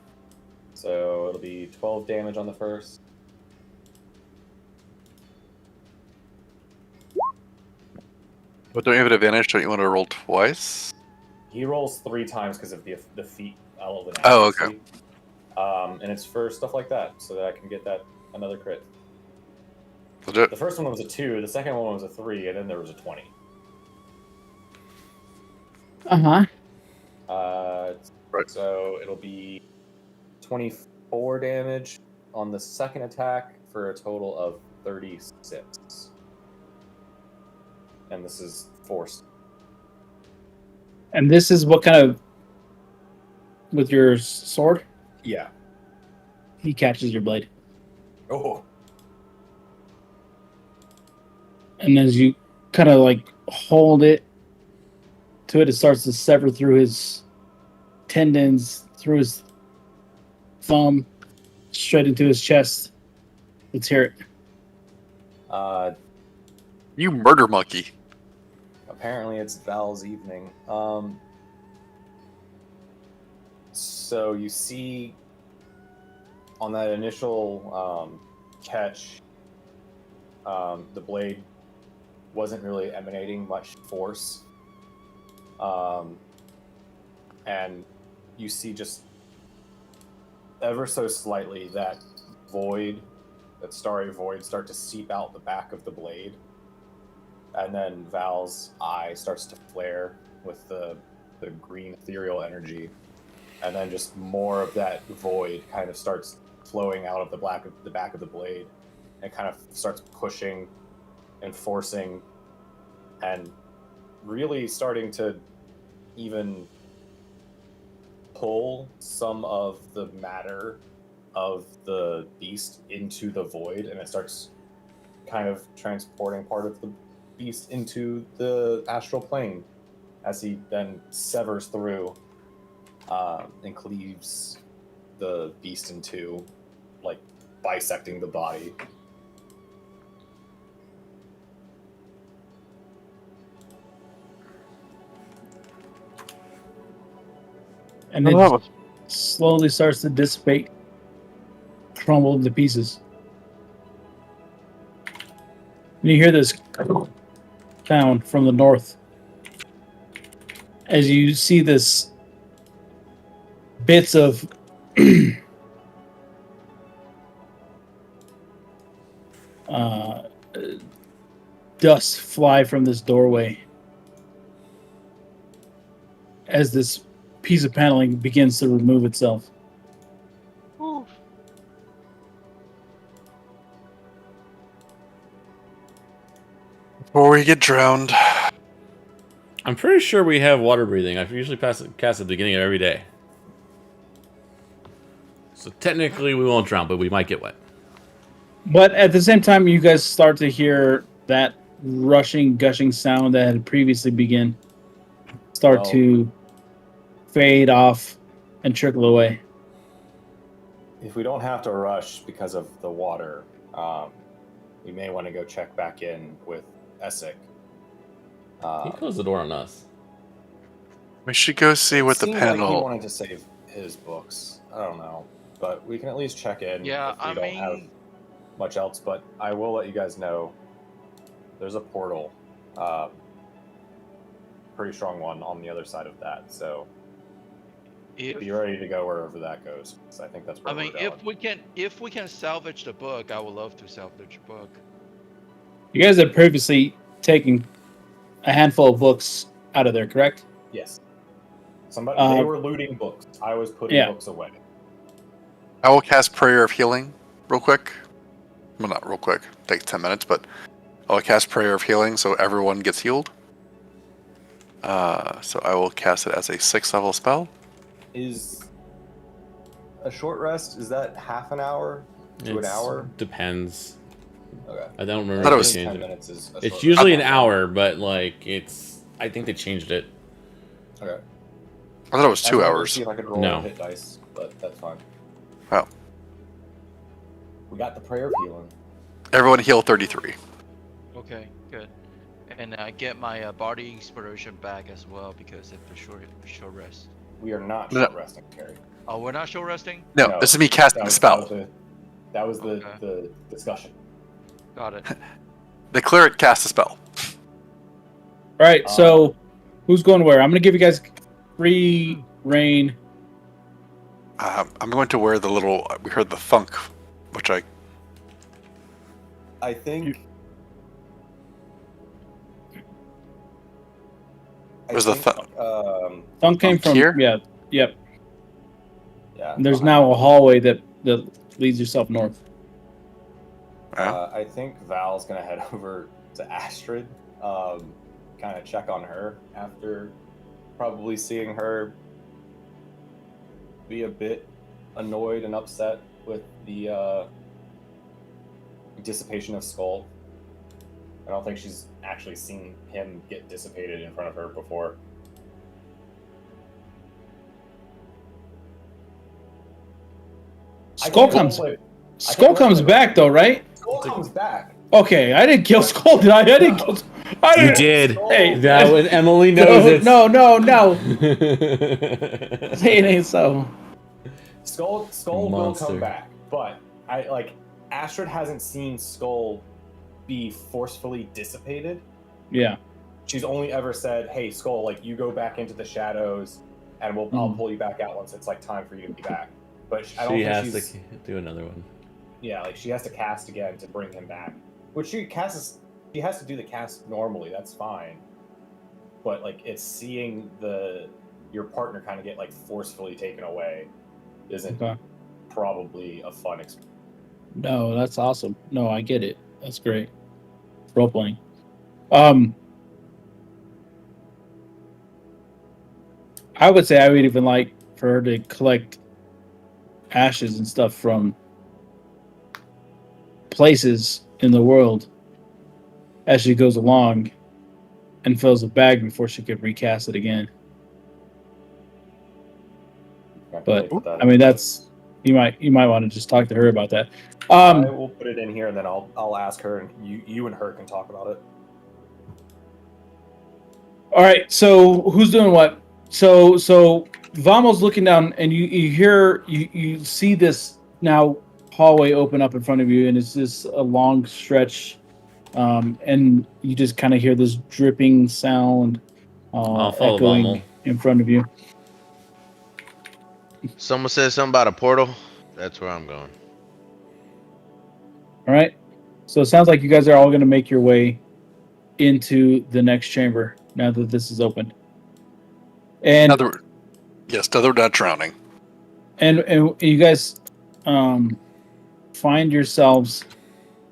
So it'll be 12 damage on the first. But don't you have an advantage? Don't you want to roll twice? He rolls 3 times because of the feat elven Oh, accuracy. And it's for stuff like that, so that I can get that another crit. I'll do it. The first one was a 2, the second one was a 3, and then there was a 20. Right. So it'll be 24 damage on the second attack for a total of 36. And this is forced. And this is what kind of with your sword? Yeah. He catches your blade. Oh. And as you kind of like hold it to it, it starts to sever through his tendons, through his thumb, straight into his chest. Let's hear it. You murder monkey. Apparently it's Val's evening. So you see on that initial catch, the blade wasn't really emanating much force. And you see just ever so slightly that void, that starry void, start to seep out the back of the blade. And then Val's eye starts to flare with the green ethereal energy. And then just more of that void kind of starts flowing out of the back of the blade. And kind of starts pushing and forcing and really starting to even pull some of the matter of the beast into the void, and it starts kind of transporting part of the beast into the astral plane as he then severs through and cleaves the beast in two, like bisecting the body. And then slowly starts to dissipate, crumble into pieces. And you hear this sound from the north as you see this bits of dust fly from this doorway as this piece of paneling begins to remove itself. Ooh. Before we get drowned. I'm pretty sure we have water breathing. I usually cast at the beginning of every day. So technically we won't drown, but we might get wet. But at the same time, you guys start to hear that rushing, gushing sound that had previously begun start to fade off and trickle away. If we don't have to rush because of the water, we may want to go check back in with Essek. He closed the door on us. We should go see what the panel. Like he wanted to save his books. I don't know, but we can at least check in. Yeah, if we don't have much else. But I will let you guys know. There's a portal, pretty strong one on the other side of that. So be ready to go wherever that goes. So I think that's where I mean, we're going. if we can salvage the book, I would love to salvage the book. You guys had previously taken a handful of books out of there, correct? Yes. They were looting books. I was putting books away. I will cast Prayer of Healing real quick. Well, not real quick. Take 10 minutes, but I'll cast Prayer of Healing so everyone gets healed. So I will cast it as a 6th level spell. Is a short rest, is that half an hour to an hour? Depends. Okay. I don't remember. I thought it was 10 minutes is a it's short usually rest. an hour, but like I think they changed it. Okay. I thought it was 2 I hours. see if I could roll No. hit dice, but that's fine. Oh. We got the Prayer of Healing. Everyone heal 33. Okay, good. And I get my body inspiration back as well because of the short rest. We are not No. short resting, Terry. Oh, we're not short resting? No, this is me casting the spell. That was the discussion. Got it. The cleric cast a spell. All right, so who's going where? I'm going to give you guys free reign. I'm going to wear the little. We heard the thunk, which I think. Was the Thunk came from here? Yeah. Yep. Yeah. And there's now a hallway that leads yourself north. I think Val's gonna head over to Astrid, kind of check on her after probably seeing her be a bit annoyed and upset with the dissipation of Skull. I don't think she's actually seen him get dissipated in front of her before. Skull comes back though, right? Skull comes back. Okay, I didn't kill Skull. I didn't kill. You did. Hey, that was Emily knows it. No. Say it ain't so. Skull will come back, but Astrid hasn't seen Skull be forcefully dissipated. Yeah. She's only ever said, "Hey, Skull, you go back into the shadows, and I'll pull you back out once it's time for you to be back." But I don't think has to do another one. Yeah, she has to cast again to bring him back. Which she has to do the cast normally. That's fine. But it's seeing your partner kind of get forcefully taken away isn't probably a fun experience. No, that's awesome. No, I get it. That's great. Role playing. I would say I would even like for her to collect ashes and stuff from places in the world as she goes along and fills a bag before she could recast it again. But I mean, that's you might want to just talk to her about that. I will put it in here and then I'll ask her, and you and her can talk about it. All right, so who's doing what? So Vamo's looking down, and you see this now hallway open up in front of you, and it's just a long stretch, and you just kind of hear this dripping sound echoing Vamo in front of you. Someone said something about a portal. That's where I'm going. All right, so it sounds like you guys are all going to make your way into the next chamber now that this is open. And they're not drowning. And you guys find yourselves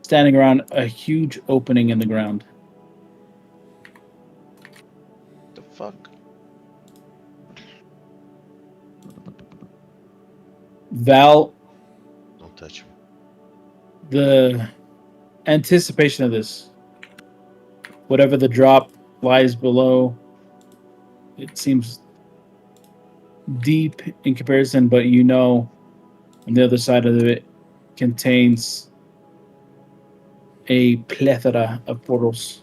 standing around a huge opening in the ground. The fuck? Val, Don't touch me. the anticipation of this, whatever the drop lies below, it seems deep in comparison, but on the other side of it contains a plethora of portals.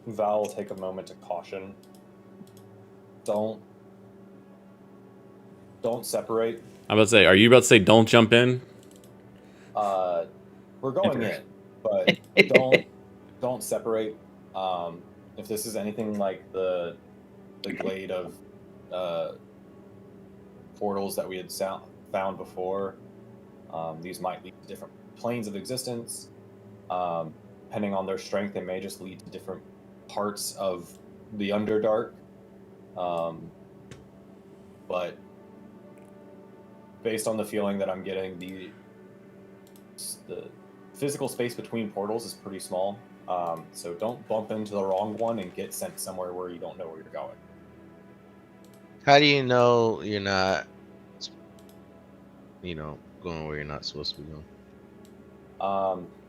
Val will take a moment to caution. Don't separate. I'm about to say, are you about to say don't jump in? We're going in, but don't separate. If this is anything like the glade of portals that we had found before, these might lead to different planes of existence. Depending on their strength, they may just lead to different parts of the Underdark. But based on the feeling that I'm getting, the physical space between portals is pretty small. So don't bump into the wrong one and get sent somewhere where you don't know where you're going. How do you know you're not, going where you're not supposed to be going?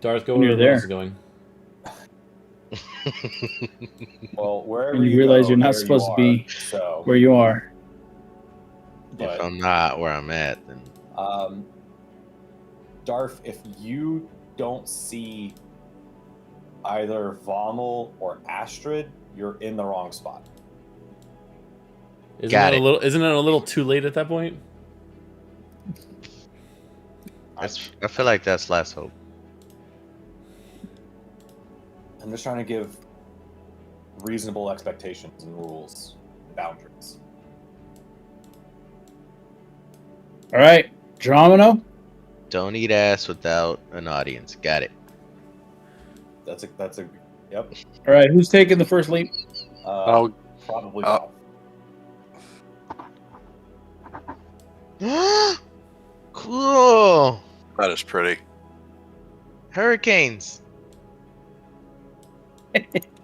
Darth, go When where you're everyone else there. is going. Well, wherever And you realize go, you're not there supposed you to be are, so. where you are. If But I'm not where I'm at, then Darth, if you don't see either Vommel or Astrid, you're in the wrong spot. Isn't it a little too late at that point? I feel like that's last hope. I'm just trying to give reasonable expectations and rules and boundaries. All right, Dramino. Don't eat ass without an audience. Got it. That's a yep. All right, who's taking the first leap? Probably. Cool. That is pretty. Hurricanes.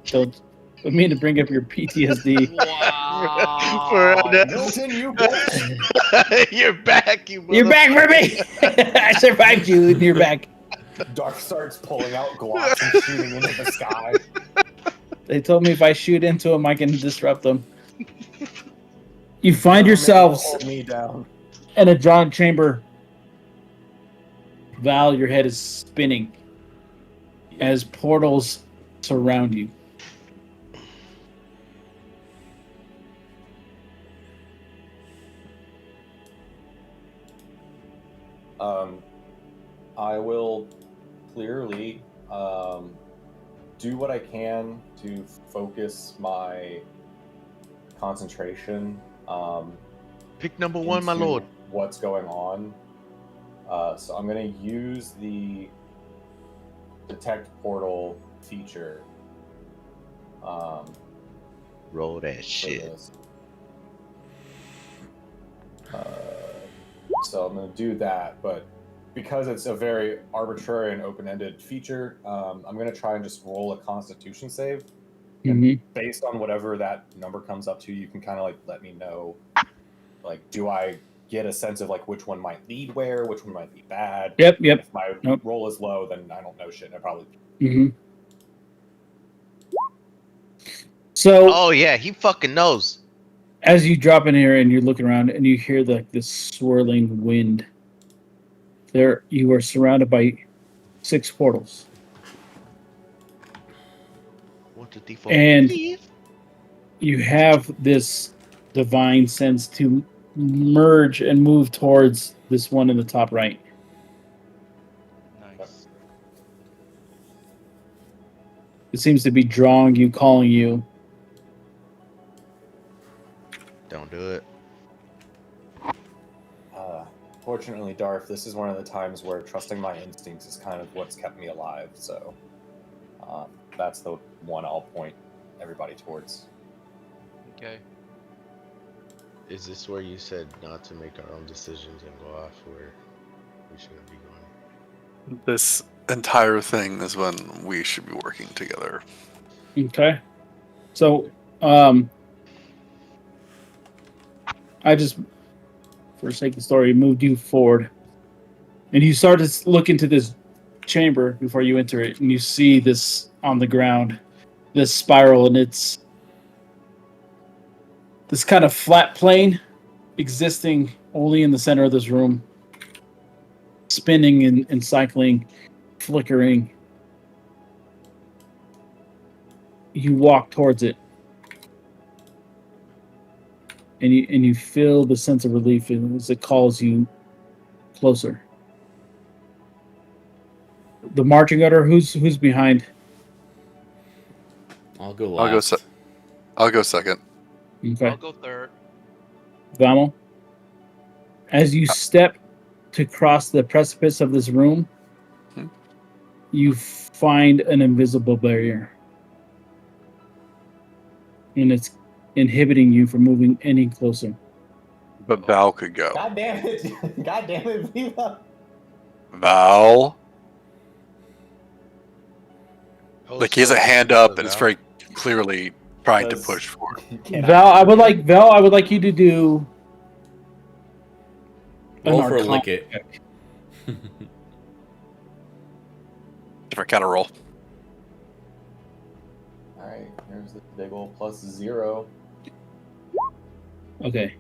Don't mean to bring up your PTSD. Wow. Milton, you bitch! You're back, You're back for me. I survived you, and you're back. Dark starts pulling out glocks and shooting into the sky. They told me if I shoot into them, I can disrupt them. You find yourselves Hold me down. in a giant chamber. Val, your head is spinning as portals surround you. I will clearly do what I can to focus my concentration. Pick number one, my into lord. What's going on? So I'm going to use the detect portal feature. Roll that shit. So I'm going to do that, but because it's a very arbitrary and open-ended feature, I'm going to try and just roll a Constitution save. And based on whatever that number comes up to, you can kind of like let me know, like, do I get a sense of like which one might lead where, which one might be bad. Yep. If my roll is low, then I don't know shit. And I probably. So. Oh yeah, he fucking knows. As you drop in here and you're looking around and you hear this swirling wind, there you are surrounded by 6 portals. 1, 2, 3, 4. And you have this divine sense to merge and move towards this one in the top right. Nice. It seems to be drawing you, calling you. Don't do it. Fortunately, Darth, this is one of the times where trusting my instincts is kind of what's kept me alive. So that's the one I'll point everybody towards. Okay. Is this where you said not to make our own decisions and go off where we shouldn't be going? This entire thing is when we should be working together. Okay. So, I just, for the sake of the story, moved you forward. And you start to look into this chamber before you enter it, and you see this on the ground, this spiral, and it's this kind of flat plane existing only in the center of this room, spinning and cycling, flickering. You walk towards it, and you feel the sense of relief as it calls you closer. The marching order, who's behind? I'll go I'll go last. I'll go second. Okay. I'll go third. Vamo, as you step to cross the precipice of this room, Hmm. you find an invisible barrier. And it's inhibiting you from moving any closer. But Val could go. God damn it! God damn it, Viva! Val, like he has a Host hand for up and it's Val. very clearly trying to Does- push forward. Val, I would like you to do an Roll for a Arcana lick it. check. Different kind of roll. Alright, here's the big ol' +0. Okay.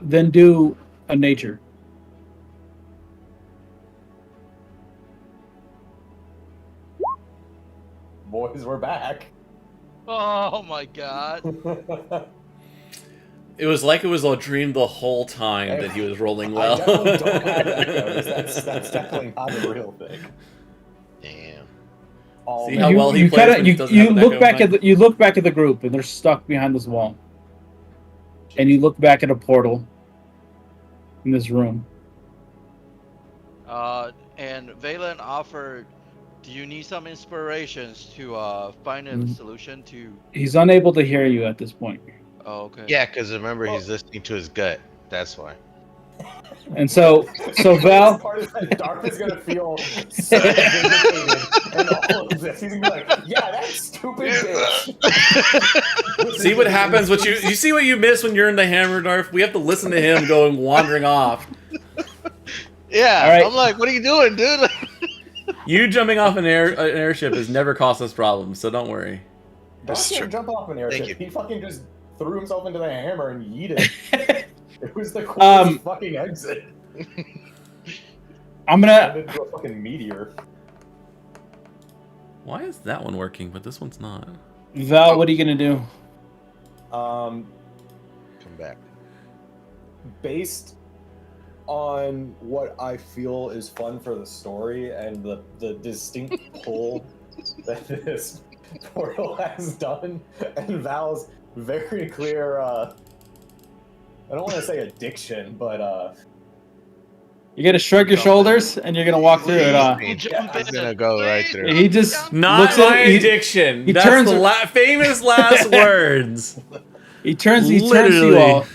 Then do a nature. Boys, we're back. Oh my god. It was like it was a dream the whole time that he was rolling well. I definitely don't have echoes. That's definitely not a real thing. Damn. See how well he plays when he doesn't have an look echo back mic? at you look back at the group and they're stuck behind this wall. And you look back at a portal in this room. And Valen offered, do you need some inspirations to find a solution to... He's unable to hear you at this point. Oh, okay. Yeah, because remember he's listening to his gut. That's why. And so Val, part is that Dark is gonna feel so vindicated and all of this. He's gonna be like, yeah, that stupid bitch. See what happens? What you see what you miss when you're in the Hammerdorf? We have to listen to him going wandering off. Yeah, All right. I'm like, what are you doing, dude? You jumping off an airship has never caused us problems, so don't worry. Dark true. can't jump off an Thank airship. you. He fucking just threw himself into the hammer and yeeted. It was the coolest fucking exit. I'm gonna Turned into a fucking meteor. Why is that one working, but this one's not? Val, what are you gonna do? Come back. Based on what I feel is fun for the story and the distinct pull that this portal has done, and Val's very clear, I don't want to say addiction, but You're gonna shrug your shoulders and you're gonna walk through it. He's gonna go right through. He just Not looks my at he, addiction. he That's turns- the famous last words. he turns to you Literally. all.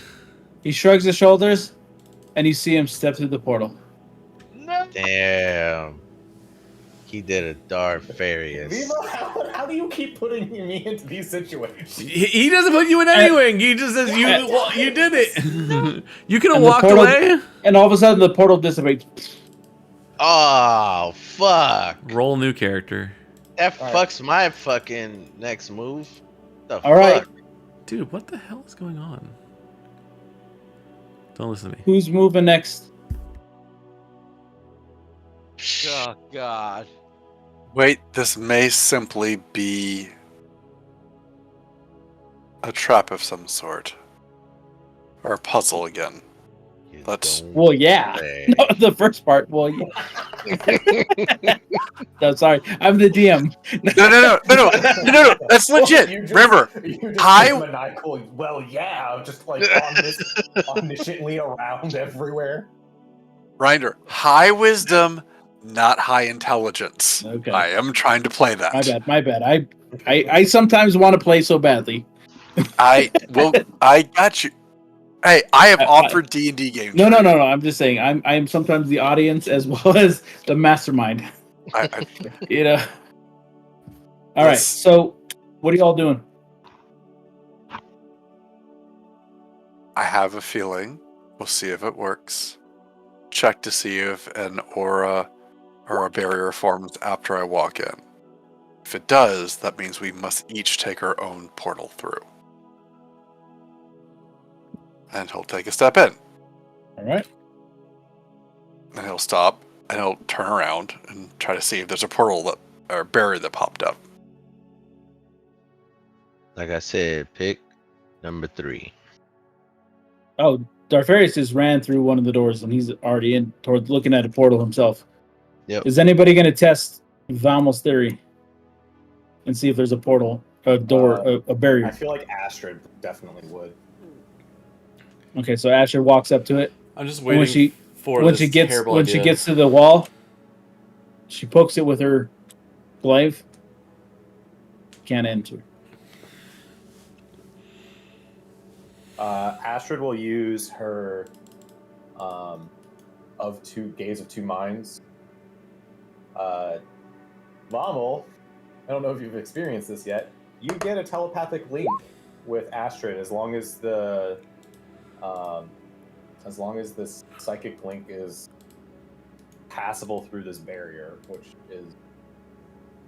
He shrugs his shoulders, and you see him step through the portal. No. Damn. He did a Darfarius. Viva, how do you keep putting me into these situations? He doesn't put you in anything. He just says you did it. You could have And the walked portal- away. And all of a sudden, the portal dissipates. Oh, fuck. Roll new character. That All right. fucks my fucking next move. The All right. fuck? Dude, what the hell is going on? Don't listen to me. Who's moving next? Oh god. Wait, this may simply be a trap of some sort. Or a puzzle again. You Let's- don't Well, yeah. say. No, the first part. Well, yeah. No, sorry. I'm the DM. No, that's legit. You just- Remember, you just I- like maniacal. Well, yeah, just like omnisciently around everywhere. Rinder, high wisdom, not high intelligence. Okay. I am trying to play that. My bad. I sometimes want to play so badly. I got you. Hey, I have offered D&D games. No. I'm just saying. I am sometimes the audience as well as the mastermind. I, You know. All right. Let's- So, what are y'all doing? I have a feeling. We'll see if it works. Check to see if an aura or a barrier forms after I walk in. If it does, that means we must each take our own portal through. And he'll take a step in. All right. And he'll stop and he'll turn around and try to see if there's a portal that or barrier that popped up. Like I said, pick number 3. Oh, Darfarius just ran through one of the doors and he's already in toward looking at a portal himself. Yep. Is anybody going to test Valmo's theory? and see if there's a portal, a door, a barrier. I feel like Astrid definitely would. Okay, so Asher walks up to it. I'm just And when waiting for when this she gets terrible when idea. she gets to the wall, she pokes it with her glaive. Can't enter. Astrid will use her gaze of two minds. Vomel, I don't know if you've experienced this yet. You get a telepathic link with Astrid as long as the psychic link is passable through this barrier, which is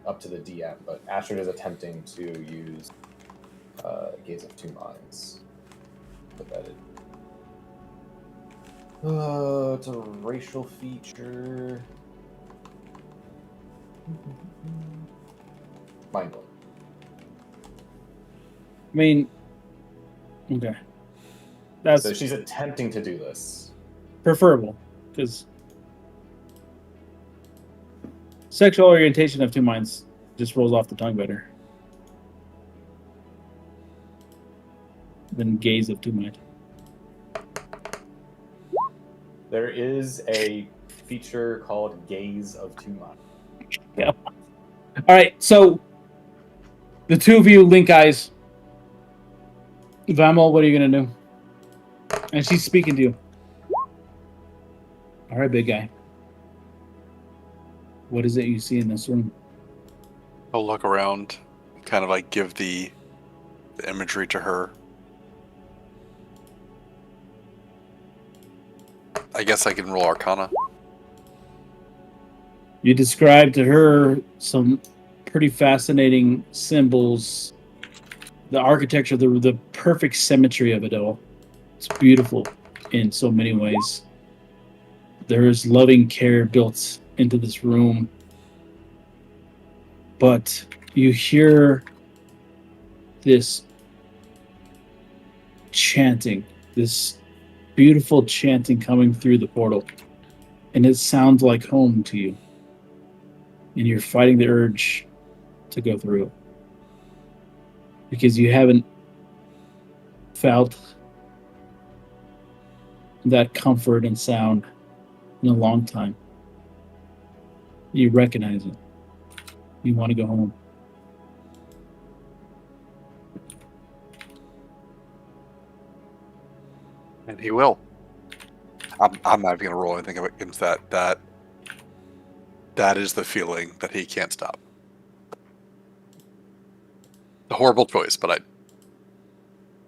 up to the DM. But Astrid is attempting to use gaze of two minds. Put that in. It's a racial feature. Mind blowing. I mean, okay, that's So she's attempting to do this. preferable because sexual orientation of two minds just rolls off the tongue better than gaze of two minds. There is a feature called Gaze of Two Minds. Yeah. All right, so the two of you link eyes. Vamal, what are you gonna do? And she's speaking to you. All right, big guy. What is it you see in this room? I'll look around, kind of like give the imagery to her. I guess I can roll Arcana. You describe to her some pretty fascinating symbols, the architecture, the perfect symmetry of it all. It's beautiful in so many ways. There is loving care built into this room. But you hear this chanting, this beautiful chanting coming through the portal. And it sounds like home to you. And you're fighting the urge to go through. Because you haven't felt that comfort and sound in a long time. You recognize it. You want to go home. And he will. I'm not even going to roll anything against that. That is the feeling that he can't stop. A horrible choice, but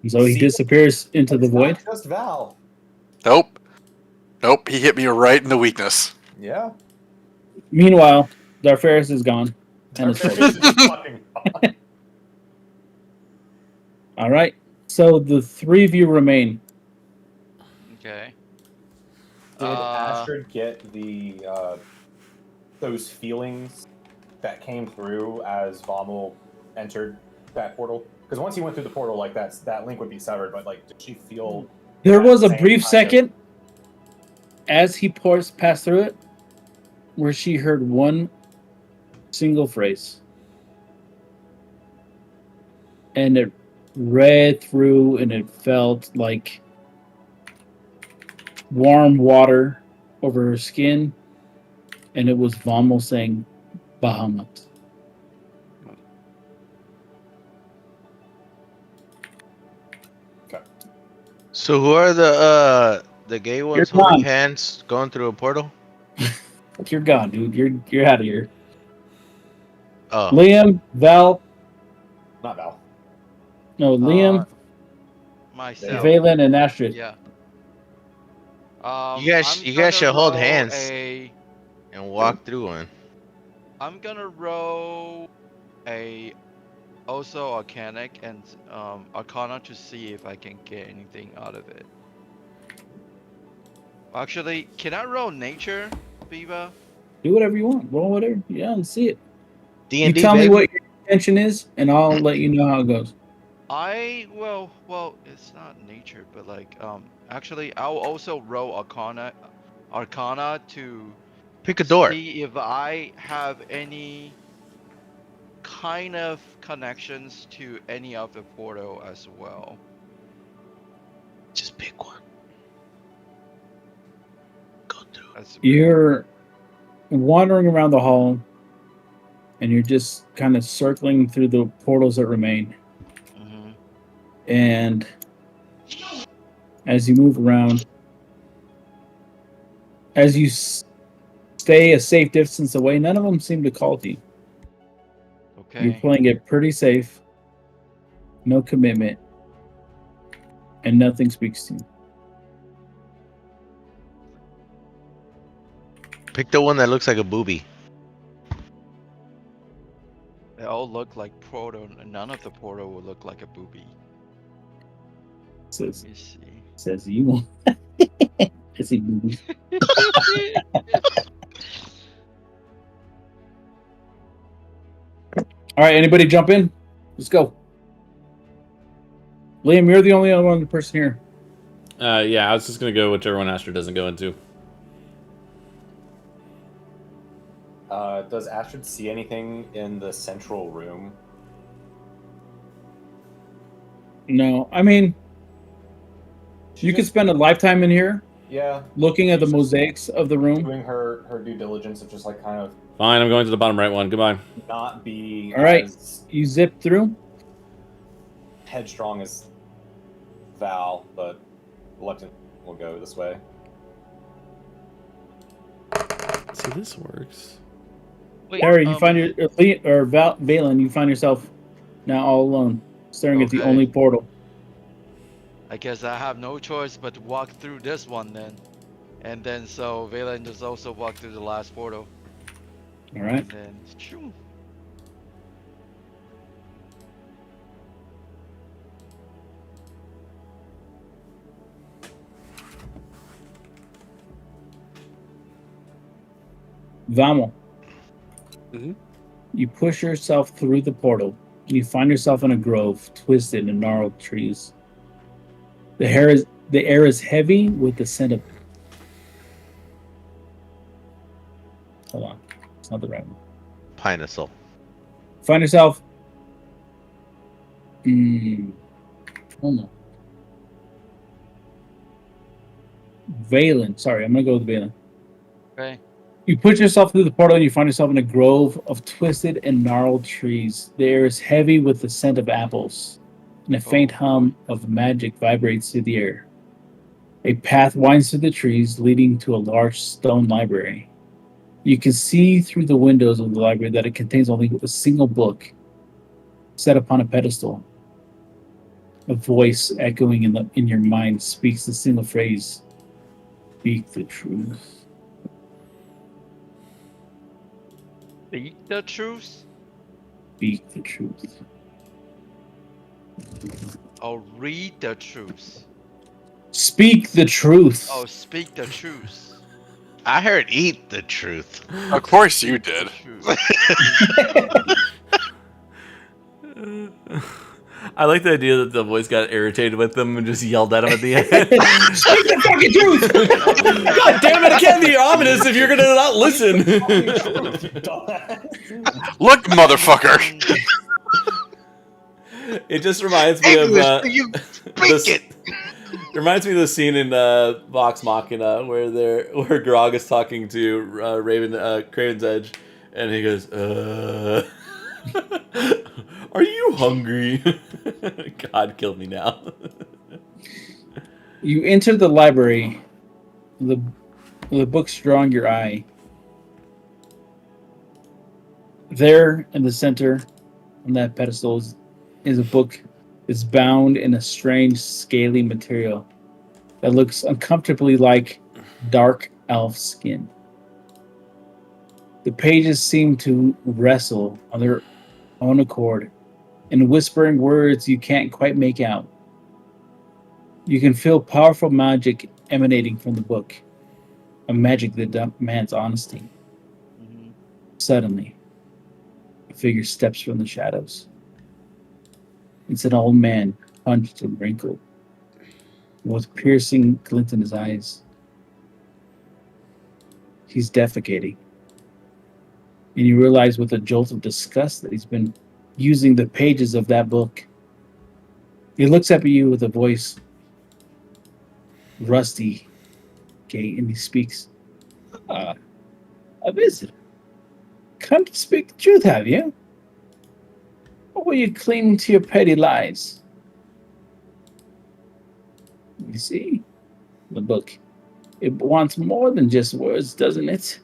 So he disappears into the void. Not just Val. Nope. He hit me right in the weakness. Yeah. Meanwhile, Darfaris is gone. And it's Darfaris is fucking gone. all right. So the three of you remain. Okay. Did Astrid get the those feelings that came through as Vomel entered that portal? Because once he went through the portal, like that link would be severed. But like, did she feel? There was a same brief kind of- second as he passed through it, where she heard one single phrase, and it read through, and it felt like warm water over her skin, and it was Vomel saying, "Bahamut." So who are the gay ones You're holding gone. hands going through a portal? You're gone, dude. You're out of here. Oh, Liam, Val, Not Val. no, Liam, Myself. Valen, and Astrid. Yeah. you guys I'm gonna should hold roll hands and walk through one. I'm gonna roll also Arcanic and Arcana to see if I can get anything out of it. Actually, can I roll Nature, Viva? Do whatever you want. Roll whatever. Yeah, and see it. You D&D, tell me baby. what your intention is, and I'll let you know how it goes. Well, it's not Nature, but like actually I'll also roll Arcana to Pick a door. see if I have any kind of connections to any of the portal as well. Just pick one. Go through. You're wandering around the hall, and you're just kind of circling through the portals that remain. Mm-hmm. And as you move around, as you stay a safe distance away, none of them seem to call to you. Okay. You're playing it pretty safe, no commitment, and nothing speaks to you. Pick the one that looks like a booby. They all look like portal. None of the portal will look like a booby. Says Let me see. says you won't. I see boobies. All right, anybody jump in? Let's go. Liam, you're the only other person here. Yeah, I was just gonna go whichever one Astrid doesn't go into. Does Astrid see anything in the central room? No, I mean, you could spend a lifetime in here. Yeah. Looking at the mosaics of the room. Doing her due diligence of just like kind of. Fine, I'm going to the bottom right one. Goodbye. Not be. All right, as you zip through. Headstrong as Val, but reluctant will go this way. So this works. Wait, Harry, you find Valen, you find yourself now all alone, staring at the Okay. only portal. I guess I have no choice but to walk through this one then. And then so Valen just also walked through the last portal. All right. And then shoo. Vamo. Mhm. You push yourself through the portal, and you find yourself in a grove, twisted and gnarled trees. The air is heavy with the scent of. Hold on, it's not the right one. Pineasol. Find yourself. Hold on. Valen. Sorry, I'm gonna go with Valen. Okay. You push yourself through the portal and you find yourself in a grove of twisted and gnarled trees. The air is heavy with the scent of apples, and a faint hum of magic vibrates through the air. A path winds through the trees, leading to a large stone library. You can see through the windows of the library that it contains only a single book, set upon a pedestal. A voice echoing in your mind speaks the single phrase, "Speak the truth." Speak the truth? Speak the truth. Oh, read the truth. Speak the truth. Oh, speak the truth. I heard eat the truth. Of course you did. I like the idea that the voice got irritated with them and just yelled at him at the end. Speak the fucking truth! God damn it, it can't be ominous if you're gonna not listen. Look, motherfucker! It just reminds me of you speak it. It reminds me of the scene in Vox Machina where Grog is talking to Craven's Edge, and he goes, "Are you hungry?" God, kill me now. You enter the library. The book's drawing your eye. There in the center, on that pedestal, is a book that's bound in a strange, scaly material that looks uncomfortably like dark elf skin. The pages seem to wrestle on their own accord, in whispering words you can't quite make out. You can feel powerful magic emanating from the book, a magic that demands honesty. Mm-hmm. Suddenly, a figure steps from the shadows. It's an old man, hunched and wrinkled, with piercing glint in his eyes. He's defecating, and you realize with a jolt of disgust that he's been using the pages of that book. He looks up at you with a voice rusty, okay, and he speaks. A visitor. Come to speak the truth, have you? Or will you cling to your petty lies? You see, the book. It wants more than just words, doesn't it?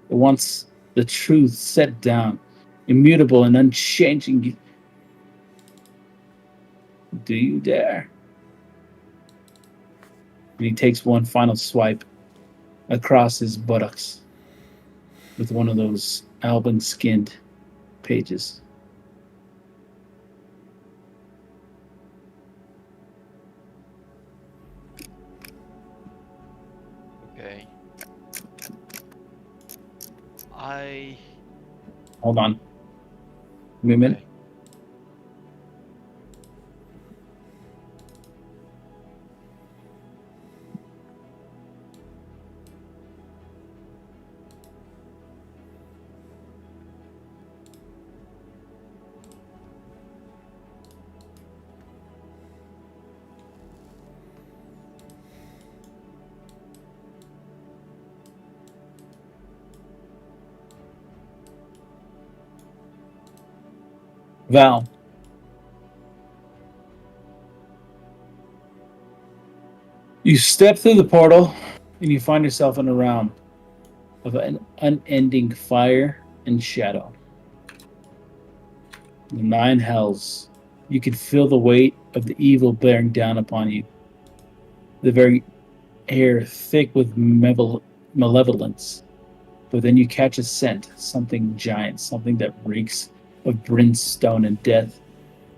It wants the truth set down, immutable and unchanging. Do you dare? And he takes one final swipe across his buttocks with one of those album skinned pages. Okay. Hold on. Give me a minute. Okay. Val. You step through the portal and you find yourself in a realm of an unending fire and shadow. The nine hells. You can feel the weight of the evil bearing down upon you. The very air thick with malevolence. But then you catch a scent, something giant, something that reeks of brimstone and death.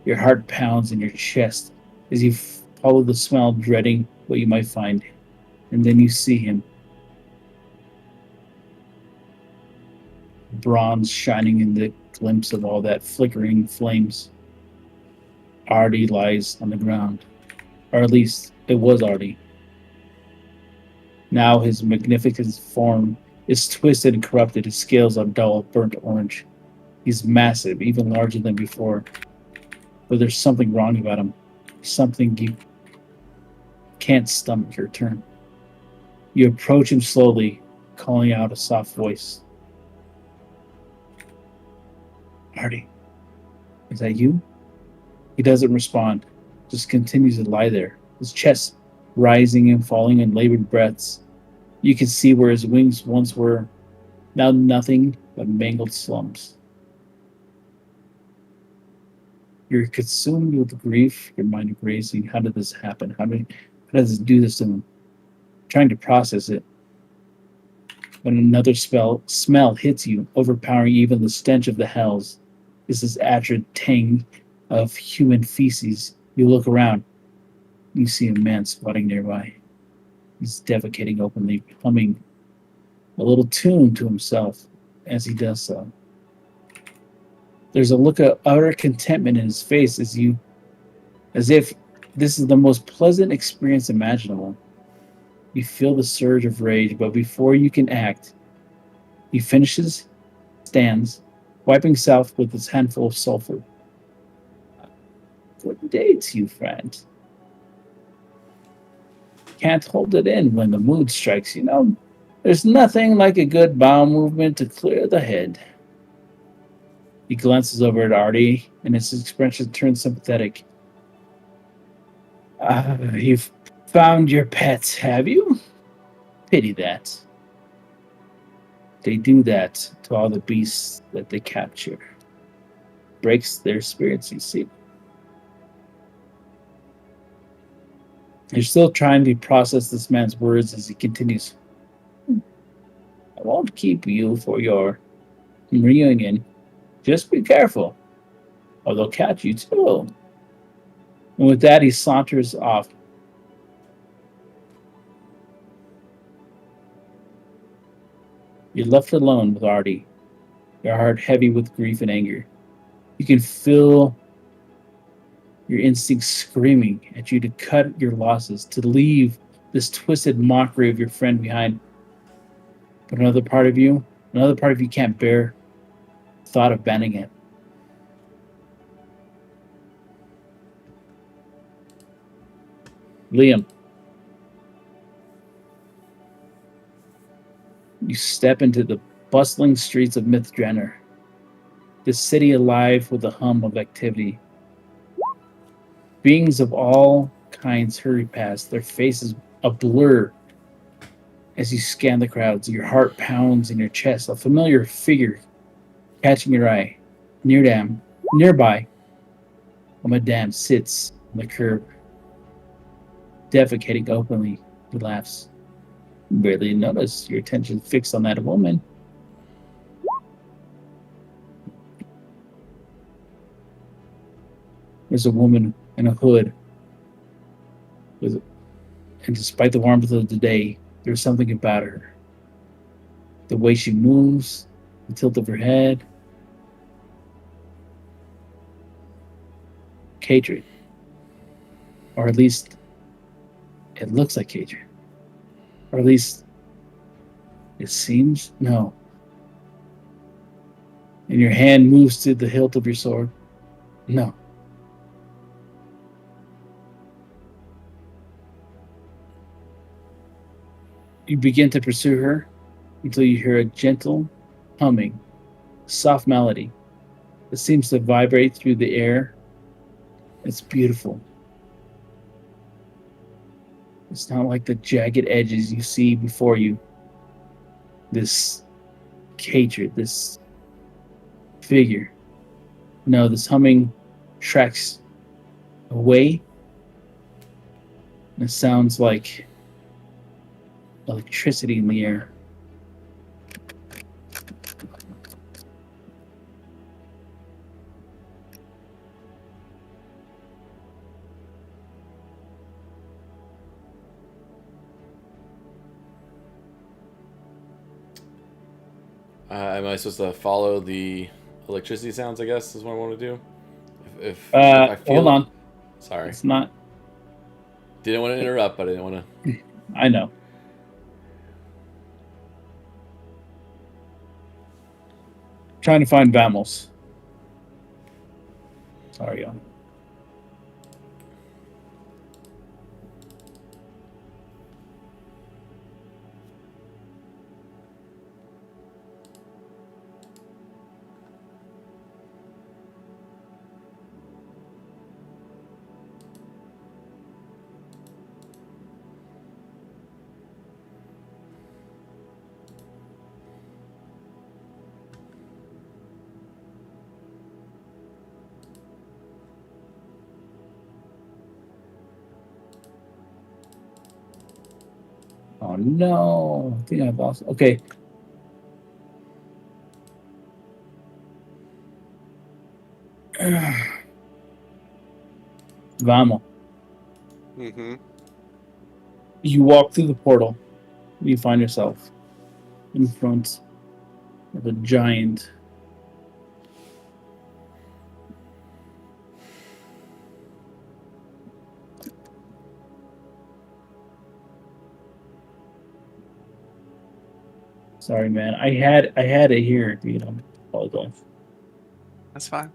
Your heart pounds in your chest as you follow the smell, dreading what you might find. And then you see him. Bronze shining in the glimpse of all that flickering flames. Artie lies on the ground. Or at least it was Artie. Now his magnificent form is twisted and corrupted. His scales are dull, burnt orange. He's massive, even larger than before. But there's something wrong about him. Something you can't stomach your turn. You approach him slowly, calling out a soft voice. Artie, is that you? He doesn't respond, just continues to lie there, his chest rising and falling in labored breaths. You can see where his wings once were, now nothing but mangled slumps. You're consumed with grief, your mind racing. How did this happen? How does it do this to him? Trying to process it. When another smell hits you, overpowering even the stench of the hells, is this acrid tang of human feces. You look around. You see a man squatting nearby. He's defecating openly, humming a little tune to himself as he does so. There's a look of utter contentment in his face as if this is the most pleasant experience imaginable. You feel the surge of rage, but before you can act, he finishes, stands, wiping himself with his handful of sulfur. Good day to you, friend. Can't hold it in when the mood strikes, you know. There's nothing like a good bowel movement to clear the head. He glances over at Artie, and his expression turns sympathetic. You've found your pets, have you? Pity that. They do that to all the beasts that they capture. Breaks their spirits, you see. You're still trying to process this man's words as he continues. I won't keep you for your reunion. Just be careful, or they'll catch you too. And with that, he saunters off. You're left alone with Artie, your heart heavy with grief and anger. You can feel your instincts screaming at you to cut your losses, to leave this twisted mockery of your friend behind. But another part of you can't bear the thought of banning it. Liam, you step into the bustling streets of Mythdraenor, the city alive with a hum of activity. Beings of all kinds hurry past, their faces a blur as you scan the crowds. Your heart pounds in your chest, a familiar figure catching your eye. Nearby, a madame sits on the curb, defecating openly. He laughs. You barely notice your attention fixed on that woman. There's a woman in a hood. And despite the warmth of the day, there's something about her. The way she moves, the tilt of her head. Cadre. Or at least, it looks like Cadre. Or at least, it seems? No. And your hand moves to the hilt of your sword? No. You begin to pursue her until you hear a gentle humming, soft melody that seems to vibrate through the air. It's beautiful. It's not like the jagged edges you see before you. This hatred, this figure. No, this humming tracks away. And it sounds like electricity in the air. Am I supposed to follow the electricity sounds, I guess, is what I want to do? If I feel... Hold on. Sorry. It's not... Didn't want to interrupt, but I didn't want to... I know. Trying to find Vamos. Sorry, y'all. Oh no, I think I've lost. Okay. Vamos. Mm-hmm. You walk through the portal. And you find yourself in front of a giant Sorry, man. I had it here. You know, apologize. That's fine.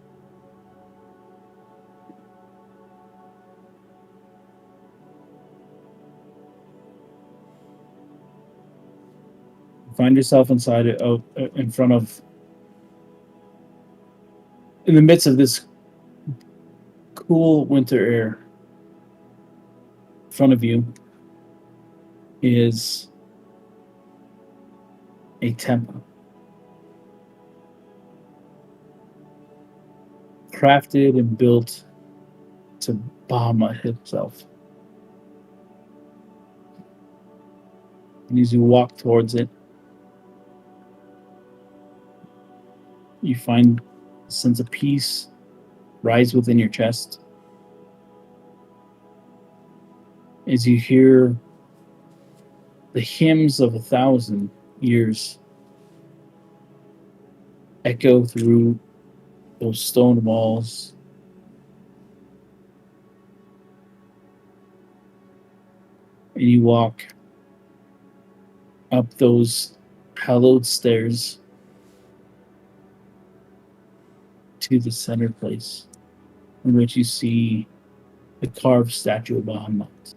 Find yourself inside it. In front of, in the midst of this cool winter air. In front of you is a temple, crafted and built to Bahamut himself. And as you walk towards it, you find a sense of peace rise within your chest as you hear the hymns of 1,000 years echo through those stone walls. And you walk up those hallowed stairs to the center place in which you see the carved statue of Bahamut.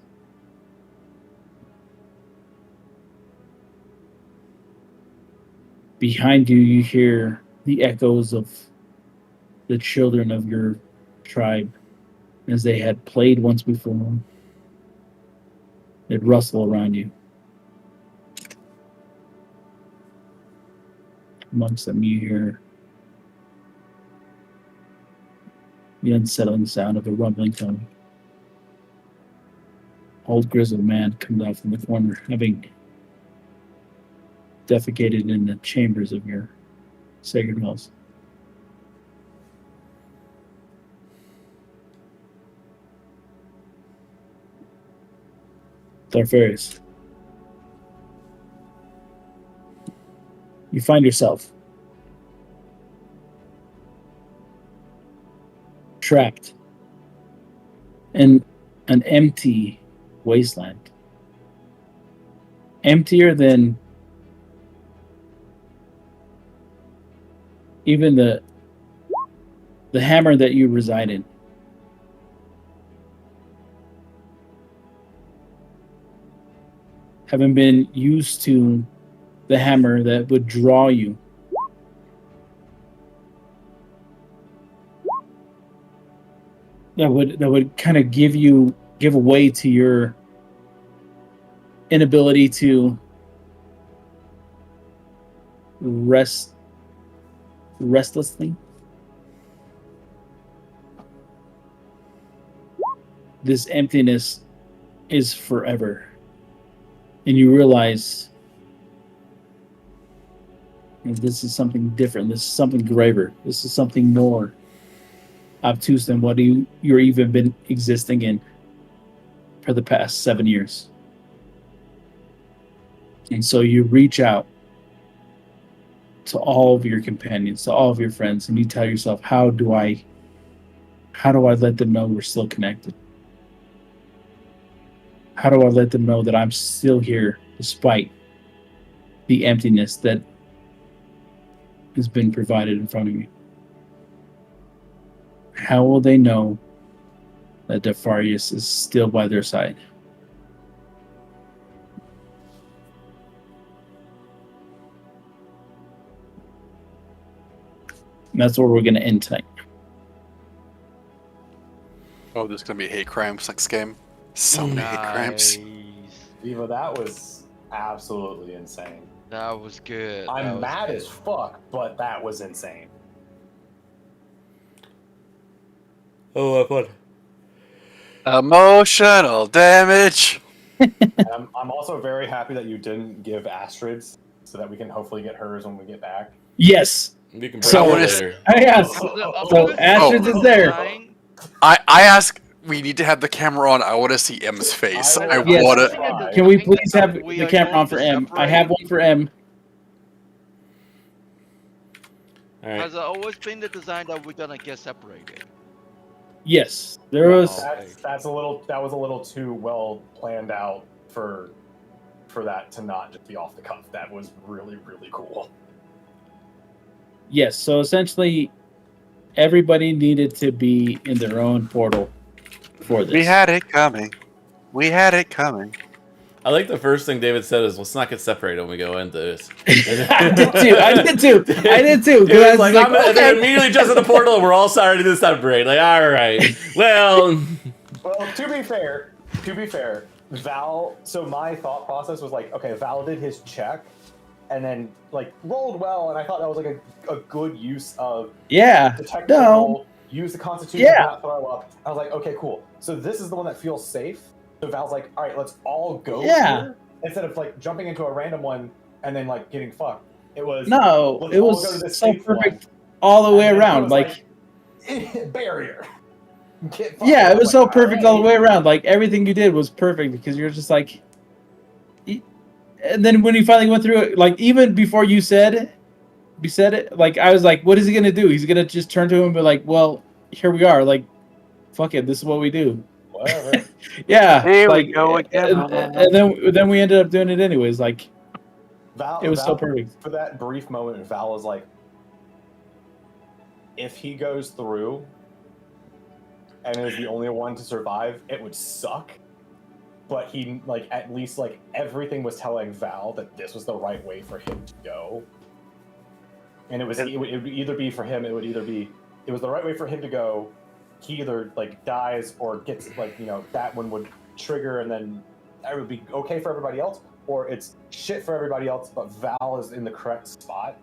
Behind you, you hear the echoes of the children of your tribe as they had played once before. They'd rustle around you. Amongst them, you hear the unsettling sound of a rumbling coming. Old grizzled man comes out from the corner, having defecated in the chambers of your sacred halls. Darfarius, you find yourself trapped in an empty wasteland. Emptier than even the hammer that you reside in. Having been used to the hammer that would draw you. That would kind of give away to your inability to restlessly. This emptiness is forever. And you realize this is something different. This is something graver. This is something more obtuse than what you're even been existing in for the past 7 years. And so you reach out to all of your companions, to all of your friends, and you tell yourself, how do I let them know we're still connected? How do I let them know that I'm still here despite the emptiness that has been provided in front of me? How will they know that Darfarius is still by their side? And that's where we're going to end tonight. Oh, there's gonna be hate crimes next game. So many hate crimes. Viva, that was absolutely insane. That was good. I'm mad as fuck, but that was insane. Oh, fun. Emotional damage. I'm also very happy that you didn't give Astrid's, so that we can hopefully get hers when we get back. Yes. We can So, bring it later. yes. So Astrid's is there. I ask. We need to have the camera on. I want to see M's face. I Yes. want to. Can we please have the camera on for M? I have one for M. All right. Has it always been the design that we're gonna get separated? Yes, there was. That was a little too well planned out for that to not just be off the cuff. That was really, really cool. Yes, so essentially, everybody needed to be in their own portal for this. We had it coming. We had it coming. I like the first thing David said is, let's not get separated when we go into this. I did too. It was like, and then immediately just in the portal, and we're all sorry to separate. Like, all right. Well, to be fair, Val. So my thought process was like, okay, Val did his check, and then like rolled well, and I thought that was like a good use of the technical roll, use the Constitution, not throw up. I was like, okay, cool. So this is the one that feels safe. So Val's like, all right, let's all go here instead of like jumping into a random one and then like getting fucked. It was so perfect all the way around. Like barrier. Yeah, it was so perfect all the way around. Like everything you did was perfect because you're just like. And then when you finally went through it, like even before you said it, like I was like, what is he gonna do? He's gonna just turn to him and be like, well, here we are. Like, fuck it, this is what we do. Whatever. Yeah. Here like, we go again. And then we ended up doing it anyways. Like, it was so perfect. For that brief moment, Val was like, if he goes through and is the only one to survive, it would suck. But he, at least, everything was telling Val that this was the right way for him to go. and it would either be for him. It was the right way for him to go. He either like dies or gets like that one would trigger, and then that would be okay for everybody else, or it's shit for everybody else, but Val is in the correct spot